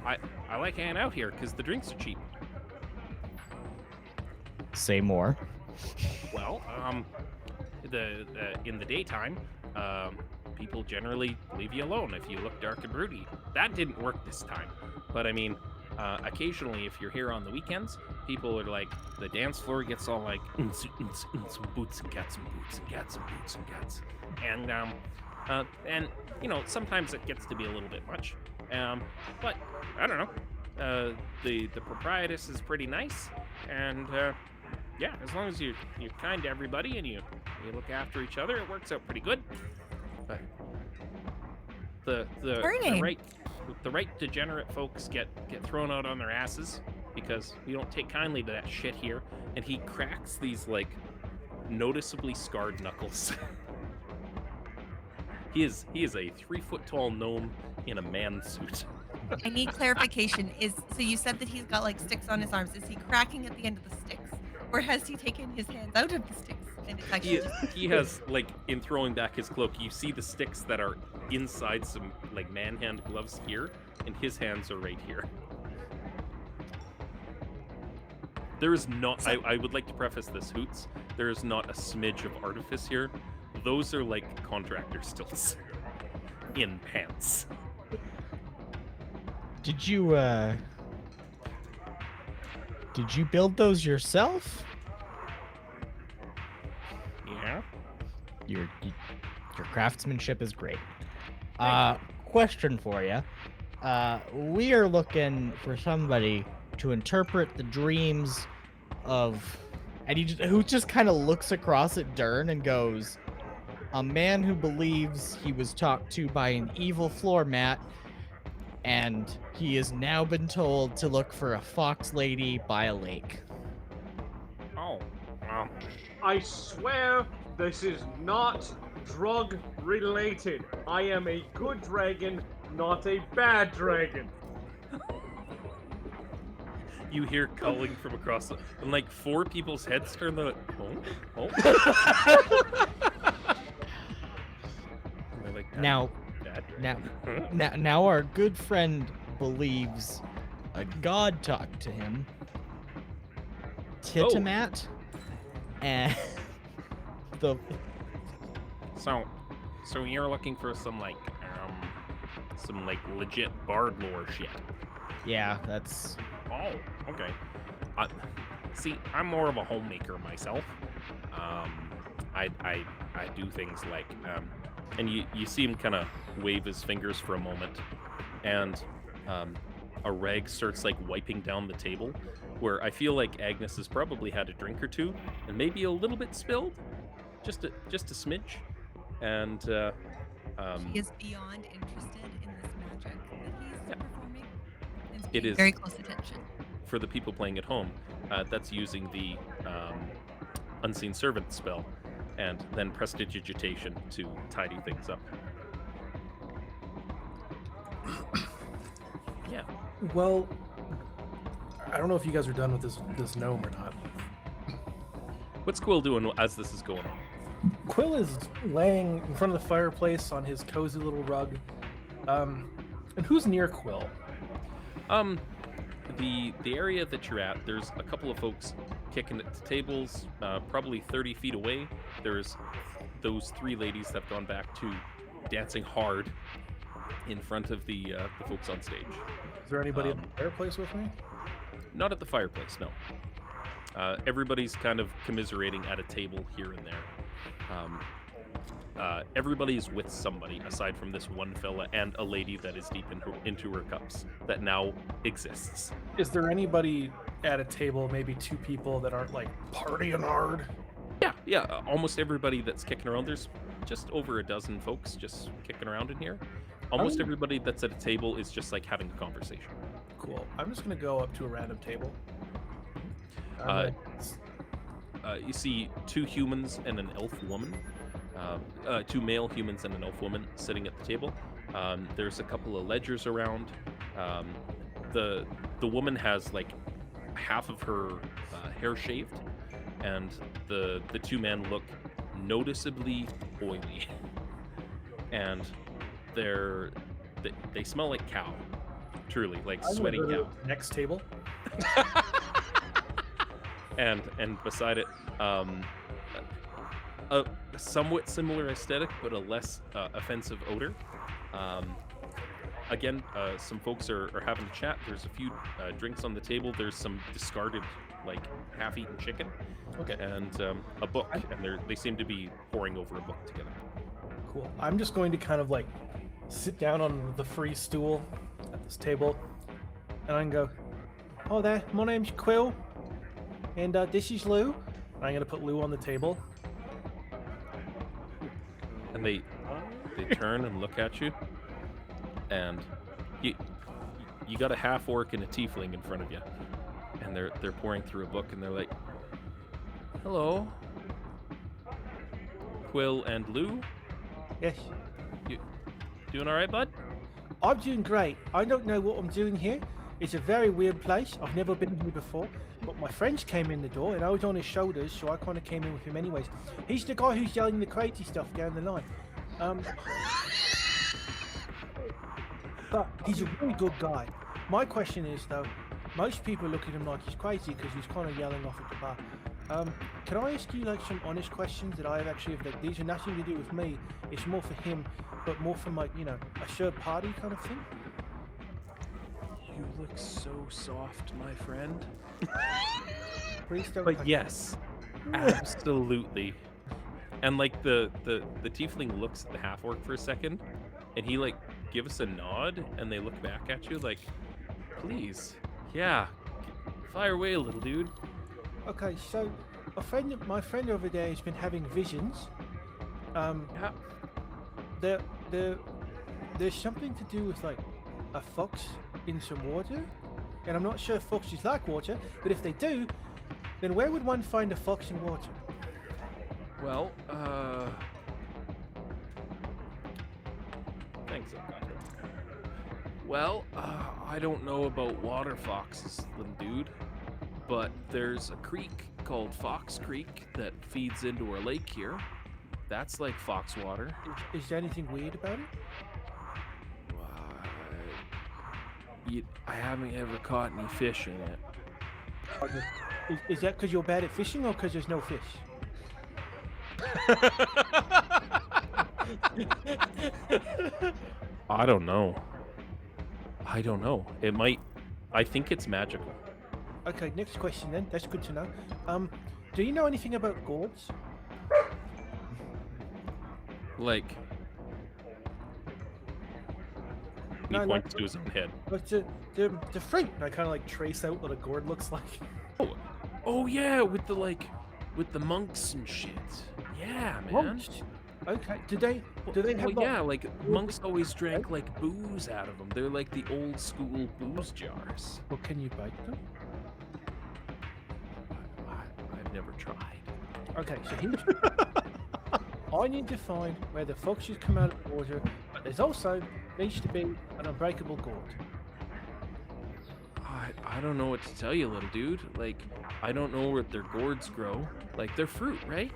I like hanging out here because the drinks are cheap. Say more. Well, in the daytime, people generally leave you alone if you look dark and broody. That didn't work this time, but I mean, occasionally if you're here on the weekends, people are like, the dance floor gets all like boots and cats and boots and cats and boots and cats, and you know sometimes it gets to be a little bit much, but I don't know. The proprietress is pretty nice, and yeah, as long as you're kind to everybody and you look after each other, it works out pretty good. But the right degenerate folks get thrown out on their asses because we don't take kindly to that shit here. And he cracks these like noticeably scarred knuckles. He is a 3-foot-tall gnome in a man suit. I need clarification. So you said that he's got like sticks on his arms. Is he cracking at the end of the sticks, or has he taken his hands out of the sticks? And it's actually He has like in throwing back his cloak, you see the sticks that are inside some like man-hand gloves here, and his hands are right here. There is not. I would like to preface this, Hoots. There is not a smidge of artifice here. Those are like contractor stilts in pants. Did you build those yourself? Yeah. Your craftsmanship is great. Question for you. We are looking for somebody to interpret the dreams of, and who just kind of looks across at Durn and goes, a man who believes he was talked to by an evil floor mat, and he has now been told to look for a fox lady by a lake. Oh. Well. I swear this is not drug related. I am a good dragon, not a bad dragon. You hear culling from across the, and like 4 people's heads turn the oh. And they're like, Now, bad dragon. now our good friend believes a god talked to him, Tiamat, and the. So you're looking for some like legit bard lore shit. Yeah, that's. Oh, okay. See, I'm more of a homemaker myself. I do things like and you see him kind of wave his fingers for a moment, and a rag starts like wiping down the table, where I feel like Agnes has probably had a drink or two, and maybe a little bit spilled, just a smidge, and he is beyond interested in this magic that he's performing. And it paying is very close attention. for the people playing at home. That's using the unseen servant spell, and then prestidigitation to tidy things up. Yeah. Well, I don't know if you guys are done with this gnome or not. What's Quill doing as this is going on? Quill is laying in front of the fireplace on his cozy little rug. And who's near Quill? The area that you're at, there's a couple of folks kicking at the tables, probably 30 feet away. There's those 3 ladies that have gone back to dancing hard in front of the folks on stage. Is there anybody at the fireplace with me? Not at the fireplace, no. Everybody's kind of commiserating at a table here and there. Everybody's with somebody aside from this one fella and a lady that is deep into her cups that now exists. Is there anybody at a table, maybe 2 people that aren't like partying hard? Yeah, almost everybody that's kicking around. There's just over a dozen folks just kicking around in here. Almost everybody that's at a table is just like having a conversation. Cool. I'm just gonna go up to a random table. You see 2 humans and an elf woman. 2 male humans and an elf woman sitting at the table. There's a couple of ledgers around. The woman has like half of her hair shaved, and the 2 men look noticeably oily, and they smell like cow. truly, like I'm gonna sweating go to down. the next table. And beside it, a somewhat similar aesthetic, but a less offensive odor. Again, some folks are having a chat. There's a few drinks on the table. There's some discarded, like, half-eaten chicken, Okay. and a book. And they seem to be poring over a book together. Cool. I'm just going to kind of like sit down on the free stool at this table, and I can go, "Oh, there. My name's Quill, and this is Lou." And I'm gonna put Lou on the table. And they turn and look at you, and you got a half orc and a tiefling in front of you, and they're pouring through a book, and they're like, "Hello, Quill and Lou. Yes. You doing all right, bud?" I'm doing great. I don't know what I'm doing here. It's a very weird place. I've never been here before. But my friends came in the door, and I was on his shoulders, so I kind of came in with him anyways. He's the guy who's yelling the crazy stuff down the line. But he's a really good guy. My question is, though, most people look at him like he's crazy because he's kind of yelling off at the bar. Can I ask you like some honest questions that I have actually have, like, these are nothing to do with me. It's more for him, but more from like, you know, a third party kind of thing. You look so soft, my friend. Please don't. But yes, absolutely. And like the tiefling looks at the half orc for a second, and he like gives a nod, and they look back at you like, "Please, yeah, fire away, little dude." Okay, so my friend over there has been having visions. Yeah. There's something to do with like a fox in some water, and I'm not sure if foxes like water, but if they do, then where would one find a fox in water? Well, thanks. Well, I don't know about water foxes, little dude, but there's a creek called Fox Creek that feeds into our lake here. That's like fox water. Is there anything weird about it? I haven't ever caught any fish in it. Is that because you're bad at fishing or because there's no fish? I don't know. It might. I think it's magical. Okay, next question then. That's good to know. Do you know anything about gourds? Like, he No, points to his own head. But the fruit. And I kind of like trace out what a gourd looks like. Oh yeah, with the monks and shit. Yeah, man. Monks? Okay. Do they have? Well, yeah, like monks always drank like booze out of them. They're like the old school booze jars. Well, can you bite them? I've never tried. Okay, so here's. I need to find where the foxes come out of the water, but there's also needs to be an unbreakable gourd. I don't know what to tell you, little dude. Like, I don't know where their gourds grow. Like, they're fruit, right?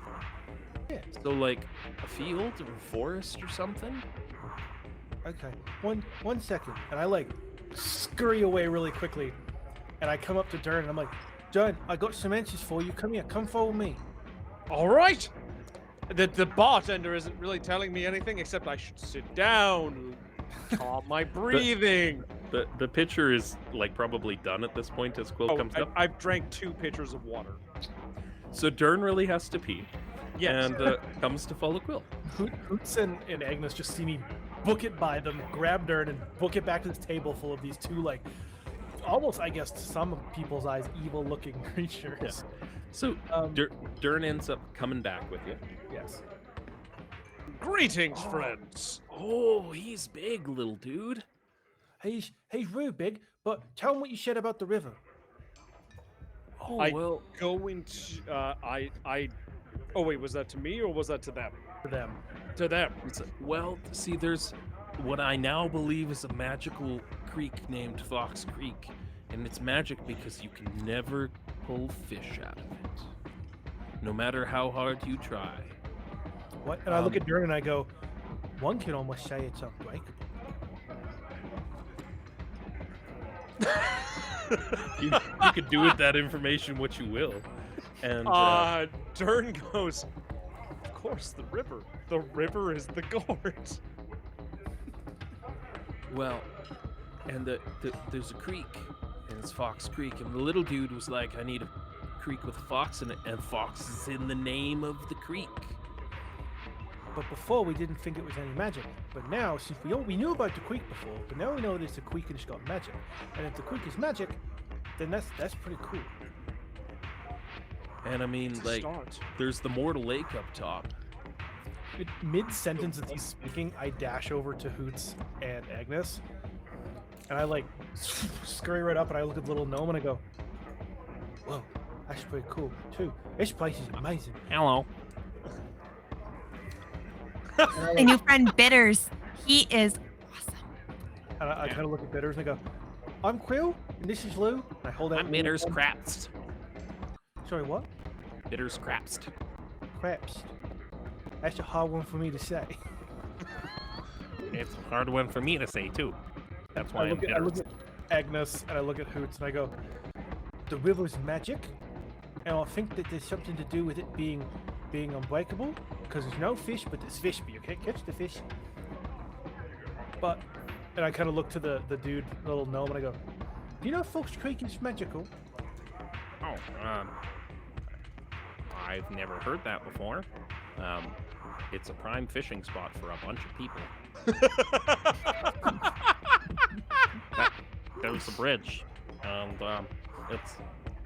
Yeah. So, like, a field or a forest or something? Okay. One second, and I like scurry away really quickly, and I come up to Durn, and I'm like, Durn, I got some answers for you. Come here, come follow me. All right. The bartender isn't really telling me anything except I should sit down, calm my breathing. The pitcher is like probably done at this point as Quill comes up. I've drank 2 pitchers of water. So Durn really has to pee. Yes. And comes to follow Quill. Hoots and Agnes just see me book it by them, grab Durn, and book it back to this table full of these two, like, almost, I guess, to some people's eyes, evil-looking creatures. Yeah. So Durn ends up coming back with you. Yes. Greetings, friends. Oh, he's big, little dude. He's real big, but tell him what you said about the river. Oh, I well, go into Oh wait, was that to me or was that to them? For them. To them. well, see, there's what I now believe is a magical creek named Fox Creek, and it's magic because you can never pull fish out of it, no matter how hard you try. What? And I look at Durn and I go, one can almost say it's unbreakable. You could do with that information what you will. And Durn goes, of course, the river. The river is the gourd. well, and there's a creek, and it's Fox Creek, and the little dude was like, I need a creek with a fox in it, and fox is in the name of the creek. But before we didn't think it was any magic. But now, since we knew about the creek before, but now we know there's a creek and it's got magic. And if the creek is magic, then that's pretty cool. And I mean, like, Start. there's the mortal lake up top. Mid-sentence as he's speaking, I dash over to Hoots and Agnes. And I, like, scurry right up and I look at the little gnome and I go, whoa, that's pretty cool, too. This place is amazing. Hello. My new friend Bitters, he is awesome. And I kind of look at Bitters and I go, I'm Quill, and this is Lou. And I hold out. I'm Bitters Crapst. Sorry, what? Bitters Crapst. Craps. That's a hard one for me to say. It's a hard one for me to say, too. That's why I look at Agnes and I look at Hoots and I go, the river's magic, and I think that there's something to do with it being unbreakable, because there's no fish, but there's fish, but you can't catch the fish. But, and I kind of look to the dude, little gnome, and I go, do you know Fox Creek is magical? Oh, I've never heard that before. It's a prime fishing spot for a bunch of people. There's a bridge, and it's,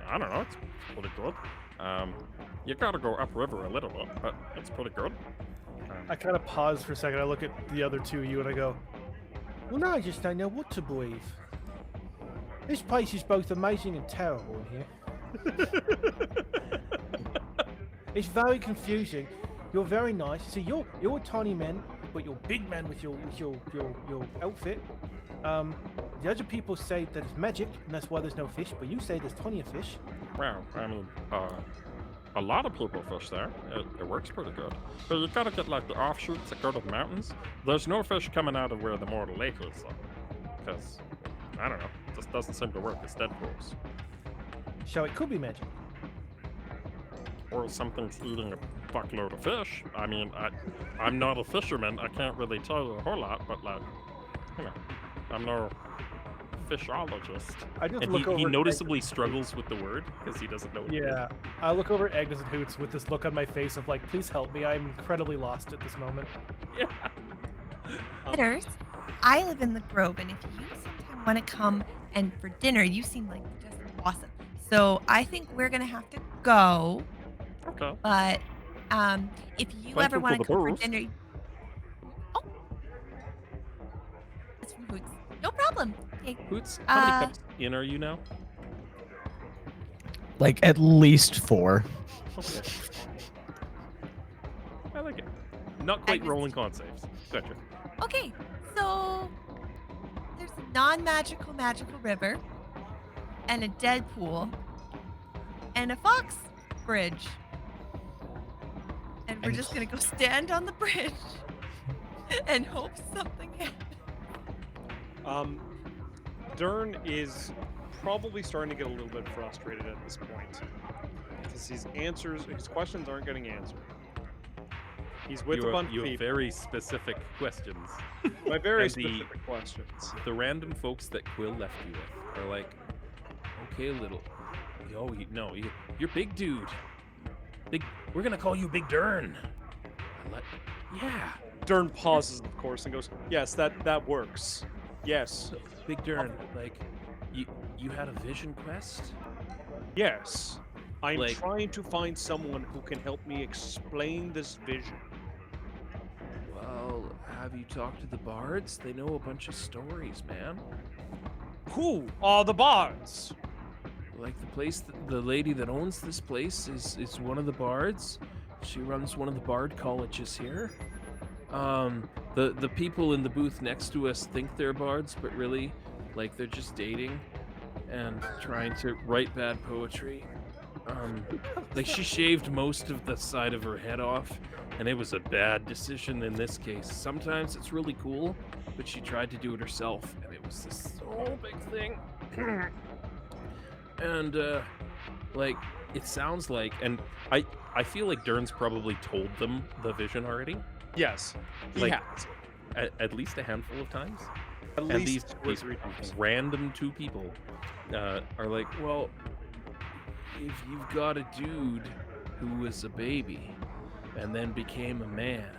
I don't know, it's pretty good. You gotta go upriver a little bit, but it's pretty good. I kind of pause for a second. I look at the other two of you and I go, well, now I just don't know what to believe. This place is both amazing and terrible in here. It's very confusing. You're very nice. See, you're a tiny man, but you're big man with your outfit. The other people say that it's magic, and that's why there's no fish. But you say there's plenty of fish. Well, I mean, a lot of people fish there. It works pretty good. But you gotta get like the offshoots that go to the mountains. There's no fish coming out of where the mortal lake is, because I don't know, it just doesn't seem to work as dead pools. So it could be magic. Or something's eating a fuckload of fish. I mean, I'm not a fisherman. I can't really tell you a whole lot, but like, you know, I'm no fishologist. I just And look over. he at noticeably struggles with the word because he doesn't know what it is. Yeah, I look over at Agnes and Hoots with this look on my face of like, please help me. I'm incredibly lost at this moment. Yeah. Bitters, I live in the Grove, and if you sometime want to come and for dinner, you seem like just awesome. So I think we're gonna have to go. Okay. But if you Thank ever you want for to the come for booze. dinner, oh, that's from Hoots. No problem. Okay. Hoots, how many cups in are you now? Like at least 4. Okay. I like it. Not quite Agnes- rolling con saves. Gotcha. Okay. So there's a non-magical magical river, and a dead pool, and a fox bridge. And we're just gonna go stand on the bridge and hope something happens. Durn is probably starting to get a little bit frustrated at this point because his questions aren't getting answered. He's with a bunch of You have people. very specific questions. My very and the- specific questions. The random folks that Quill left you with are like, okay, little. Yo, you're big dude. Big. We're gonna call you Big Durn. Yeah. Durn pauses, of course, and goes, "Yes, that works. Yes, Big Durn, like, you had a vision quest? yes. I'm Like- trying to find someone who can help me explain this vision." Well, have you talked to the bards? They know a bunch of stories, man. Who are the bards? Like the place, the lady that owns this place is one of the bards. She runs one of the bard colleges here. The people in the booth next to us think they're bards, but really, like, they're just dating and trying to write bad poetry. Like, she shaved most of the side of her head off, and it was a bad decision in this case. Sometimes it's really cool, but she tried to do it herself, and it was this whole big thing. And like it sounds like, and I feel like Durn's probably told them the vision already, Yes, he Like, has. at least a handful of times. At And least these 2 or these 3 times. random 2 people are like, well, if you've got a dude who was a baby and then became a man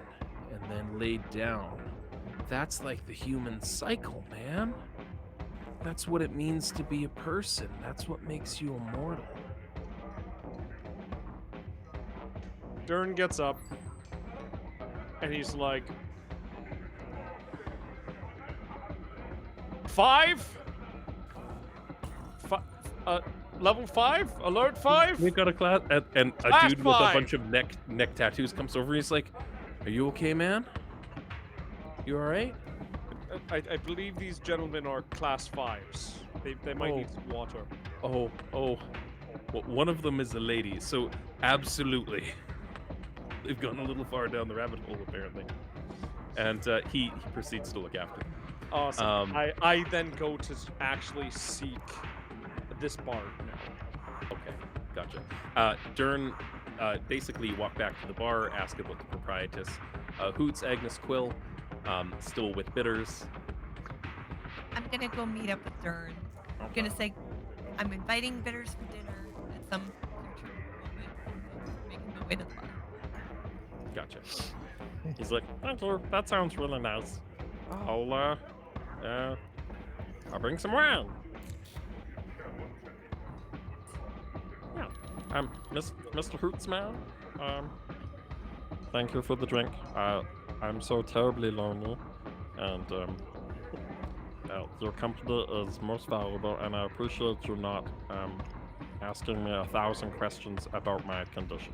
and then laid down, that's like the human cycle, man. That's what it means to be a person. That's what makes you immortal. Durn gets up, and he's like, 5? Level 5? Alert 5? We got a class, and a Class dude with a 5. bunch of neck tattoos comes over. He's like, "Are you okay, man? You all right?" I believe these gentlemen are class 5s. They might need some water. Oh. Well, one of them is a lady, so absolutely, they've gone a little far down the rabbit hole apparently. And he proceeds to look after them. Awesome. I then go to actually seek this bard now. Okay, gotcha. Durn, basically, you walk back to the bar, ask about the proprietress. Hoots, Agnes, Quill, still with bitters. I'm gonna go meet up with Durn. I'm gonna say I'm inviting bitters for dinner at some future moment. Making my way to the bar. Gotcha. He's like, "Thank you. That sounds really nice. I'll bring some wine." Yeah. Mr. Hootsman. Thank you for the drink. I'm so terribly lonely, and your company is most valuable, and I appreciate you not asking me 1,000 questions about my condition.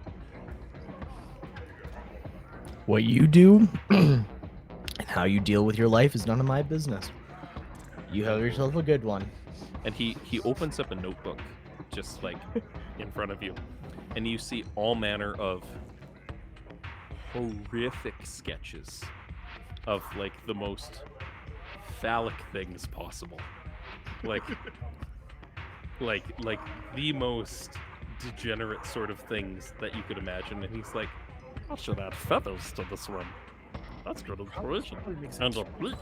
What you do and how you deal with your life is none of my business. You have yourself a good one. And he opens up a notebook, just like in front of you, and you see all manner of horrific sketches of like the most phallic things possible, like the most degenerate sort of things that you could imagine. And he's like, "I should add feathers to this one. That's good inspiration." And a bleak.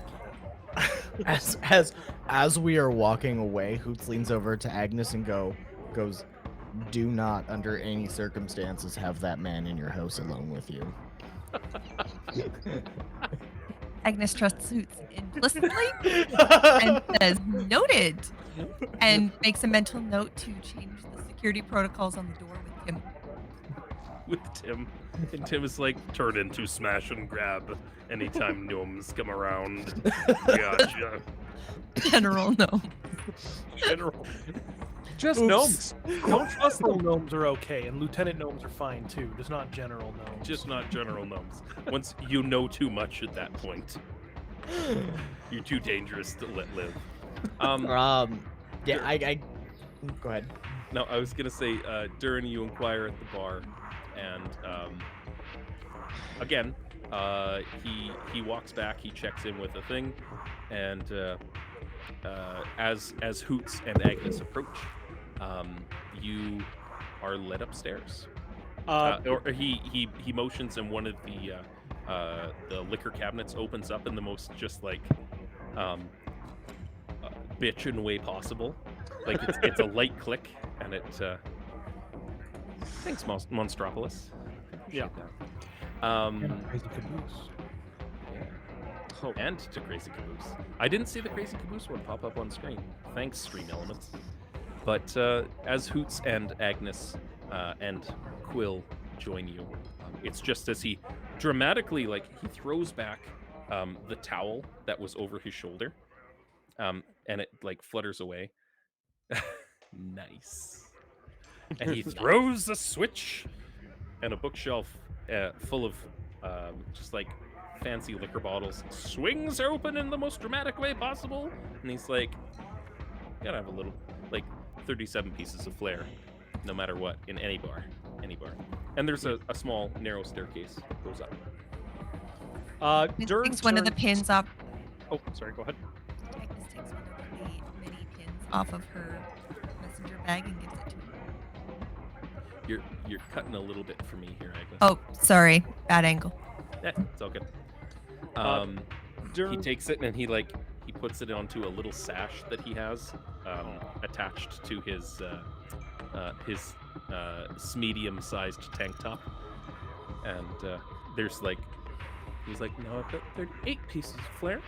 As we are walking away, Hoots leans over to Agnes and goes, "Do not, under any circumstances, have that man in your house alone with you." Agnes trusts Hoots implicitly and says noted, and makes a mental note to change the security protocols on the door with him. With Tim. And Tim is like, "Turn into smash and grab anytime gnomes come around." Gotcha. General no. General. Just Oops. gnomes. Don't trust General them. gnomes are okay, and lieutenant gnomes are fine too. Just not general gnomes. Just not general gnomes. Once you know too much at that point, you're too dangerous to let live. Yeah, I go ahead. No, I was gonna say, Durn, you inquire at the bar, and again, he walks back, he checks in with a thing, and as Hoots and Agnes approach, you are led upstairs. Or he motions, and one of the liquor cabinets opens up in the most just like bitchin' way possible. Like it's a light click, and it thanks Monstropolis. Yeah. And crazy caboose. Oh. And to Crazy Caboose. I didn't see the Crazy Caboose one pop up on screen. Thanks, Stream Elements. But as Hoots and Agnes and Quill join you, it's just as he dramatically, like, he throws back the towel that was over his shoulder, and it, like, flutters away. Nice. And he throws a switch, and a bookshelf full of just, like, fancy liquor bottles swings open in the most dramatic way possible. And he's like, gotta have a little, like, 37 pieces of flair, no matter what, in any bar. And there's a small, narrow staircase that goes up. Durn Takes one of the turns- pins off. Oh, sorry. Go ahead. Agnes takes one of the many pins off of her messenger bag and gives it to him. You're cutting a little bit for me here, Agnes. Oh, sorry, bad angle. Yeah, it's all good. He Durn, takes it and he puts it onto a little sash that he has attached to his medium-sized tank top, and there's like he's like, no, I've got 38 pieces of flare.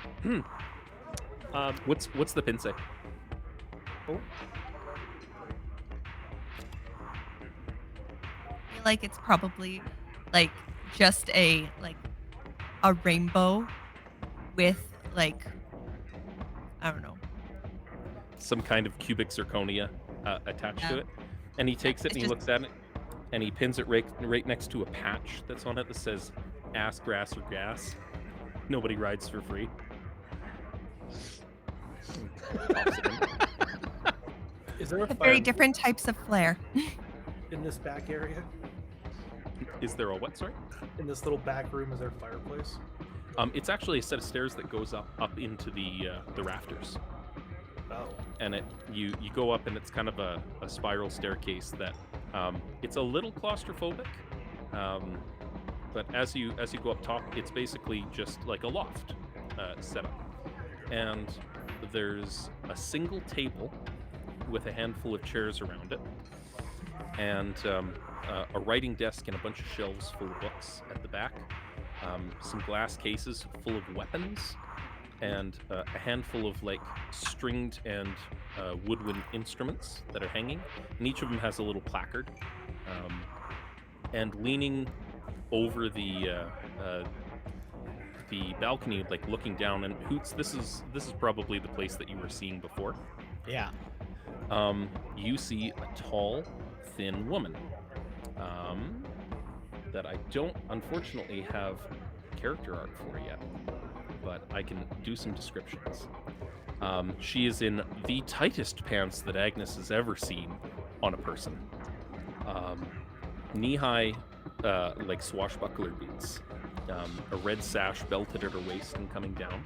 What's the pin say? oh, I feel like it's probably like just a rainbow with like, I don't know. Some kind of cubic zirconia attached to Yeah. it, and he takes it It's and he looks at it, and he pins it right next to a patch that's on it that says "ass, grass, or gas." Nobody rides for free. Pops it in. Is there a Very fire different types of flair. in this back area? Is there a what? Sorry. In this little back room, is there a fireplace? It's actually a set of stairs that goes up into the rafters, Oh. and you go up, and it's kind of a spiral staircase that it's a little claustrophobic, but as you go up top, it's basically just like a loft setup, and there's a single table with a handful of chairs around it, and a writing desk and a bunch of shelves full of books at the back. Some glass cases full of weapons, and a handful of like stringed and woodwind instruments that are hanging, and each of them has a little placard. And leaning over the balcony, like looking down, and Hoots, this is probably the place that you were seeing before. Yeah. You see a tall, thin woman. That I don't, unfortunately, have character art for yet, but I can do some descriptions. She is in the tightest pants that Agnes has ever seen on a person. Knee-high, like swashbuckler boots. A red sash belted at her waist and coming down.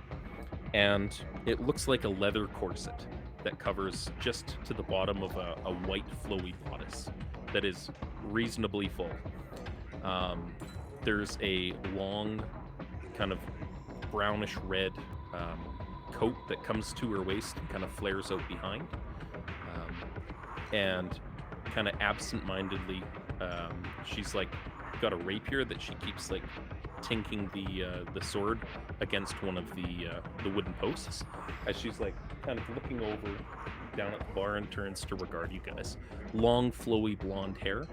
And it looks like a leather corset that covers just to the bottom of a white flowy bodice that is reasonably full. There's a long, kind of brownish red coat that comes to her waist and kind of flares out behind. And kind of absent-mindedly, she's like got a rapier that she keeps like tinking the sword against one of the wooden posts as she's like kind of looking over down at the bar and turns to regard you guys. Long, flowy blonde hair,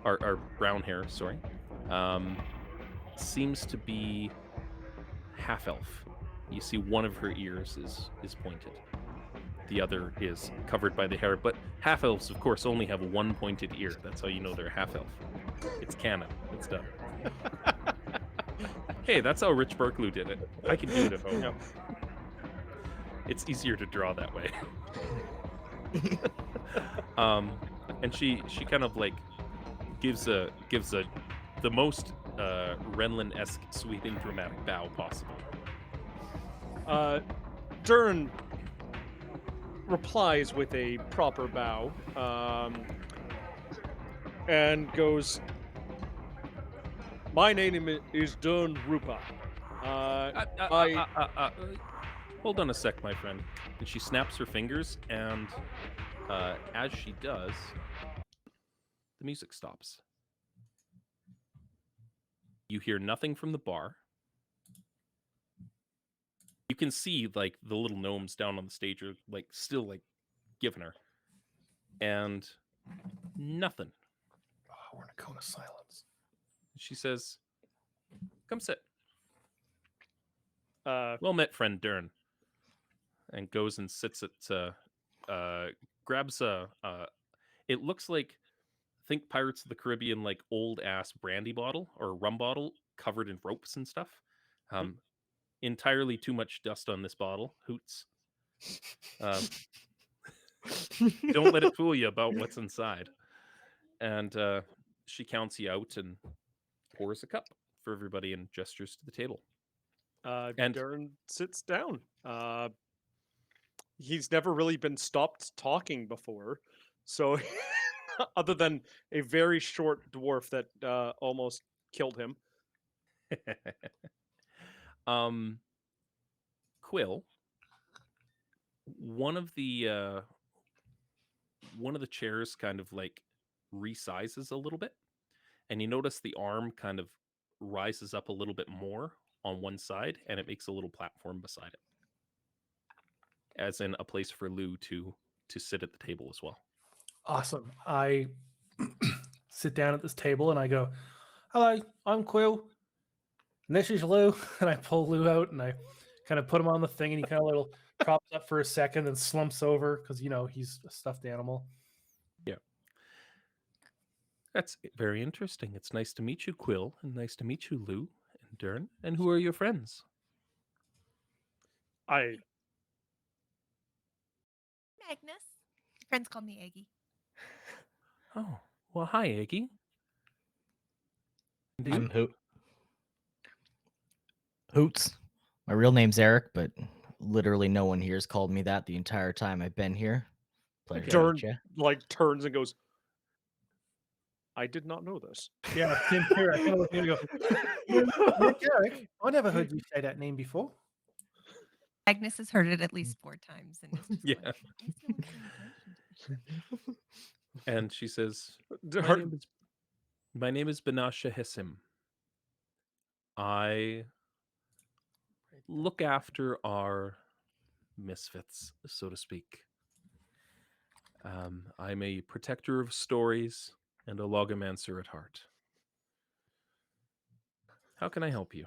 or brown hair, sorry. Seems to be half elf. You see one of her ears is pointed. The other is covered by the hair, but half elves, of course, only have one pointed ear. That's how you know they're half elf. It's canon. It's done. Hey, that's how Rich Berklew did it. I can do it at home. It's easier to draw that way. And she kind of like gives the most Renlin-esque sweeping dramatic bow possible. Durn replies with a proper bow, and goes, "My name is Durn Rupta. Hold on a sec, my friend." And she snaps her fingers, and as she does, the music stops. You hear nothing from the bar. You can see like the little gnomes down on the stage are like still like giving her, and nothing. Oh, we're in a cone of silence. She says, "Come sit. Uh, Well met, friend Durn." And goes and sits at, grabs a, it looks like, think Pirates of the Caribbean, like old ass brandy bottle or rum bottle covered in ropes and stuff. Entirely too much dust on this bottle. Hoots. Don't let it fool you about what's inside. And she counts you out and pours a cup for everybody and gestures to the table. And- Durn sits down. he's never really been stopped talking before. So, other than a very short dwarf that almost killed him. Quill, one of the chairs kind of like resizes a little bit, and you notice the arm kind of rises up a little bit more on one side, and it makes a little platform beside it, as in a place for Lou to sit at the table as well. Awesome. I sit down at this table and I go, "Hello, I'm Quill, and this is Lou." And I pull Lou out and I kind of put him on the thing, and he kind of little props up for a second and slumps over because he's a stuffed animal. Yeah. That's very interesting. It's nice to meet you, Quill, and nice to meet you, Lou and Durn. And who are your friends? I Magnus. Friends call me Aggie. Oh, well, hi, Iggy. And I'm you? Hoots. My real name's Eric, but literally no one here has called me that the entire time I've been here. Pleasure to Durn meet you. like turns and goes, I did not know this. Yeah, same here. I kind of look at him and go, "You're Eric? I never heard you say that name before." Agnes has heard it at least 4 times, and it's just Yeah. like, why is no one paying attention? And she says, Her- my name is Benasha Hissim. I look after our misfits, so to speak. I'm a protector of stories and a logomancer at heart. How can I help you?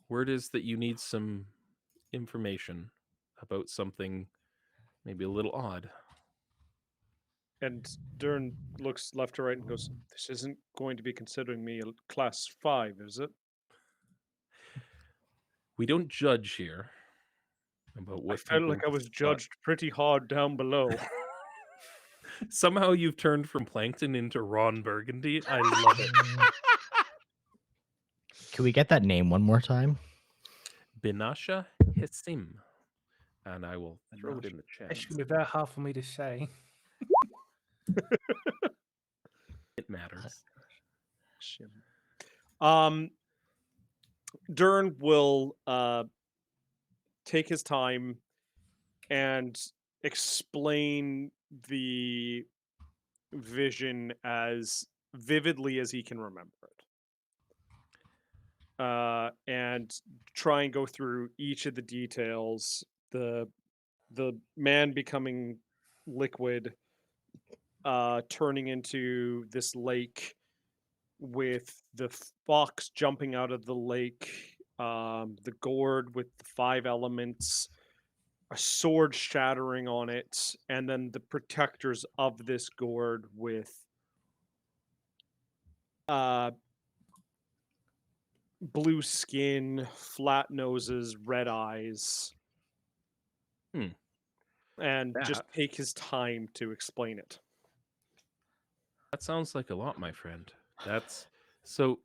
Word is that you need some information about something maybe a little odd. And Durn looks left to right and goes, this isn't going to be considering me a class 5, is it? We don't judge here about what I felt people like I was thought. judged pretty hard down below. Somehow you've turned from Plankton into Ron Burgundy. I love it. Can we get that name one more time? Benasha Hissim. And I will throw it in the chat. It should be very hard for me to say. It matters. Durn will take his time and explain the vision as vividly as he can remember it. And try and go through each of the details. The man becoming liquid, turning into this lake, with the fox jumping out of the lake, the gourd with the 5 elements, a sword shattering on it, and then the protectors of this gourd with blue skin, flat noses, red eyes. And just take his time to explain it. That sounds like a lot, my friend. That's so,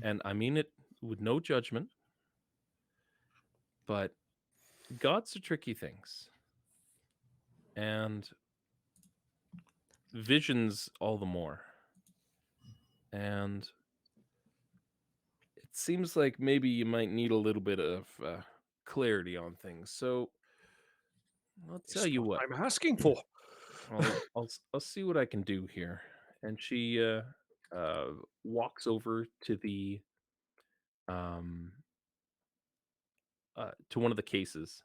and I mean it with no judgment, but gods are tricky things. And visions all the more. And it seems like maybe you might need a little bit of clarity on things. So I'll tell you what. I'm asking for. I'll see what I can do here. And she walks over to the to one of the cases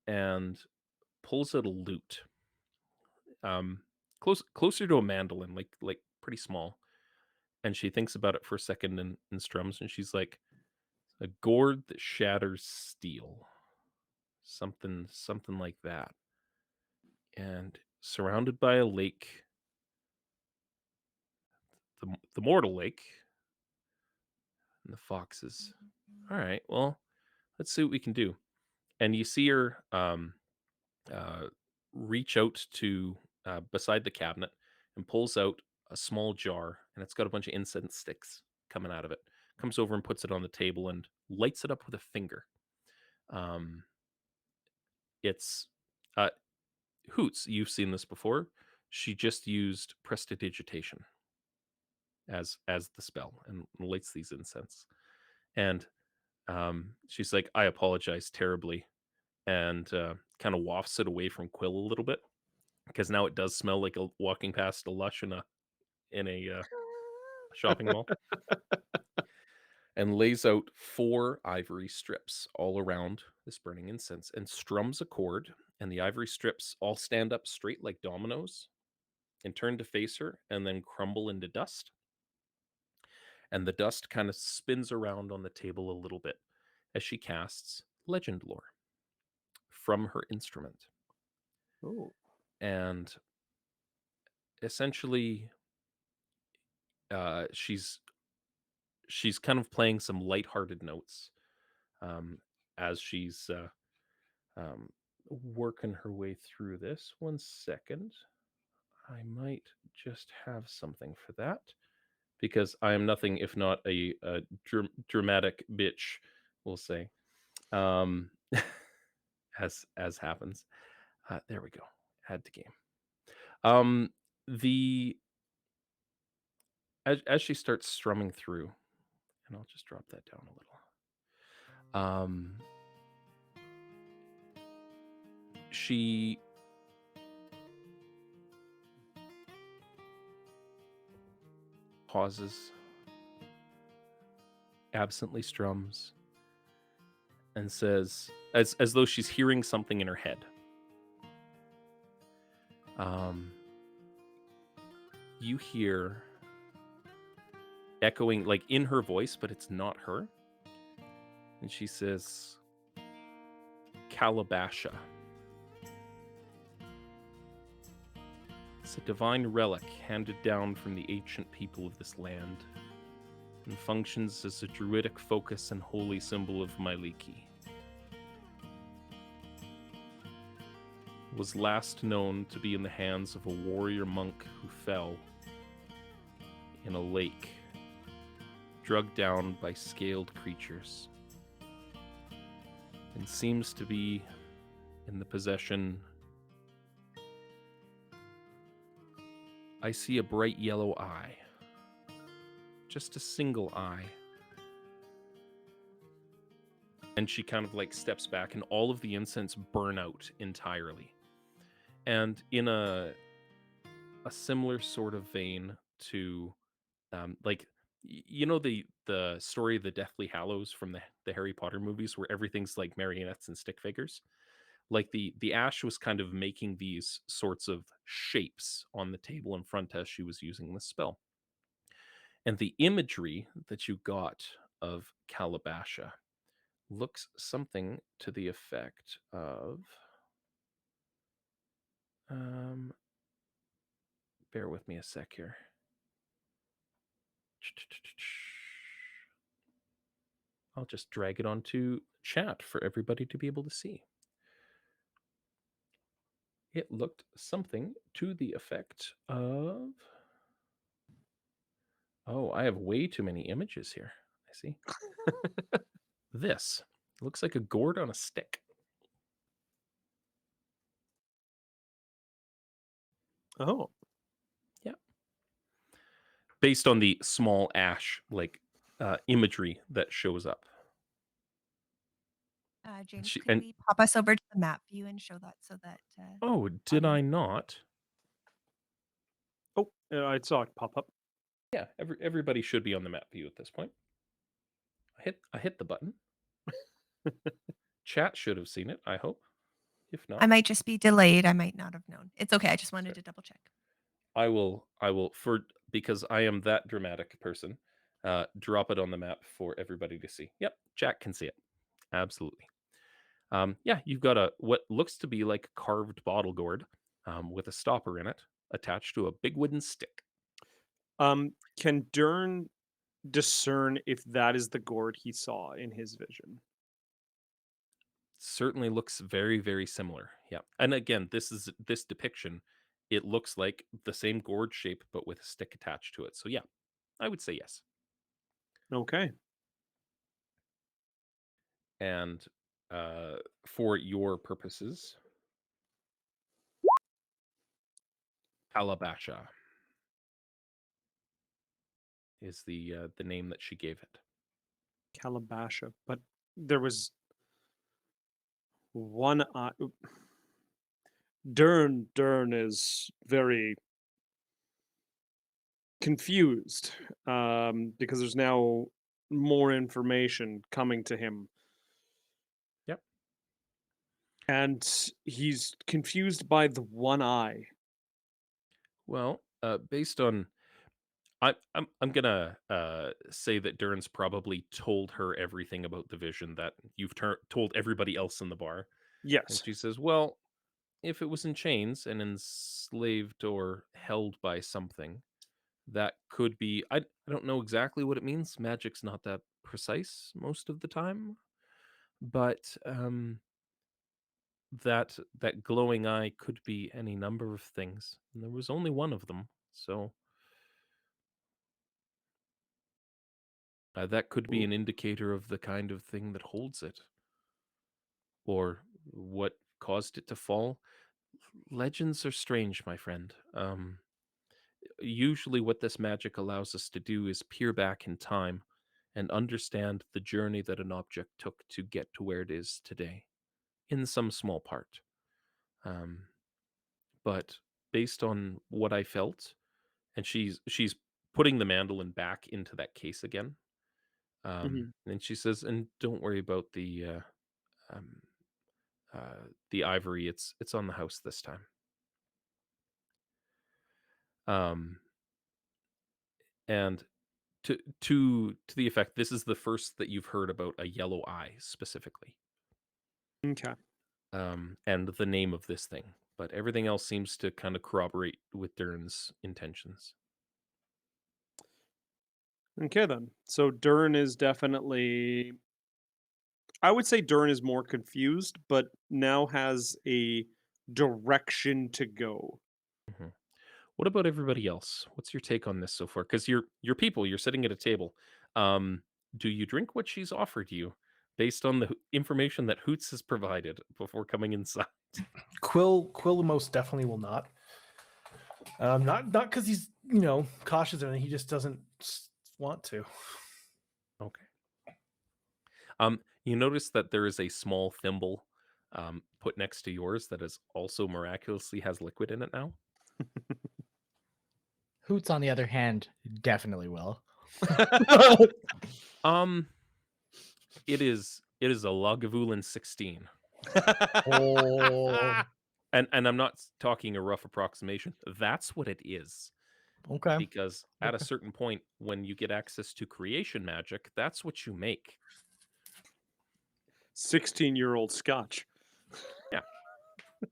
and pulls out a lute. Closer to a mandolin, like pretty small. And she thinks about it for a second and strums, and she's like, a gourd that shatters steel. Something like that. And surrounded by a lake, the mortal lake, and the foxes. All right, well, let's see what we can do. And you see her reach out to beside the cabinet and pulls out a small jar, and it's got a bunch of incense sticks coming out of it. Comes over and puts it on the table and lights it up with a finger. it's Hoots. You've seen this before. She just used prestidigitation as the spell and lights these incense, and she's like, "I apologize terribly," and kind of wafts it away from Quill a little bit because now it does smell like walking past a lush in a shopping mall, and lays out 4 ivory strips all around this burning incense and strums a chord, and the ivory strips all stand up straight like dominoes and turn to face her and then crumble into dust. And the dust kind of spins around on the table a little bit as she casts legend lore from her instrument. Oh. And essentially, she's kind of playing some lighthearted notes as she's working her way through this. 1 second. I might just have something for that because I am nothing if not a dramatic bitch, we'll say. As happens. There we go. Add to game. The as she starts strumming through, and I'll just drop that down a little. She pauses, absently strums, and says, as though she's hearing something in her head. You hear echoing, like in her voice, but it's not her. And she says, Calabasha. It's a divine relic handed down from the ancient people of this land and functions as a druidic focus and holy symbol of Myliki. Was last known to be in the hands of a warrior monk who fell in a lake, drugged down by scaled creatures, and seems to be in the possession. I see a bright yellow eye, just a single eye. And she kind of like steps back and all of the incense burn out entirely. And in a similar sort of vein to like you know the story of the Deathly Hallows from the Harry Potter movies where everything's like marionettes and stick figures, like the ash was kind of making these sorts of shapes on the table in front as she was using the spell. And the imagery that you got of Calabasha looks something to the effect of bear with me a sec here. I'll just drag it onto chat for everybody to be able to see. It looked something to the effect of... Oh, I have way too many images here. I see. This looks like a gourd on a stick. Oh. Yeah. Based on the small ash like imagery that shows up. James, She- could and- we pop us over to the map view and show that so that Oh, did I not? Oh, I saw it pop up. Yeah, everybody should be on the map view at this point. I hit the button. Chat should have seen it, I hope. If not, I might just be delayed. I might not have known. It's okay. I just wanted to double check. I will because I am that dramatic person, drop it on the map for everybody to see. Yep, chat can see it. Absolutely. Yeah, you've got what looks to be like a carved bottle gourd with a stopper in it attached to a big wooden stick. Can Durn discern if that is the gourd he saw in his vision? Certainly looks very, very similar. Yeah. And again, this depiction, it looks like the same gourd shape, but with a stick attached to it. So yeah, I would say yes. Okay. And for your purposes, Calabasha is the name that she gave it. Calabasha, but there was one eye. Durn is very confused because there's now more information coming to him. Yep. And he's confused by the one eye. Well, based on I'm gonna say that Durn's probably told her everything about the vision that you've told everybody else in the bar, and Yes. she says, "Well, if it was in chains and enslaved or held by something, that could be. I don't know exactly what it means. Magic's not that precise most of the time, but that glowing eye could be any number of things. And there was only one of them, so that could be an indicator of the kind of thing that holds it, or what caused it to fall. Legends are strange, my friend. Usually, what this magic allows us to do is peer back in time and understand the journey that an object took to get to where it is today, in some small part. Um, but based on what I felt, and she's putting the mandolin back into that case again. And she says, "And don't worry about um, the ivory. It's on the house this time." Um, and to the effect, this is the first that you've heard about a yellow eye specifically, Okay. and the name of this thing. But everything else seems to kind of corroborate with Durn's intentions. Okay, then. So Durn is definitely. I would say Durn is more confused, but now has a direction to go. Mhm. What about everybody else? What's your take on this so far? Because you're people, you're sitting at a table. Um, do you drink what she's offered you based on the information that Hoots has provided before coming inside? Quill most definitely will not. Not because he's cautious or anything. He just doesn't want to. Okay. You notice that there is a small thimble put next to yours that is also miraculously has liquid in it now. Hoots, on the other hand, definitely will. Um, it is a Lagavulin 16. Oh, And I'm not talking a rough approximation. That's what it is. okay. Because at a certain point, when you get access to creation magic, that's what you make. 16-year-old Scotch. Yeah.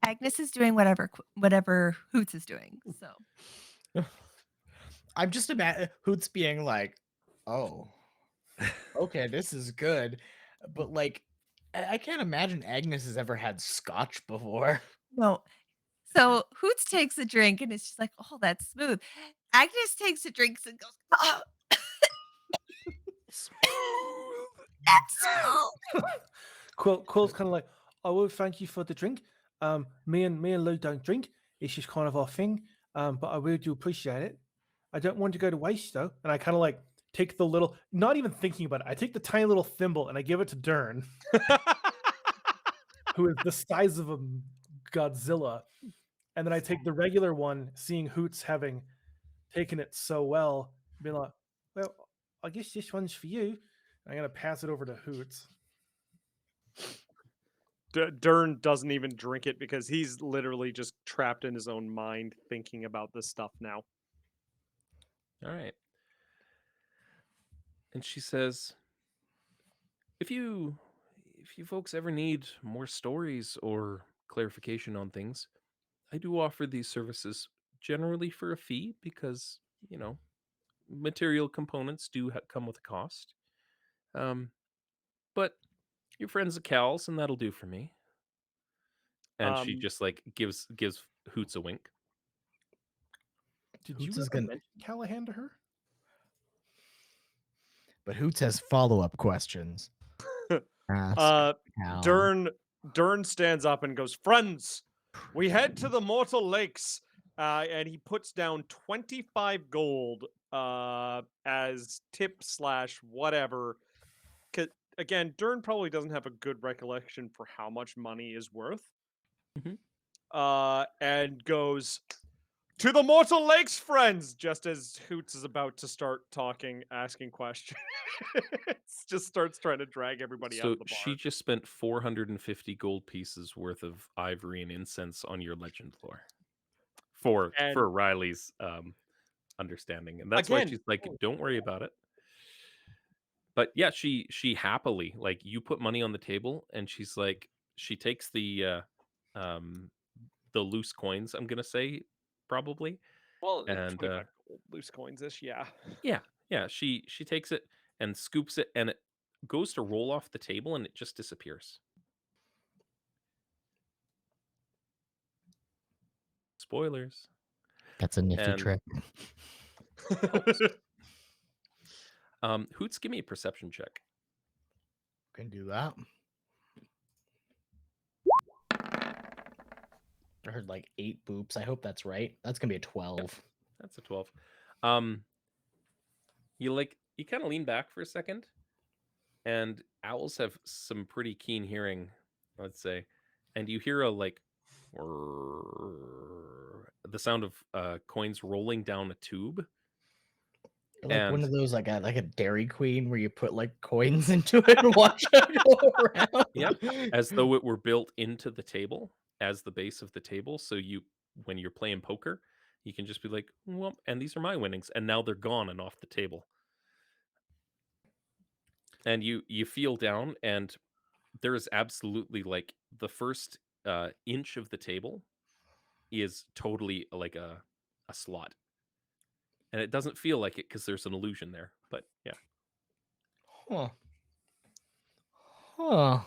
Agnes is doing whatever Hoots is doing. So I'm just Hoots being like, "Oh, okay, this is good," but like, I can't imagine Agnes has ever had Scotch before. no. So Hoots takes a drink and it's just like, oh, that's smooth. Agnes takes a drink and goes, oh, that's smooth. Quill's kind of like, I will thank you for the drink. Me and Lou don't drink. It's just kind of our thing. But I really do appreciate it. I don't want to go to waste though. And I kind of like take the little, not even thinking about it. I take the tiny little thimble and I give it to Durn, who is the size of a Godzilla. And then I take the regular one, seeing Hoots having taken it so well, being like, well, I guess this one's for you. I'm gonna pass it over to Hoots. Durn doesn't even drink it because he's literally just trapped in his own mind thinking about this stuff now. All right. And she says, if you folks ever need more stories or clarification on things, I do offer these services generally for a fee because, material components do come with a cost. But your friends at Cal's, and that'll do for me. And she Um, just like gives Hoots a wink. Did Hoots you is ever gonna, mention Callahan to her? but Hoots has follow-up questions. Uh, How? Durn stands up and goes, "Friends, we head to the Mortal Lakes." And he puts down 25 gold as tip / whatever. Again, Durn probably doesn't have a good recollection for how much money is worth. Mhm. And goes, "To the Mortal Lakes, friends!" Just as Hoots is about to start talking, asking questions. Just starts trying to drag everybody out So of the bar. she just spent 450 gold pieces worth of ivory and incense on your legend lore for And Riley's understanding, and that's why again, she's like, "Don't worry about it." But yeah, she happily, like, you put money on the table, and she's like, she takes the loose coins, I'm gonna say, probably, well, and 25 gold, loose coins-ish, yeah. yeah, she takes it and scoops it, and it goes to roll off the table, and it just disappears. Spoilers. That's a nifty And trick. helps. Hoots, give me a perception check. Can do that. I heard like 8 boops. I hope that's right. That's gonna be a 12. That's a 12. You kind of lean back for a second, and owls have some pretty keen hearing, let's say, and you hear a like the sound of coins rolling down a tube. Like one And of those like a Dairy Queen where you put like coins into it and watch it go around. Yep, as though it were built into the table as the base of the table. So when you're playing poker, you can just be like, well, and these are my winnings, and now they're gone and off the table. And you feel down, and there is absolutely like the first inch of the table is totally like a slot, and it doesn't feel like it because there's an illusion there. But yeah, Huh. Huh.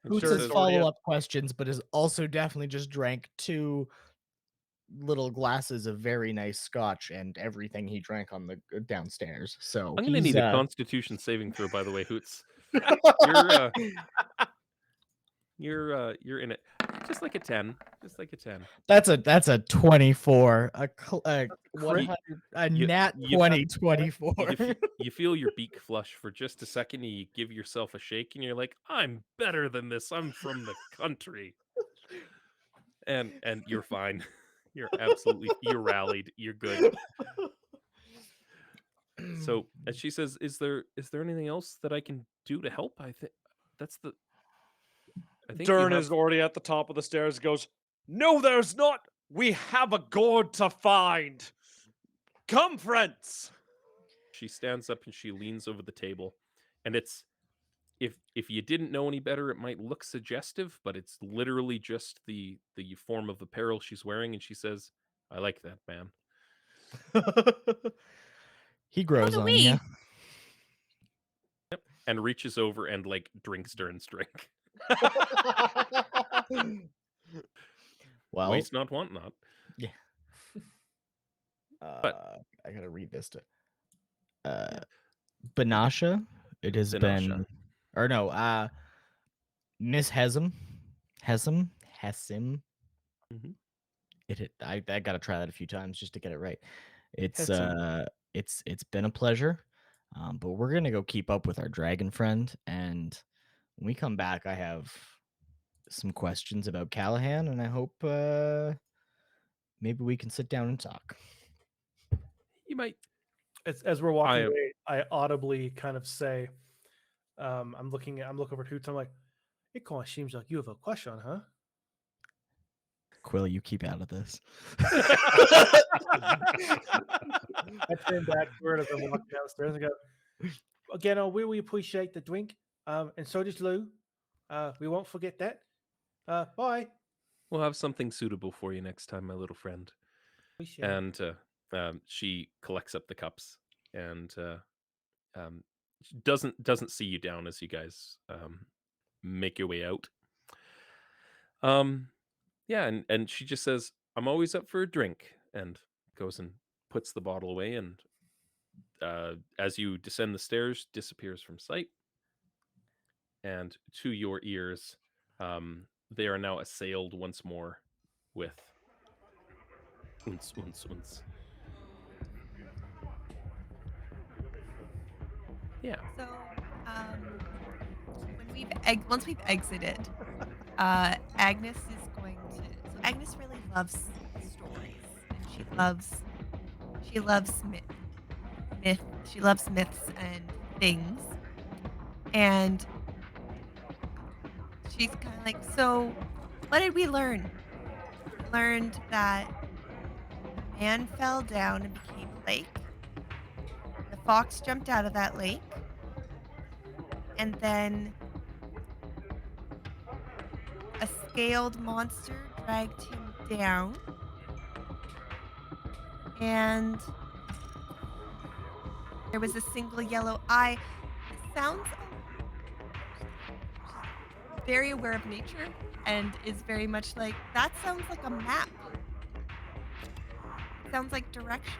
Who Sure says is already follow-up questions, but has also definitely just drank 2 little glasses of very nice scotch and everything he drank on the downstairs. So I'm gonna he's need a Constitution saving throw, by the way, Hoots. You're you're in it just like a 10, just like a 10. that's a 24, a 100, a You- nat you- 20 24. You feel your beak flush for just a second, and you give yourself a shake, and you're like, I'm better than this, I'm from the country. And you're fine. You're rallied, you're good. So and she says, is there anything else that I can do to help? I think you Durn have. is already at the top of the stairs, goes, "No, there's not! We have a gourd to find! Come, friends!" She stands up and she leans over the table, and it's if you didn't know any better, it might look suggestive, but it's literally just the form of apparel she's wearing, and she says, I like that, man. He grows do on we. you. And reaches over and like drinks Durn's drink. Well, Waste not, want not. yeah. But- I gotta read this to Benasha. It has Benasha. been, or no, Miss Hesem. Mhm. I gotta try that a few times just to get it right. It's Hesem. it's been a pleasure. But we're gonna go keep up with our dragon friend, and when we come back, I have some questions about Callahan, and I hope maybe we can sit down and talk. You might. As we're walking I- away, I audibly kind of say, I'm looking over Hoots. I'm like, it kind of seems like you have a question, huh? Quill, you keep out of this. I turn back to her as I'm walking downstairs and go, again, I really appreciate the drink. And so does Lou. We won't forget that. Bye. We'll have something suitable for you next time, my little friend. Appreciate it. And she collects up the cups and doesn't see you down as you guys make your way out. Yeah, and she just says, I'm always up for a drink, and goes and puts the bottle away, and as you descend the stairs, disappears from sight, and to your ears, they are now assailed once more with unts, unts, unts. Yeah. So, once we've exited, Agnes is going to. So Agnes really loves stories, and she loves myth. She loves myths and things, and she's kind of like, so, what did we learn? We learned that a man fell down and became a lake. The fox jumped out of that lake, and then a scaled monster dragged him down, and there was a single yellow eye. It sounds very aware of nature and is very much like, that sounds like a map. Sounds like directions.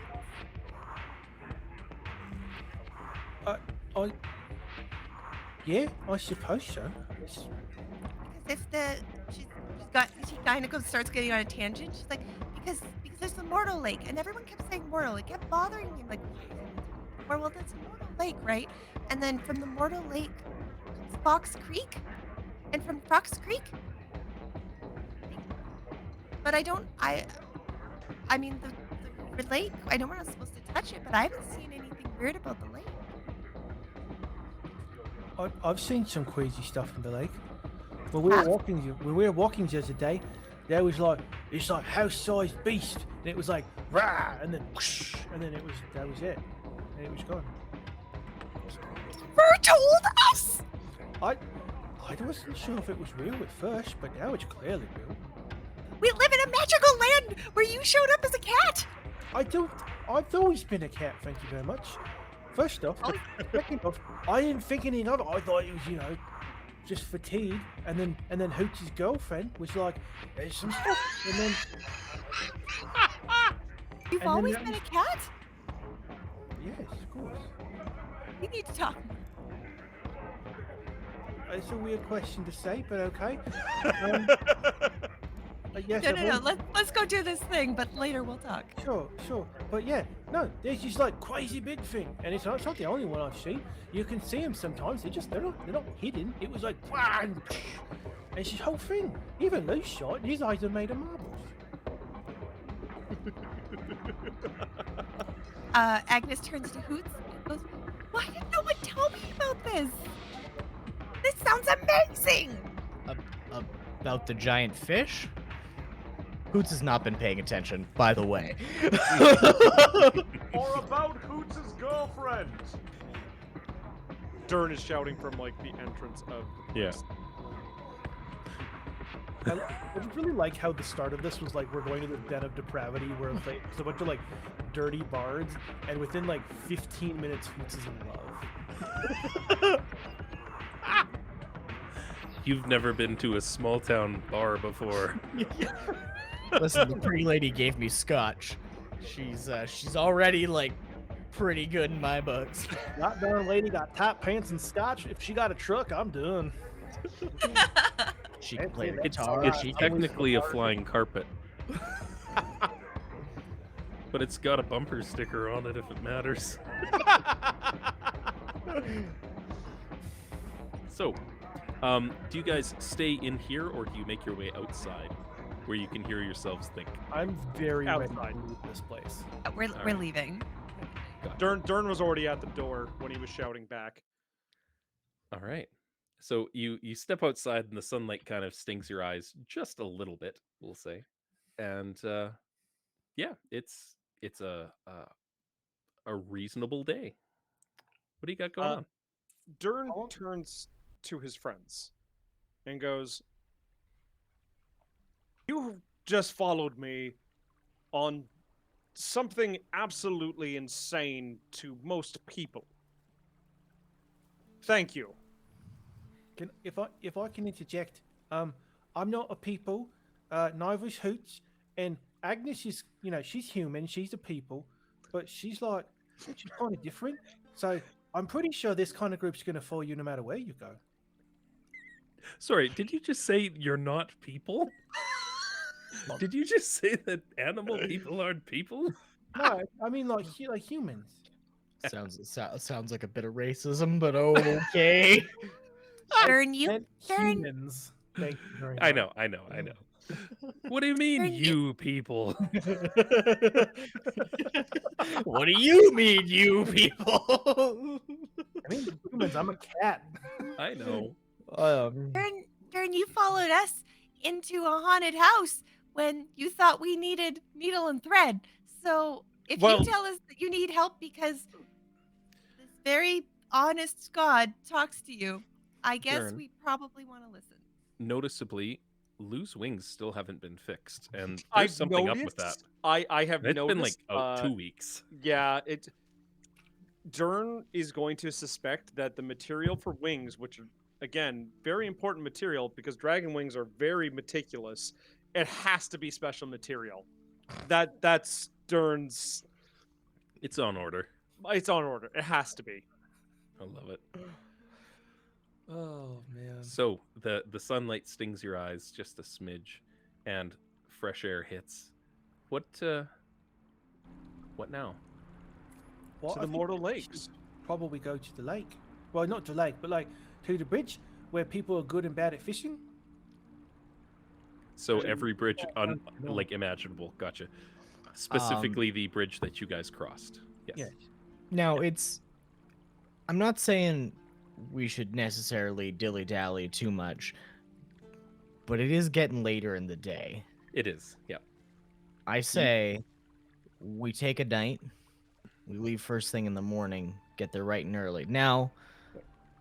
Yeah, I suppose so. Because she kind of starts getting on a tangent. She's like, because there's the Mortal Lake, and everyone kept saying Mortal. It kept bothering me. I'm like, well, that's a Mortal Lake, right? And then from the Mortal Lake comes Fox Creek, and from Fox Creek, but I mean the lake. I know we're not supposed to touch it, but I haven't seen anything weird about the lake. I've seen some crazy stuff in the lake. When we were walking the other day, there was like it's like house-sized beast, and it was like rah, and then whoosh, and then that was it, and it was gone. Never told us. I wasn't sure if it was real at first, but now it's clearly real. We live in a magical land where you showed up as a cat. I've always been a cat, thank you very much. First off, second off, I didn't think anything of it. I thought it was, just fatigued, and then Hooch's girlfriend was like, "There's some stuff," and then You've and always then been a cat? yes, of course. We need to talk. It's a weird question to say, but okay. Yes, No. Let's go do this thing, but later we'll talk. Sure. But yeah, no, there's this like crazy big thing, and it's not the only one I've seen. You can see them sometimes. They're not hidden. It was like, "Wah," and it's this whole thing. Even loose shot, and his eyes are made of marbles. Agnes turns to Hoots and goes, "Why did no one tell me about this? This sounds amazing." About the giant fish? Hoots has not been paying attention, by the way. Or about Hoots' girlfriend. Durn is shouting from like the entrance of the Yeah. place. I really like how the start of this was like we're going to the den of depravity where it's like there's a bunch of like dirty bards, and within like 15 minutes Hoots is in love. You've never been to a small town bar before. Listen, the pretty lady gave me scotch. She's already like pretty good in my books. That darn lady got tight pants and scotch. If she got a truck, I'm done. She can play the It's guitar. It's She can... technically a flying carpet. But it's got a bumper sticker on it if it matters. So, do you guys stay in here or do you make your way outside where you can hear yourselves think? I'm very ready Outside. to leave this place. We're right. leaving. Durn was already at the door when he was shouting back. All right. So you step outside and the sunlight kind of stings your eyes just a little bit, we'll say. And yeah, it's a reasonable day. What do you got going on? Durn turns to his friends and goes, "You just followed me on something absolutely insane to most people. Thank you." If I can interject, I'm not a people, neither is Hoots, and Agnes is, she's human, she's a people, but she's like which is kind of different. So I'm pretty sure this kind of group's going to follow you no matter where you go. Sorry, did you just say you're not people? Did you just say that animal people aren't people? No, I mean like humans. Sounds like a bit of racism, but okay. Durn, you And Durn, humans. Thank you very much. I know. What do you mean, Turn you people? What do you mean, you people? I mean humans. I'm a cat. I know. Durn, you followed us into a haunted house when you thought we needed needle and thread. So if Well- you tell us that you need help because this very honest God talks to you, I guess Durn. we probably want to listen. Noticeably, Lou's wings still haven't been fixed, and there's I've something noticed, up with that. I have It's been noticed. like 2 weeks. Yeah, Durn is going to suspect that the material for wings, which are again very important material because dragon wings are very meticulous, it has to be special material. That's Durn's. It's on order. It's on order. It has to be. I love it. Oh man. So the sunlight stings your eyes just a smidge, and fresh air hits. What now? Well, To I the think mortal we should lakes. Probably go to the lake. Well, not the lake, but like to the bridge where people are good and bad at fishing. So every bridge no. like imaginable. Gotcha. Specifically the bridge that you guys crossed. Yes. Yeah. Now, I'm not saying we should necessarily dilly-dally too much, but it is getting later in the day. It is. Yeah. I say we take a night, we leave first thing in the morning, get there right and early. Now,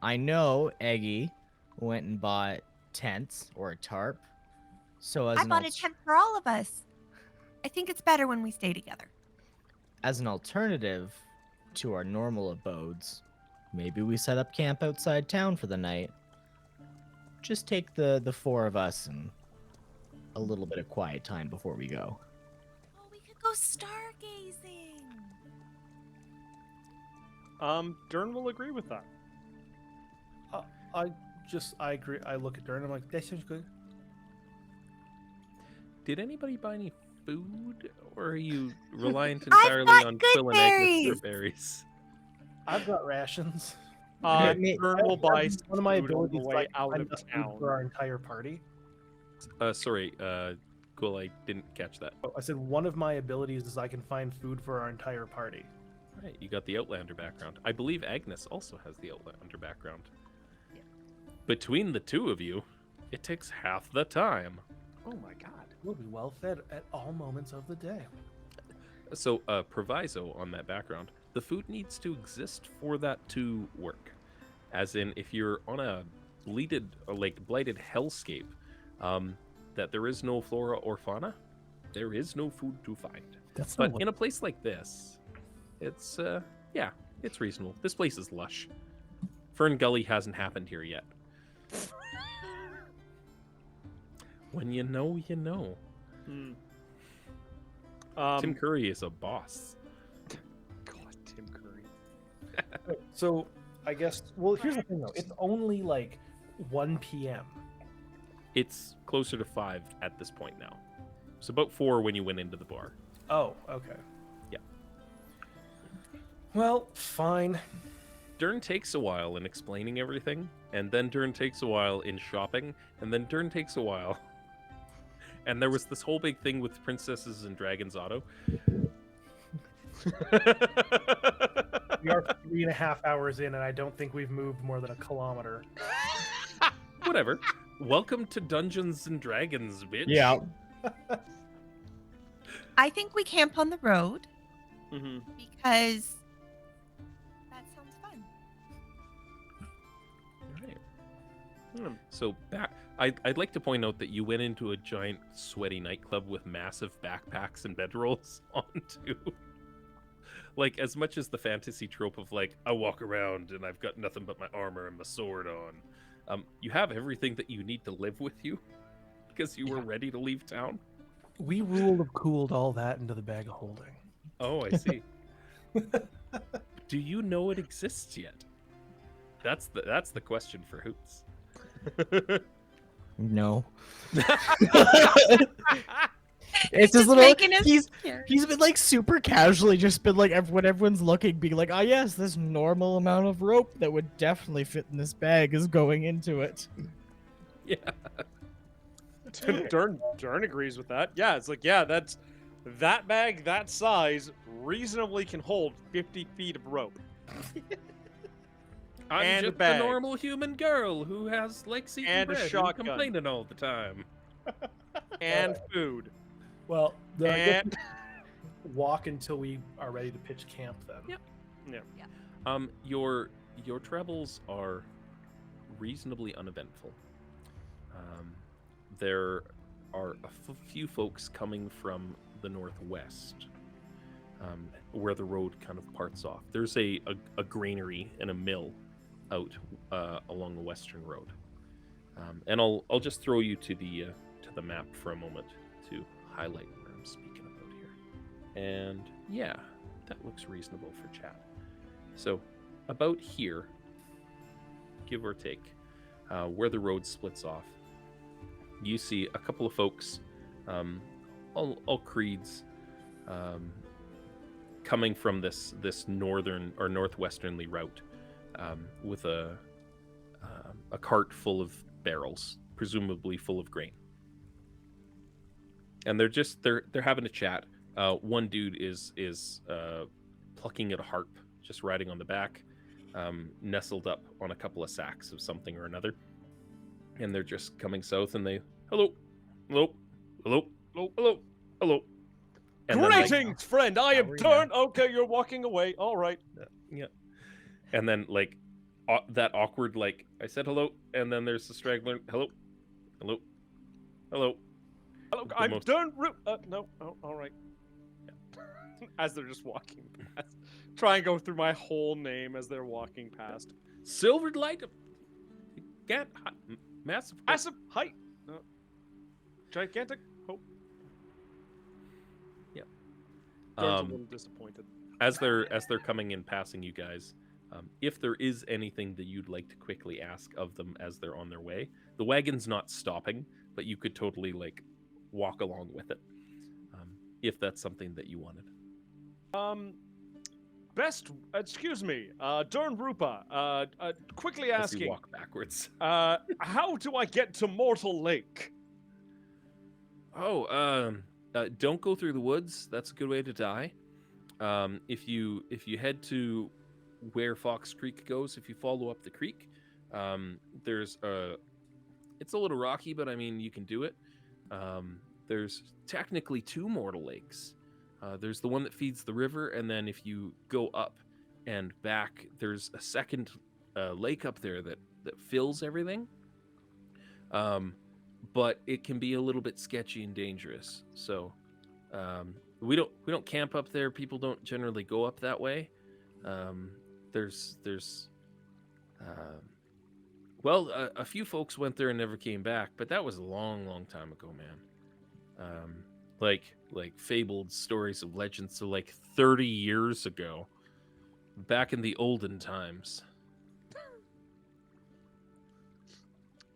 I know Eggy went and bought tents or a tarp. So as I bought a tent for all of us. I think it's better when we stay together. as an alternative to our normal abodes, maybe we set up camp outside town for the night. Just take the four of us and a little bit of quiet time before we go. Oh, we could go stargazing. Durn will agree with that. I agree. I look at Durn. I'm like, that sounds good. Did anybody buy any food, or are you reliant I've entirely got on good Quill and Agnes for berries. berries? I've got rations. Durn will buy one of my food on the abilities. way Like, out find of enough food town. for our entire party. Sorry, Quill, I didn't catch that. Oh, I said one of my abilities is I can find food for our entire party. Right, you got the Outlander background. I believe Agnes also has the Outlander background. Between the two of you, it takes half the time. Oh my god. We'll be well fed at all moments of the day. So, proviso on that background. The food needs to exist for that to work. As in, if you're on a blighted hellscape, that there is no flora or fauna, there is no food to find. That's But not what in a place like this, it's, it's reasonable. This place is lush. Fern Gully hasn't happened here yet. When you know, you know. Tim Curry is a boss. God, Tim Curry. So I guess. Well, here's the thing though. It's only like 1 p.m. It's closer to 5 at this point now. It's about 4 when you went into the bar. Oh, okay. Yeah. Well, fine. Durn takes a while in explaining everything, and then Durn takes a while in shopping, and then Durn takes a while. And there was this whole big thing with Princesses and Dragons Auto. We are 3.5 hours in, and I don't think we've moved more than a kilometer. Whatever. Welcome to Dungeons and Dragons, bitch. Yeah. I think we camp on the road Mm-hmm. because that sounds fun. All right. So I'd like to point out that you went into a giant sweaty nightclub with massive backpacks and bedrolls on too. Like, as much as the fantasy trope of like, I walk around and I've got nothing but my armor and my sword on, you have everything that you need to live with you because you were ready to leave town. We ruled have cooled all that into the bag of holding. Oh, I see. Do you know it exists yet? That's the question for Hoots. No. He's It's just just little. making us He's scared. been like super casually, just been like when everyone's looking, being like, "Ah, yes, this normal amount of rope that would definitely fit in this bag is going into it." Yeah. Durn agrees with that. Yeah, it's like, yeah, that bag that size reasonably can hold 50 feet of rope. I'm And a just a bag. normal human girl who has legs eating And a bread and shotgun. complaining all the time. And food. Well, I guess And walk until we are ready to pitch camp then. Yep. Your travels are reasonably uneventful. There are a few folks coming from the northwest, where the road kind of parts off. There's a granary and a mill out along the western road, and I'll just throw you to the map for a moment to highlight what I'm speaking about here. And yeah, that looks reasonable for chat. So about here, give or take, where the road splits off, you see a couple of folks, all creeds, coming from this northern or northwesternly route, with a cart full of barrels, presumably full of grain. And they're having a chat. One dude is plucking at a harp, just riding on the back, nestled up on a couple of sacks of something or another. And they're just coming south, and they hello, hello, hello, hello, hello, hello. And then, like, greetings, friend. I am How are you? Durn. Okay, you're walking away. All right. yeah. And then like that awkward, like, I said hello, and then there's the straggler. Hello, hello, hello. Hello, The I'm most- Durn Rupta. No, oh, all right. As they're just walking past. Try and go through my whole name as they're walking past. Silvered light, massive. Massive height. Gigantic hope. Durn's a little disappointed. As they're coming in, passing you guys, if there is anything that you'd like to quickly ask of them as they're on their way, the wagon's not stopping, but you could totally like walk along with it, if that's something that you wanted. Excuse me, Durn Rupta, quickly As you asking, walk backwards. how do I get to Mortal Lake? Don't go through the woods. That's a good way to die. If you head to where Fox Creek goes, if you follow up the creek, there's it's a little rocky, but I mean you can do it. There's technically two mortal lakes. There's the one that feeds the river, and then if you go up and back, there's a second lake up there that fills everything. But it can be a little bit sketchy and dangerous. So we don't camp up there. People don't generally go up that way. There's a few folks went there and never came back, but that was a long time ago, man. Like fabled stories of legends, so like 30 years ago, back in the olden times.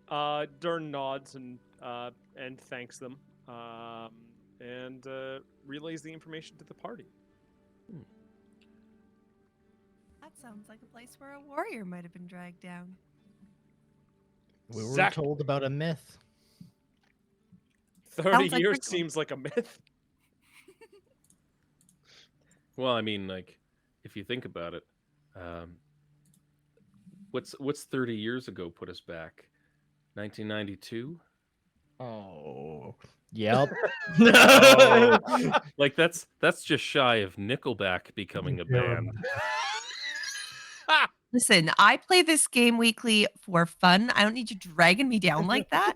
Durn nods and thanks them, and relays the information to the party. That sounds like a place where a warrior might have been dragged down. We were Zach- told about a myth. 30 Sounds like years we're going- seems like a myth. Well, I mean, like, if you think about it, what's 30 years ago put us back? 1992. Oh, yep. Like that's just shy of Nickelback becoming a band. Listen, I play this game weekly for fun. I don't need you dragging me down like that.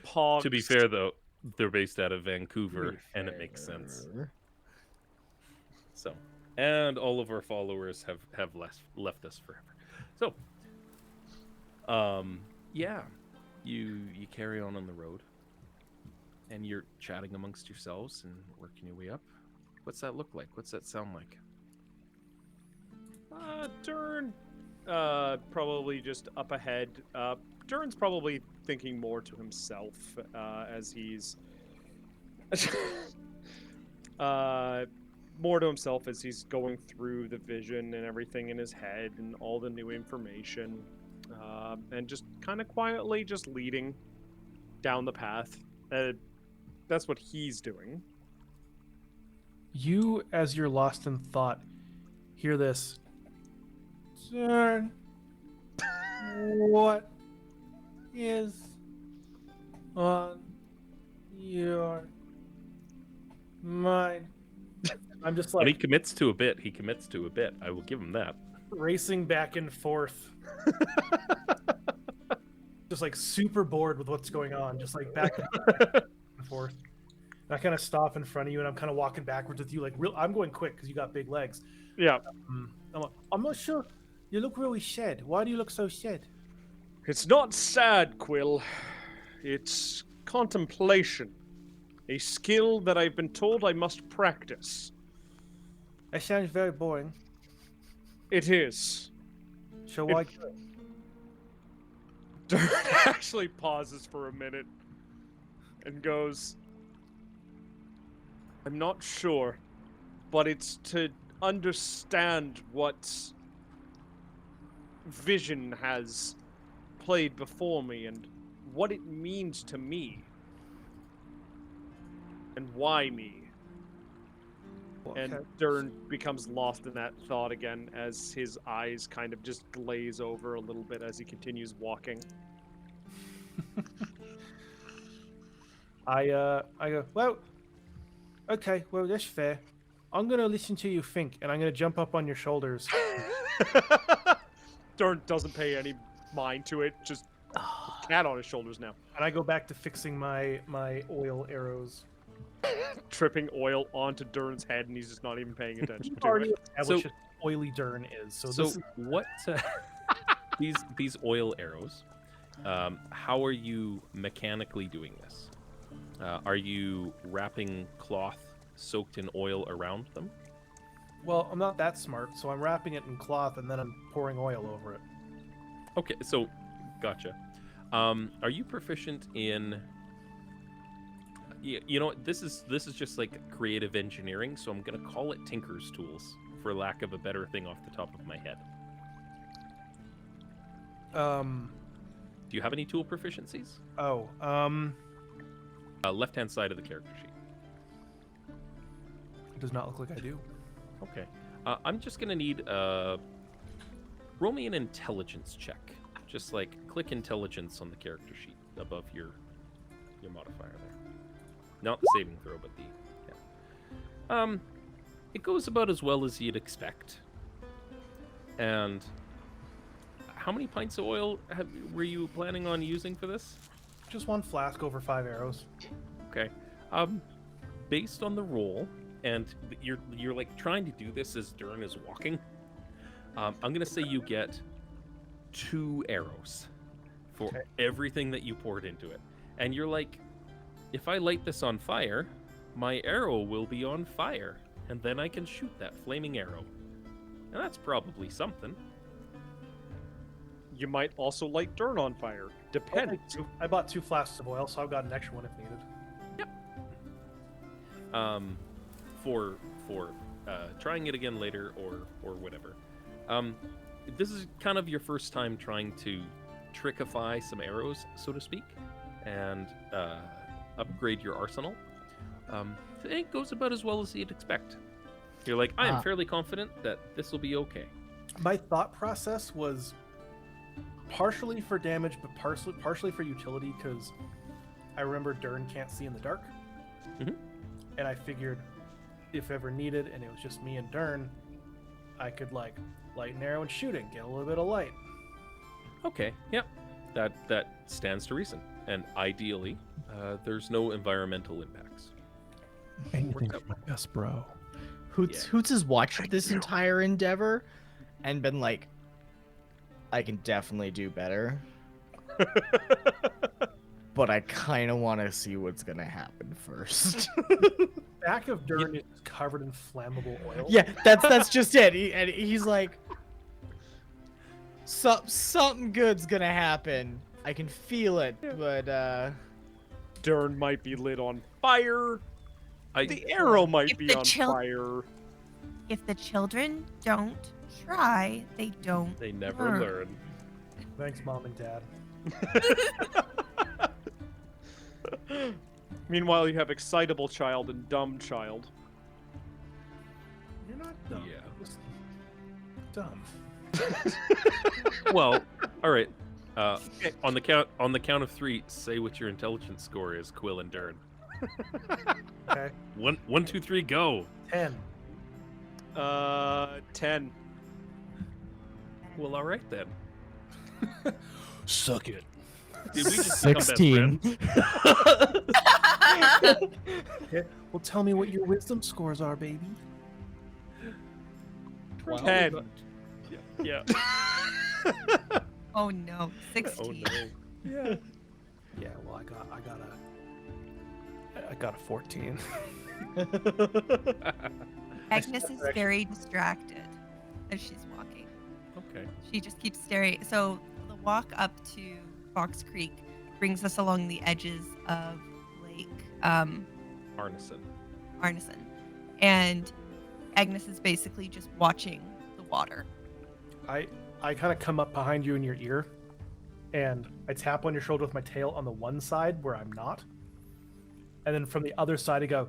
Pogs. To be fair, though, they're based out of Vancouver, and it makes sense. So, and all of our followers have left us forever. So, yeah, you carry on the road, and you're chatting amongst yourselves and working your way up. What's that look like? What's that sound like? Durn, probably just up ahead. Durn's probably thinking more to himself as he's more to himself as he's going through the vision and everything in his head and all the new information, and just kind of quietly just leading down the path. That's what he's doing. You, as you're lost in thought, hear this. Durn, what is on your mind? I'm just When he like commits to a bit, he commits to a bit. I will give him that. racing back and forth. Just like super bored with what's going on. Just like back and forth. And I kind of stop in front of you and I'm kind of walking backwards with you. Like, I'm going quick because you got big legs. Yeah. I'm not sure. You look really sad. Why do you look so sad? It's not sad, Quill. It's contemplation. A skill that I've been told I must practice. That sounds very boring. It is. So why do it? Durn actually pauses for a minute and goes, I'm not sure, but it's to understand what vision has played before me and what it means to me. And why me? And Okay. Durn becomes lost in that thought again as his eyes kind of just glaze over a little bit as he continues walking. I go, well, okay, well, that's fair. I'm going to listen to you think, and I'm going to jump up on your shoulders. Durn doesn't pay any mind to it, just cat on his shoulders now. And I go back to fixing my oil arrows. Tripping oil onto Durn's head, and he's just not even paying attention to Already it. established just oily Durn is. So So this is what? These oil arrows. How are you mechanically doing this? Are you wrapping cloth soaked in oil around them? well, I'm not that smart, so I'm wrapping it in cloth and then I'm pouring oil over it. Okay, so gotcha. Are you proficient in? You know what? This is just like creative engineering, so I'm gonna call it Tinker's tools, for lack of a better thing off the top of my head. Do you have any tool proficiencies? Left-hand side of the character sheet. It does not look like I do. Okay. I'm just gonna need roll me an intelligence check. Just like click intelligence on the character sheet above your modifier there. Not the saving throw, but the yeah. It goes about as well as you'd expect. And how many pints of oil were you planning on using for this? Just one flask over 5 arrows. Okay. Based on the roll, and you're like trying to do this as Durn is walking. I'm gonna say you get 2 arrows for everything that you poured into it, and you're like, if I light this on fire, my arrow will be on fire, and then I can shoot that flaming arrow, and that's probably something. You might also light Durn on fire. Depends. I bought 2 flasks of oil, so I've got an extra one if needed. For trying it again later or whatever. This is kind of your first time trying to trickify some arrows, so to speak, and upgrade your arsenal. It goes about as well as you'd expect. You're like, I am fairly confident that this will be okay. My thought process was partially for damage, but partially for utility, because I remember Durn can't see in the dark. Mhm. And I figured if ever needed, and it was just me and Durn, I could like light an arrow and shoot it, get a little bit of light. Okay, yep. That stands to reason. And ideally, there's no environmental impacts. Anything for my best bro. Hoots has watched this entire endeavor and been like, I can definitely do better. But I kind of want to see what's going to happen first. Back of Durn is covered in flammable oil. Yeah, that's just it. He's like, something good's gonna happen. I can feel it, but Durn might be lit on fire. I The arrow might If be the on chil- fire. If the children don't try, they don't they never learn. Thanks, Mom and Dad. Meanwhile, you have excitable child and dumb child. You're not dumb. Yeah. Just dumb. Well, all right. On the count of 3, say what your intelligence score is, Quill and Durn. Okay. 1, 2, 3, go. 10. 10. Well, all right then. Suck it. Did we just become best 16. friends? Okay. Well, tell me what your wisdom scores are, baby. 10. Yeah. Oh no, 16. Oh no. Yeah. Yeah. Well, I got a 14. Agnes is very distracted as she's walking. Okay. She just keeps staring. So the walk up to Fox Creek brings us along the edges of Lake Arneson. Arneson, and Agnes is basically just watching the water. I kind of come up behind you in your ear, and I tap on your shoulder with my tail on the one side where I'm not, and then from the other side I go,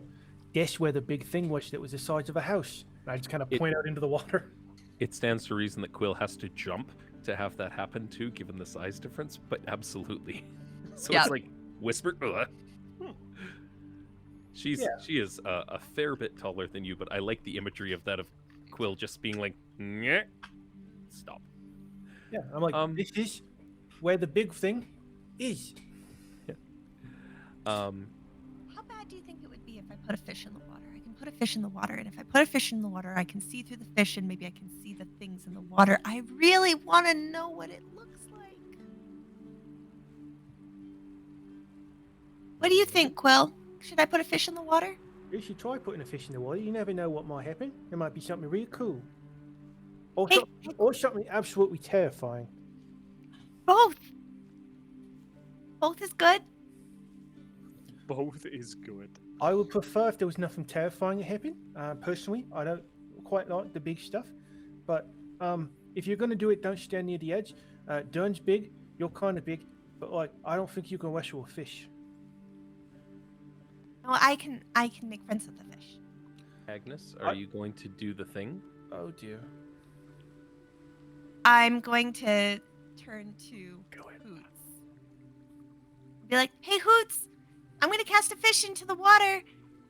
"Guess where the big thing was that was the size of a house?" And I just kind of point out into the water. It stands to reason that Quill has to jump to have that happen too, given the size difference, but absolutely. So Yeah. it's like whisper. She is a fair bit taller than you, but I like the imagery of that of Quill just being like, "Nyeh, stop." Yeah, I'm like, this is where the big thing is. How bad do you think it would be if I put a fish in the water? I can put a fish in the water, and if I put a fish in the water, I can see through the fish, and maybe I can see the things in the water. I really want to know what it looks like. What do you think, Quill? Should I put a fish in the water? You should try putting a fish in the water. You never know what might happen. It might be something really cool. Or, Hey, or something absolutely terrifying. both. Both is good. Both is good. I would prefer if there was nothing terrifying that happened. Personally, I don't quite like the big stuff. But if you're going to do it, don't stand near the edge. Durn's big, you're kind of big, but like I don't think you can wrestle a fish. No, I can make friends with the fish. Agnes, are you going to do the thing? Oh dear. I'm going to turn to Hoots. Be like, "Hey, Hoots, I'm going to cast a fish into the water.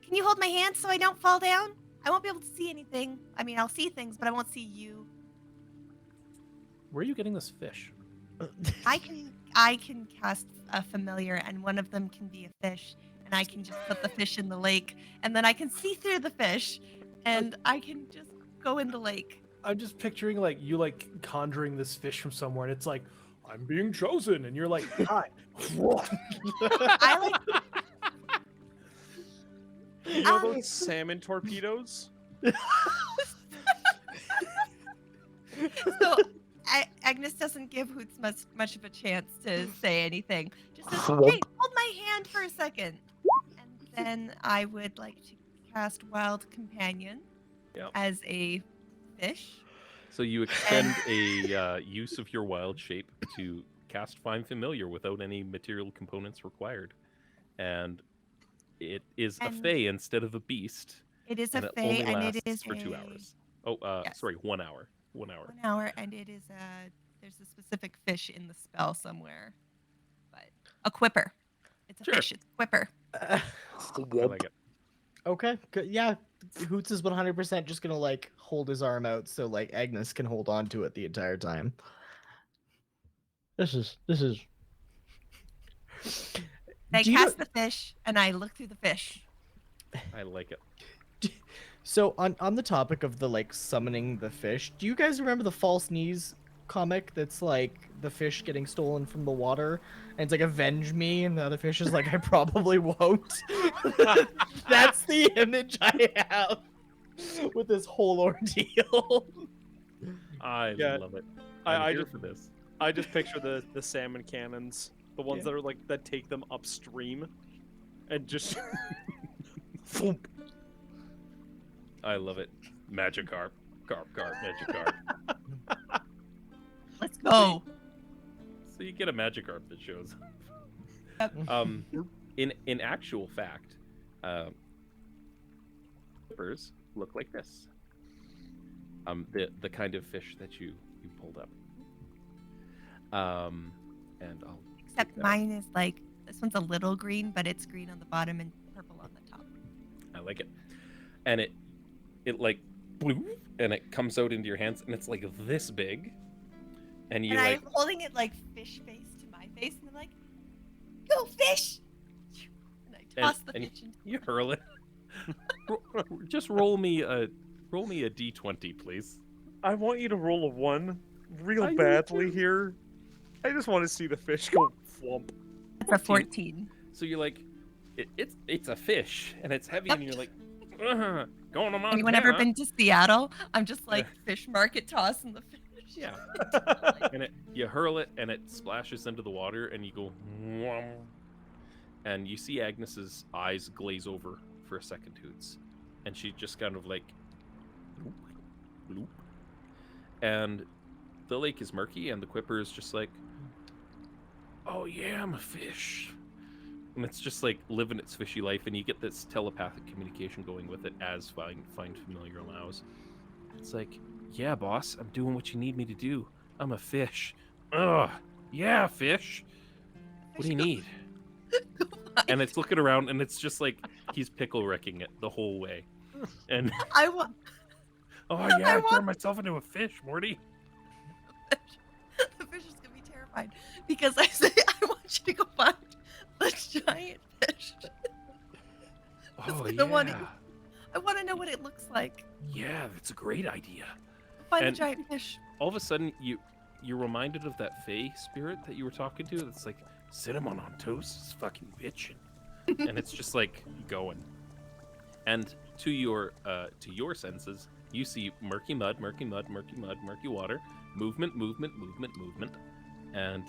Can you hold my hand so I don't fall down? I won't be able to see anything. I mean, I'll see things, but I won't see you. Where are you getting this fish? I can cast a familiar, and one of them can be a fish, and I can just put the fish in the lake, and then I can see through the fish, and I can just go in the lake." I'm just picturing like you like conjuring this fish from somewhere, and it's like, "I'm being chosen," and you're like, "Hi." I like. You know those salmon torpedoes? So Agnes doesn't give Hoots much of a chance to say anything. Just says, "Hey, hold my hand for a second." And then I would like to cast Wild Companion Yep. as a fish. So you extend a use of your wild shape to cast Find Familiar without any material components required. And it is a And- fae instead of a beast. It is And a it fae, only and lasts it is for 2 a hours. Oh, Yes. sorry, 1 hour. 1 hour. 1 hour, and it is a. There's a specific fish in the spell somewhere, but a quipper. It's a Sure. fish. It's a quipper. I like it. Okay, good. Yeah, Hoots is 100% just gonna like hold his arm out so like Agnes can hold on to it the entire time. This is. I Do you cast the fish, and I look through the fish. I like it. So on the topic of the like summoning the fish, do you guys remember the False Knees comic that's like the fish getting stolen from the water and it's like avenge me and the other fish is like I probably won't? That's the image I have with this whole ordeal. I Yeah. love it. I'm I here just for this. I just picture the salmon cannons, the ones that are like that take them upstream, and just. Thump. I love it. Magikarp. Carp, Magikarp. Let's go. So you get a Magikarp that shows Yep. up. In actual fact, flippers look like this. The kind of fish that you pulled up. And I'll Except mine is like, this one's a little green, but it's green on the bottom and purple on the top. I like it. And it like bloop, and it comes out into your hands, and it's like this big. And you And like I'm holding it like fish face to my face, and I'm like, go fish! And I toss the and fish into you hurl it. Just roll me a d20, please. I want you to roll a 1 real I do badly too. here. I just want to see the fish go flump. It's a 14. So you're like, it's a fish, and it's heavy, Yep. and you're like, going on Anyone ever been to Seattle? I'm just like fish market tossing the fish. Yeah. And you hurl it, and it splashes into the water, and you go, "Mwah." And you see Agnes's eyes glaze over for a second, Hoots, and she just kind of like, bloop, bloop. And the lake is murky, and the Quipper is just like, oh yeah, I'm a fish. And it's just like living its fishy life, and you get this telepathic communication going with it as Find Familiar allows. It's like, yeah, boss, I'm doing what you need me to do. I'm a fish. Ugh, yeah, fish. What do you need? And it's looking around, and it's just like he's pickle wrecking it the whole way. And I want oh yeah, I turned myself into a fish, Morty. the fish is gonna be terrified because I say I want you to go find the giant fish. Oh I yeah. want to know what it looks like. Yeah, that's a great idea. Find And- the giant fish. All of a sudden, you're reminded of that Fey spirit that you were talking to. That's like cinnamon on toast is fucking bitchin', and it's just like going. And to your senses, you see murky mud, murky water, movement, and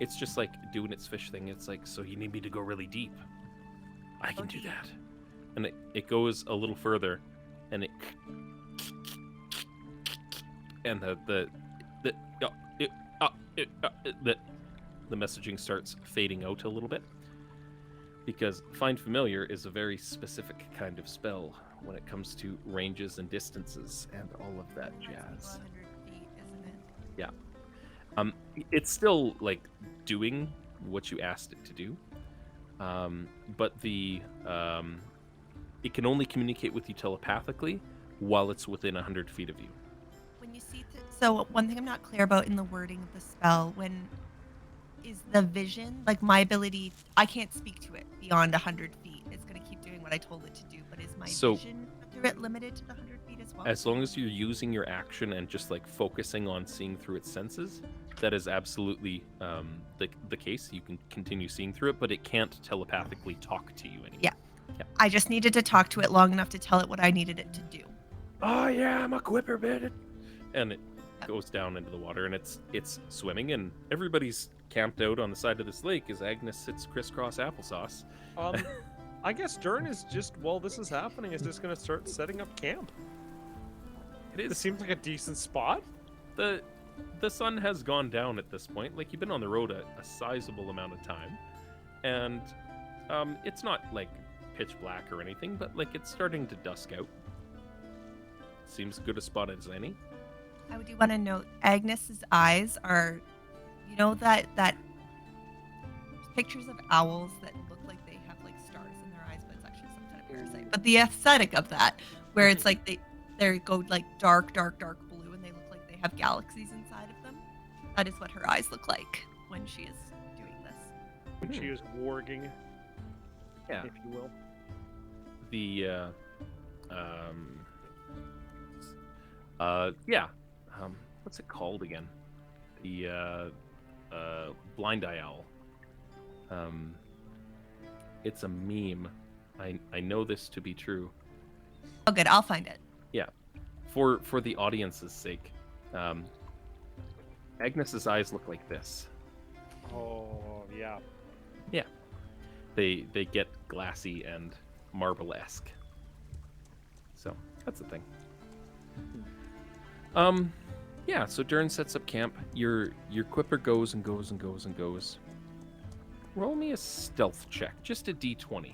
it's just like doing its fish thing. It's like, so you need me to go really deep? I can do that. And it goes a little further, and the messaging starts fading out a little bit, because Find Familiar is a very specific kind of spell when it comes to ranges and distances and all of that jazz. 100 feet, isn't it? It's still like doing what you asked it to do, but it can only communicate with you telepathically while it's within 100 feet of you. When you see, so one thing I'm not clear about in the wording of the spell, when is the vision, like my ability, I can't speak to it beyond 100 feet. It's going to keep doing what I told it to do, but is my So- vision through it limited to the 100 feet as well? As long as you're using your action and just like focusing on seeing through its senses, that is absolutely the case. You can continue seeing through it, but it can't telepathically talk to you anymore. Yeah. I just needed to talk to it long enough to tell it what I needed it to do. Oh yeah, I'm a Quipper, bitch. And it goes down into the water, and it's swimming, and everybody's camped out on the side of this lake as Agnes sits crisscross applesauce. I guess Durn is just, while this is happening, is just gonna start setting up camp. It This is seems like a decent spot. the sun has gone down at this point. Like, you've been on the road a sizable amount of time, and it's not like pitch black or anything, but like it's starting to dusk out. Seems good a spot as any. I do want to note Agnes's eyes are, you know, that pictures of owls that look like they have like stars in their eyes, but it's actually some kind of parasite. But the aesthetic of that, where it's like they go like dark blue, and they look like they have galaxies inside of them. That is what her eyes look like when she is doing this. When she is warging, Yeah. if you will. What's it called again? The blind eye owl. It's a meme. I know this to be true. Oh, good. I'll find it. For the audience's sake, Agnes's eyes look like this. Oh, yeah. They get glassy and marble-esque. So that's the thing. Yeah. So Durn sets up camp. Your Quipper goes and goes and goes and goes. Roll me a stealth check, just a d20.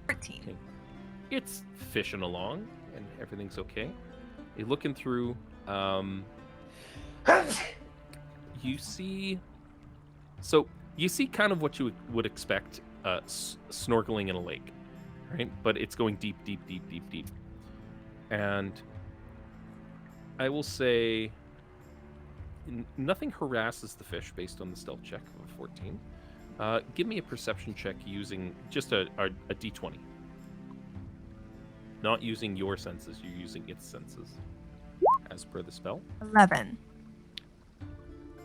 14. Okay. It's fishing along, and everything's okay. You're looking through. You see. So you see kind of what you would expect snorkeling in a lake, right? But it's going deep, deep, deep, deep, deep. And I will say nothing harasses the fish based on the stealth check of a 14. Give me a perception check using just a d20. Not using your senses, you're using its senses, as per the spell. 11.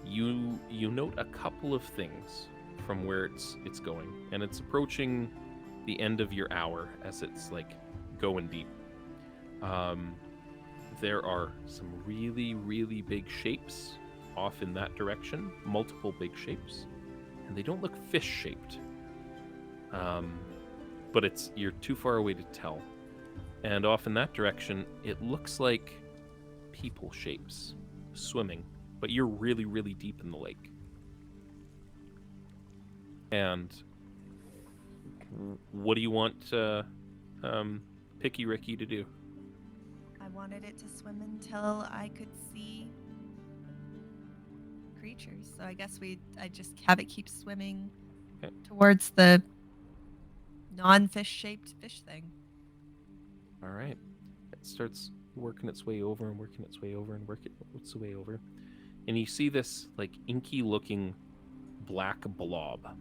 You note a couple of things from where it's going, and it's approaching the end of your hour as it's like going deep. There are some really, really big shapes off in that direction, multiple big shapes, and they don't look fish-shaped. But you're too far away to tell. And off in that direction, it looks like people shapes swimming, but you're really, really deep in the lake. And what do you want Picky Ricky to do? I wanted it to swim until I could see creatures. So I guess I just have it keep swimming towards the non-fish shaped fish thing. All right. It starts working its way over and working its way over and working its way over. And you see this like inky looking black blob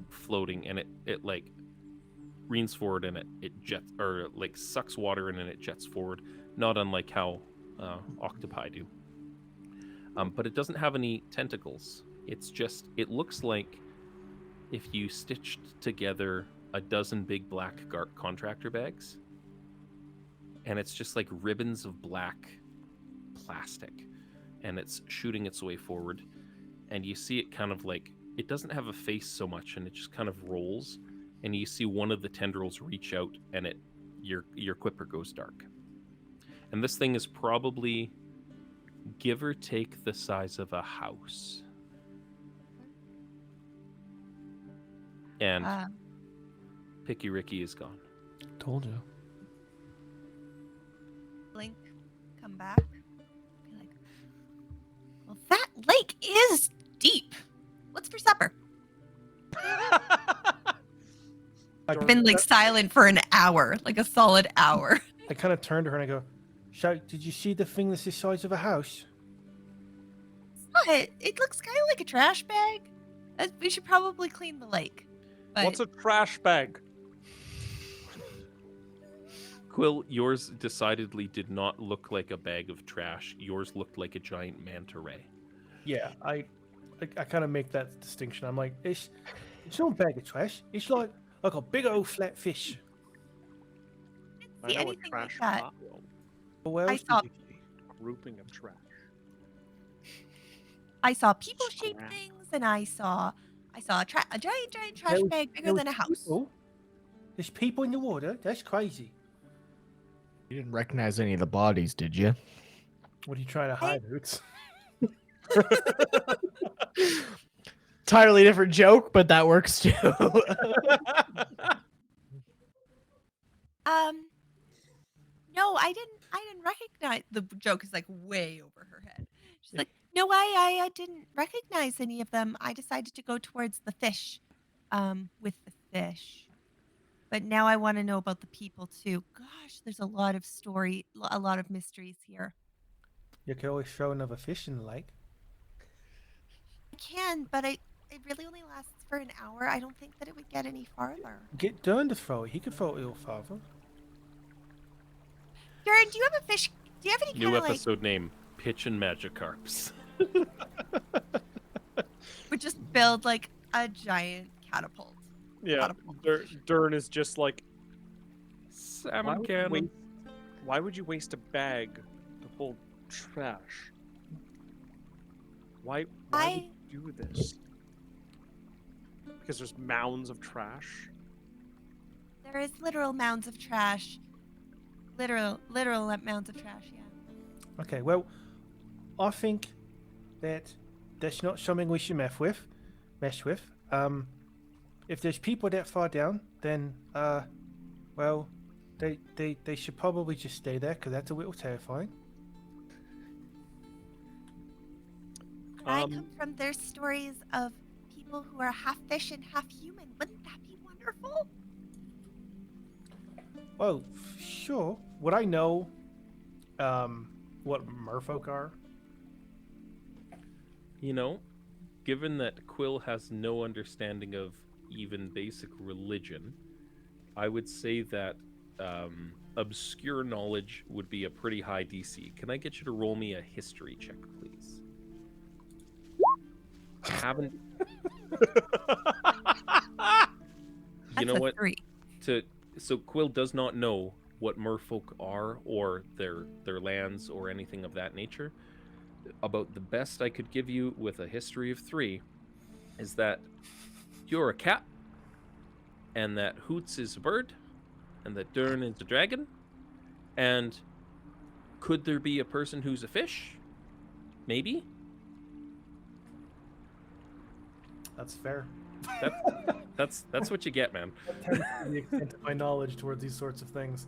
floating, and it like leans forward and it jets, or like sucks water in and it jets forward, not unlike how octopi do. But it doesn't have any tentacles. It looks like if you stitched together a dozen big black contractor bags, and it's just like ribbons of black plastic, and it's shooting its way forward, and you see it kind of like, it doesn't have a face so much, and it just kind of rolls, and you see one of the tendrils reach out, and your Quipper goes dark. And this thing is probably, give or take, the size of a house. And Picky Ricky is gone. Told you. Blink, come back. Be like, well, that lake is deep. What's for supper? I've been like silent for an hour, like a solid hour. I kind of turned to her and I go, "So, did you see the thing that's the size of a house?" It looks kind of like a trash bag. We should probably clean the lake. But What's a trash bag? Quill, yours decidedly did not look like a bag of trash. Yours looked like a giant manta ray. Yeah, I kind of make that distinction. I'm like, it's not a bag of trash. It's like a big old flat fish. I see know a anything like trash that. pile. But where I else saw- did you see? Grouping of trash. I saw people-shaped Scrap. things, and I saw a giant trash There was- bag there bigger was than a house. people. There's people in the water. That's crazy. You didn't recognize any of the bodies, did you? What are you trying to hide, Roots? Entirely different joke, but that works too. No, I didn't recognize the joke is like way over her head. She's like, no, I didn't recognize any of them. I decided to go towards the fish, with the fish. But now I want to know about the people too. Gosh, there's a lot of mysteries here. You can always throw another fish in the lake. I can, but it really only lasts for an hour. I don't think that it would get any farther. Get Durn to throw it. He could throw it a little farther. Durn, do you have a fish? Do you have any New kind of episode name, Pitch and Magikarps. would just build like a giant catapult? Yeah, Catapult. Durn is just like, why Salmon would you cannon. waste Why would you waste a bag to hold trash? Why would you do this? Because there's mounds of trash. There is literal mounds of trash. Literal mounds of trash, yeah. Okay, well, I think that that's not something we should mess with. If there's people that far down, then well, they should probably just stay there because that's a little terrifying. I come from their stories of people who are half fish and half human. Wouldn't that be wonderful? Oh, sure. Would I know what merfolk are? You know, given that Quill has no understanding of even basic religion, I would say that obscure knowledge would be a pretty high DC. Can I get you to roll me a history check, please? Haven't. You know what? 3. So Quill does not know what merfolk are or their lands or anything of that nature. About the best I could give you with a history of 3 is that you're a cat, and that Hoots is a bird, and that Durn is a dragon, and could there be a person who's a fish? Maybe. That's fair. That's what you get, man. That tends to be the extent of my knowledge towards these sorts of things.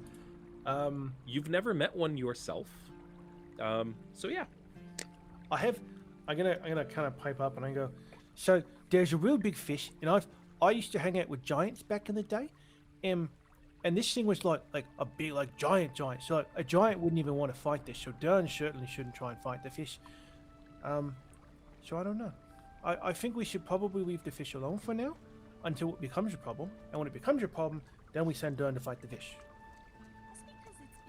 You've never met one yourself, so yeah. I'm gonna kind of pipe up and I go. So there's a real big fish, and I used to hang out with giants back in the day, and this thing was like a big giant. So like, a giant wouldn't even want to fight this. So Durn certainly shouldn't try and fight the fish. So I don't know. I think we should probably leave the fish alone for now, until it becomes a problem. And when it becomes a problem, then we send Durn to fight the fish.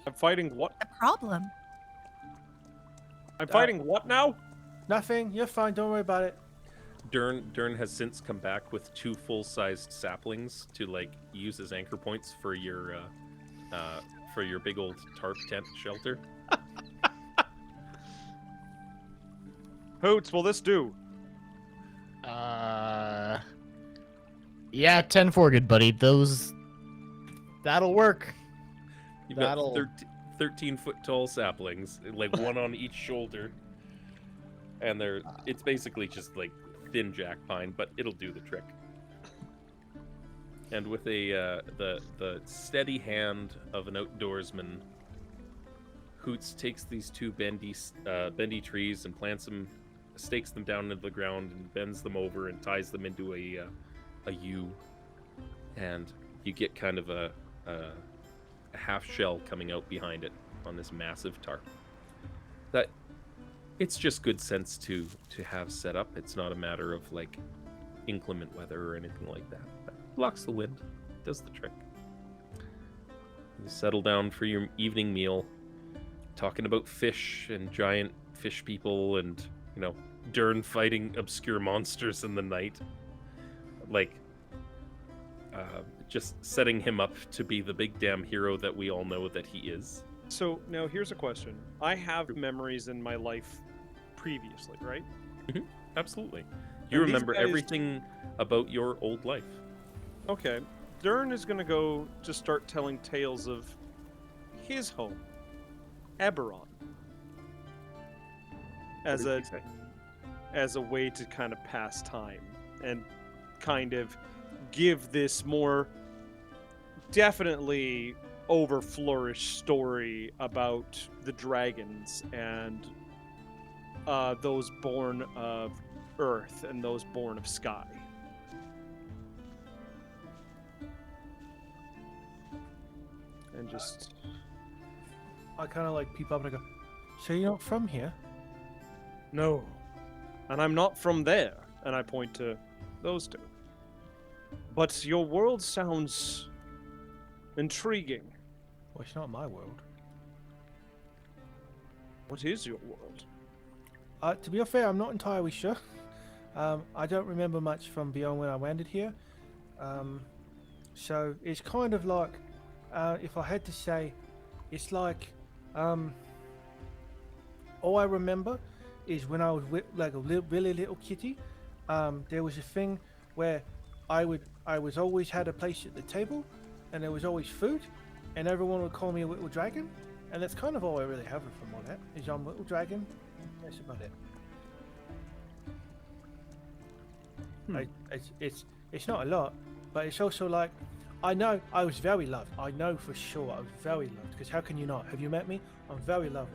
I'm fighting what? The problem. I'm fighting what now? Nothing. You're fine. Don't worry about it. Durn has since come back with 2 full-sized saplings to use as anchor points for your big old tarp tent shelter. Hoots, will this do? Yeah, 10 for good, buddy. That'll work. You've got 13-foot tall saplings, one on each shoulder, and it's basically just thin jack pine, but it'll do the trick. And with the steady hand of an outdoorsman, Hoots takes these 2 bendy trees and plants them, stakes them down into the ground, and bends them over and ties them into a U, and you get kind of a half shell coming out behind it on this massive tarp. That it's just good sense to have set up. It's not a matter of inclement weather or anything like that. That blocks the wind, does the trick. You settle down for your evening meal, talking about fish and giant fish people, and Durn fighting obscure monsters in the night, just setting him up to be the big damn hero that we all know that he is. So now here's a question. I have memories in my life previously, right? Mm-hmm. Absolutely. You remember everything about your old life. Okay. Durn is going to go to start telling tales of his home, Eberron, as a way to kind of pass time and kind of give this more definitely over-flourished story about the dragons and those born of earth and those born of sky. And just... I kind of peep up and I go, so you're not from here? No. And I'm not from there. And I point to those 2. But your world sounds intriguing. Well, it's not my world. What is your world? To be fair, I'm not entirely sure. I don't remember much from beyond when I landed here. So it's kind of if I had to say, it's like All I remember is when I was like a really little kitty. There was a thing where I was always had a place at the table, and there was always food, and everyone would call me a little dragon, and that's kind of all I really have from all that. Is I'm a little dragon. That's about it. It's not a lot, but it's also like I know I was very loved. I know for sure I was very loved, because how can you not? Have you met me? I'm very loved.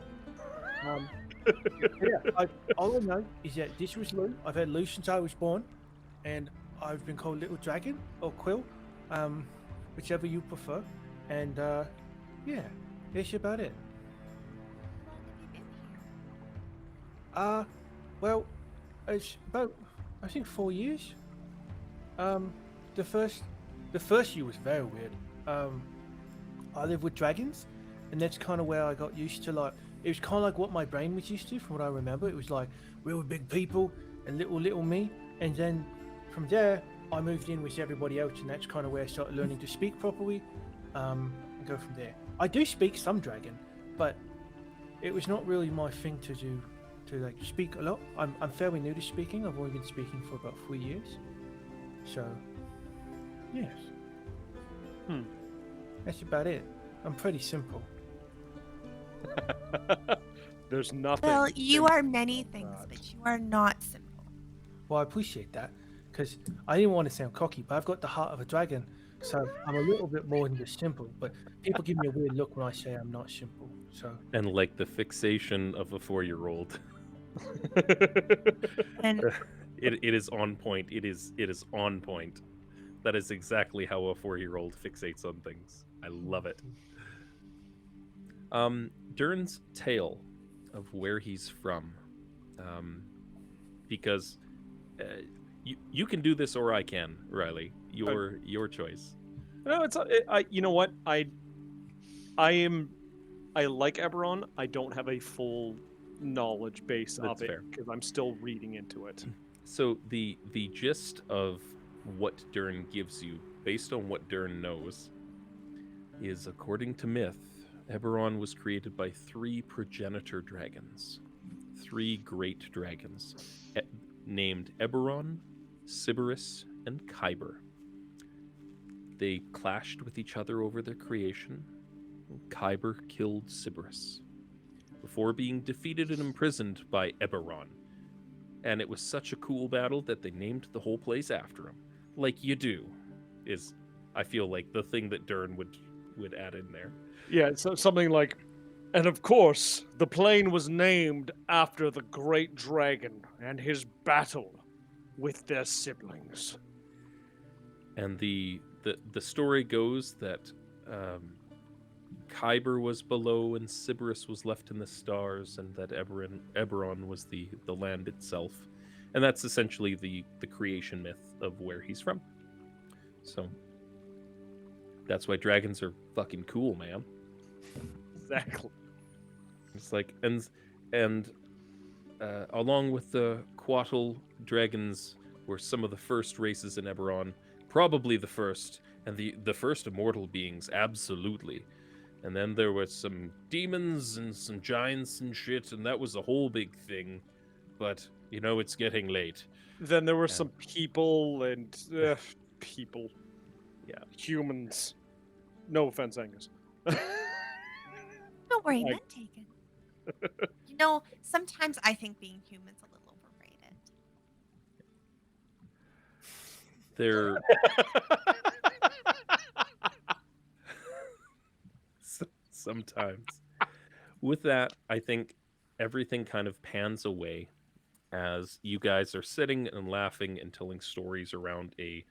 All I know is that this was Lou. I've had Lou since I was born, and I've been called Little Dragon or Quill, whichever you prefer. And yeah, that's about it. Well, it's about I think 4 years. The first year was very weird. I live with dragons, and that's kind of where I got used to like. It was kind of like what my brain was used to, from what I remember. It was like real big people and little me, and then from there I moved in with everybody else, and that's kind of where I started learning to speak properly, and go from there. I do speak some dragon, but it was not really my thing to do, to like speak a lot. I'm fairly new to speaking. I've only been speaking for about 3 years, so yes. That's about it. I'm pretty simple. There's nothing. Well, you simple are many about things, that. but you are not simple. Well, I appreciate that, because I didn't want to sound cocky, but I've got the heart of a dragon, so I'm a little bit more than just simple. But people give me a weird look when I say I'm not simple. So And like the fixation of a 4-year-old. And It is on point. It is on point. That is exactly how a 4-year-old fixates on things. I love it. Durn's tale of where he's from, because you can do this or I can, Riley. Your choice. No, you know what? I like Eberron. I don't have a full knowledge base That's of it fair. because I'm still reading into it. So the gist of what Durn gives you, based on what Durn knows, is according to myth, Eberron was created by 3 progenitor dragons, 3 great dragons, named Eberron, Sybaris, and Kyber. They clashed with each other over their creation. Kyber killed Sybaris before being defeated and imprisoned by Eberron. And it was such a cool battle that they named the whole place after him. Like you do, is, I feel like, the thing that Durn would add in there. Yeah, so something like, and of course, the plane was named after the great dragon and his battle with their siblings. And the story goes that Kyber was below and Sybaris was left in the stars, and that Eberron was the land itself. And that's essentially the creation myth of where he's from. So that's why dragons are fucking cool, man. Exactly. It's like, and along with the Quattle dragons were some of the first races in Eberron, probably the first, and the first immortal beings, absolutely. And then there were some demons and some giants and shit, and that was a whole big thing. But, you know, it's getting late. Then there were some people and people. Yeah. Humans. No offense, Angus. don't worry, none taken. You know, sometimes I think being human's a little overrated. They're sometimes. With that, I think everything kind of pans away as you guys are sitting and laughing and telling stories around a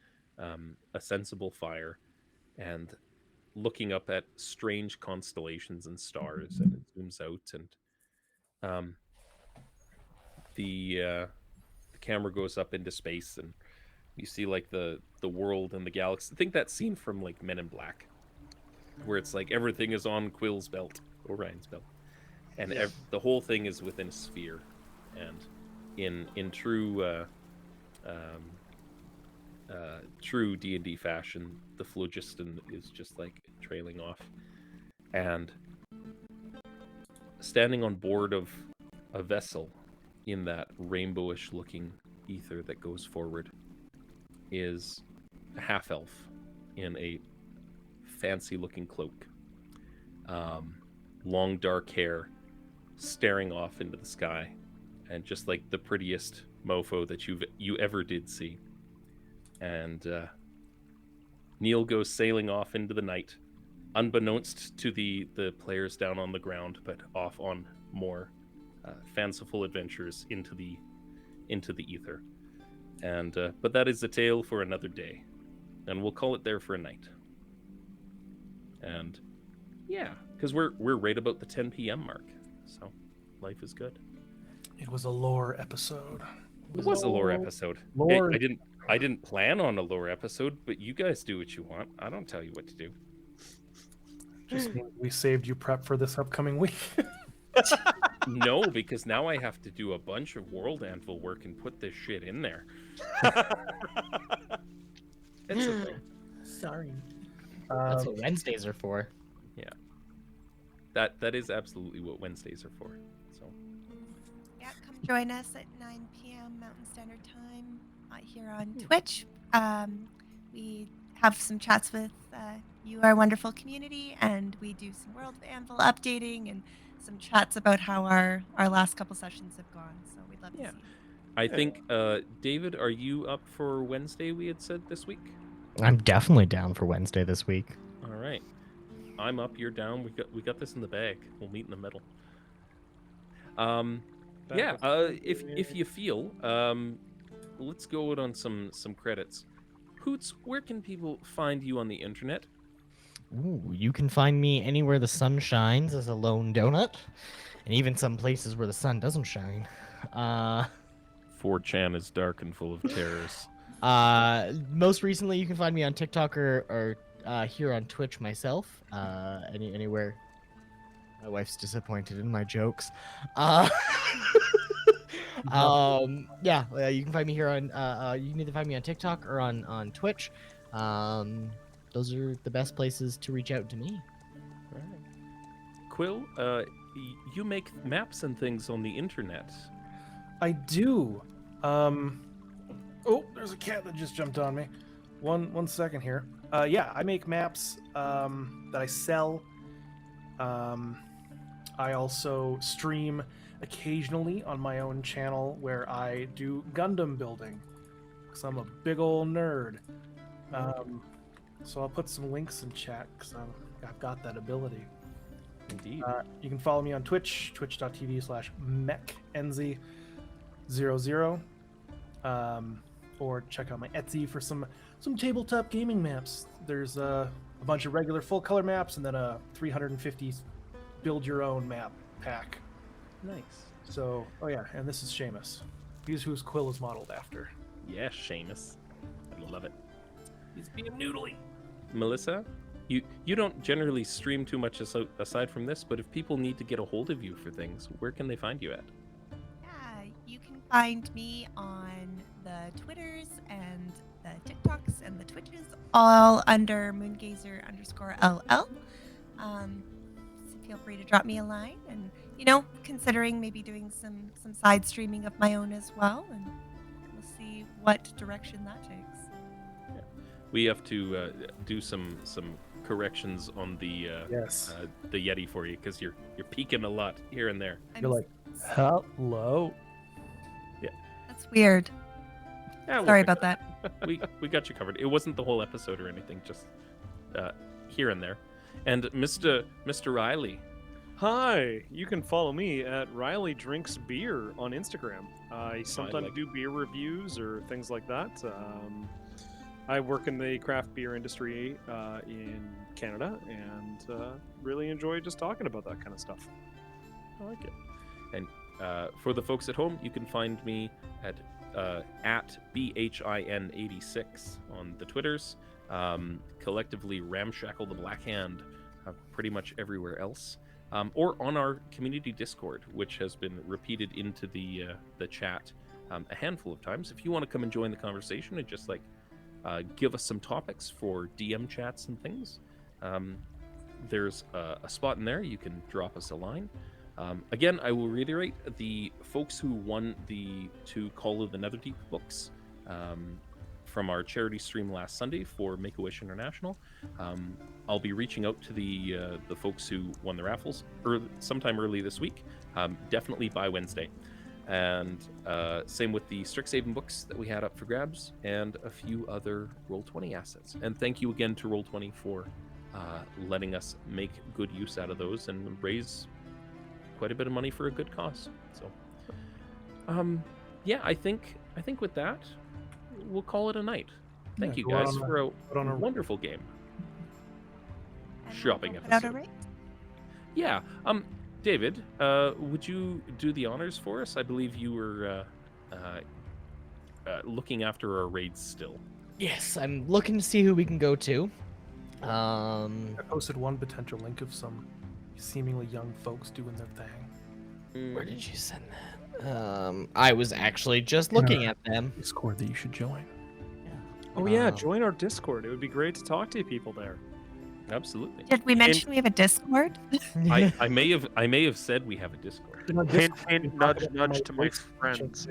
sensible fire and looking up at strange constellations and stars, and it zooms out, and the camera goes up into space, and you see like the world and the galaxy. I think that scene from like Men in Black, where it's like everything is on Quill's belt, Orion's belt, and the whole thing is within a sphere. And in true true D&D fashion, the phlogiston is just like trailing off, and standing on board of a vessel in that rainbowish looking ether that goes forward is a half elf in a fancy looking cloak, long dark hair, staring off into the sky, and just like the prettiest mofo that you ever did see. And Neil goes sailing off into the night, unbeknownst to the players down on the ground, but off on more fanciful adventures into the ether. And but that is a tale for another day, and we'll call it there for a night. And yeah, because we're right about the 10 p.m. mark, so life is good. It was a lore episode. It was a lore episode. Lore. I didn't plan on a lore episode, but you guys do what you want. I don't tell you what to do. Just means we saved you prep for this upcoming week. No, because now I have to do a bunch of World Anvil work and put this shit in there. It's a thing. Sorry. That's what Wednesdays are for. That is absolutely what Wednesdays are for. So Yeah, come join us at 9 p.m. Mountain Standard Time here on Twitch. We have some chats with you, our wonderful community, and we do some World Anvil updating and some chats about how our last couple sessions have gone. So we'd love to see you. I think David, are you up for Wednesday? We had said this week. I'm definitely down for Wednesday this week. All right, I'm up. You're down. We got this in the bag. We'll meet in the middle. Yeah. If you feel, let's go out on some credits. Hoots, where can people find you on the internet? Ooh, you can find me anywhere the sun shines as a lone donut, and even some places where the sun doesn't shine. 4chan is dark and full of terrors. Most recently, you can find me on TikTok or here on Twitch myself. Anywhere. My wife's disappointed in my jokes. Yeah, you can find me here on. You can either find me on TikTok or on Twitch. Those are the best places to reach out to me. All right. Quill, you make maps and things on the internet. I do. Oh, there's a cat that just jumped on me. One second here. Yeah, I make maps that I sell. I also stream occasionally on my own channel where I do Gundam building, because I'm a big old nerd. So I'll put some links in chat because I've got that ability. Indeed. You can follow me on Twitch, twitch.tv/mechenzy00. Or check out my Etsy for some tabletop gaming maps. There's a bunch of regular full color maps and then a 350 build your own map pack. Nice. So, oh yeah, and this is Seamus. He's whose Quill is modeled after. Yes, Seamus. I love it. He's being noodly. Melissa, you don't generally stream too much aside from this, but if people need to get a hold of you for things, where can they find you at? Yeah, you can find me on the Twitters and the TikToks and the Twitches, all under moongazer_LL. So feel free to drop me a line, and considering maybe doing some side streaming of my own as well, and we'll see what direction that takes. Yeah. We have to do some corrections on the Yes. the Yeti for you, because you're peeking a lot here and there. You're like, hello. That's weird. Yeah, we'll Sorry fix about that. we got you covered. It wasn't the whole episode or anything, just here and there. And Mr. Riley. Hi, you can follow me at Riley Drinks Beer on Instagram. I sometimes like- do beer reviews or things like that. I work in the craft beer industry in Canada and really enjoy just talking about that kind of stuff. I like it. And for the folks at home, you can find me at BHIN86 on the Twitters. Collectively, Ramshackle the Black Hand, pretty much everywhere else. Or on our community Discord, which has been repeated into the chat a handful of times. If you want to come and join the conversation and just give us some topics for DM chats and things, there's a spot in there. You can drop us a line. Again, I will reiterate the folks who won the two Call of the Netherdeep books from our charity stream last Sunday for Make-A-Wish International. I'll be reaching out to the folks who won the raffles sometime early this week, definitely by Wednesday. And same with the Strixhaven books that we had up for grabs, and a few other Roll20 assets. And thank you again to Roll20 for letting us make good use out of those and raise quite a bit of money for a good cause. So, yeah, I think with that, we'll call it a night. Thank you go out guys on a- for go out on a- a wonderful game. And Shopping we'll put out a episode. rate. Yeah. David, would you do the honors for us? I believe you were looking after our raids still. Yes, I'm looking to see who we can go to. I posted one potential link of some seemingly young folks doing their thing. Where did you send that? I was actually just looking at them. Discord that you should join. Oh yeah, Um, join our Discord. It would be great to talk to people there. Absolutely. Did we mention we have a Discord? I may have said we have a Discord. Hint, hint, nudge, nudge to my friends.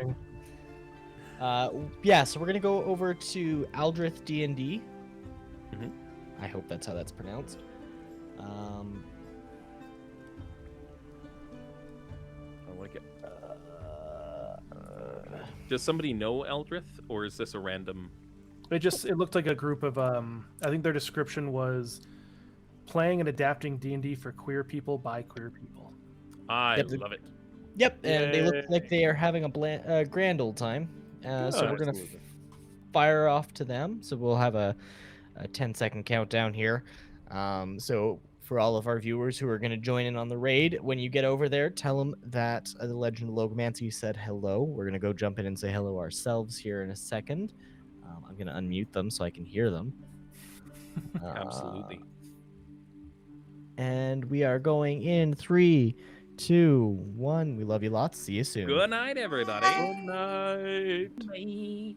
Yeah, so we're gonna go over to Aldrith D&D. Mhm. I hope that's how that's pronounced. I like it. Does somebody know Eldrith, or is this a random? It looked like a group of I think their description was playing and adapting D&D for queer people by queer people. I Yep. love it. Yep, and they look Yay. like they are having a grand old time. So we're gonna Absolutely. fire off to them. So we'll have a 10-second countdown here. So for all of our viewers who are going to join in on the raid, when you get over there, tell them that the Legend of Logomancy said hello. We're going to go jump in and say hello ourselves here in a second. I'm going to unmute them so I can hear them. Absolutely. And we are going in 3, 2, 1. We love you lots. See you soon. Good night, everybody. Good night. Bye.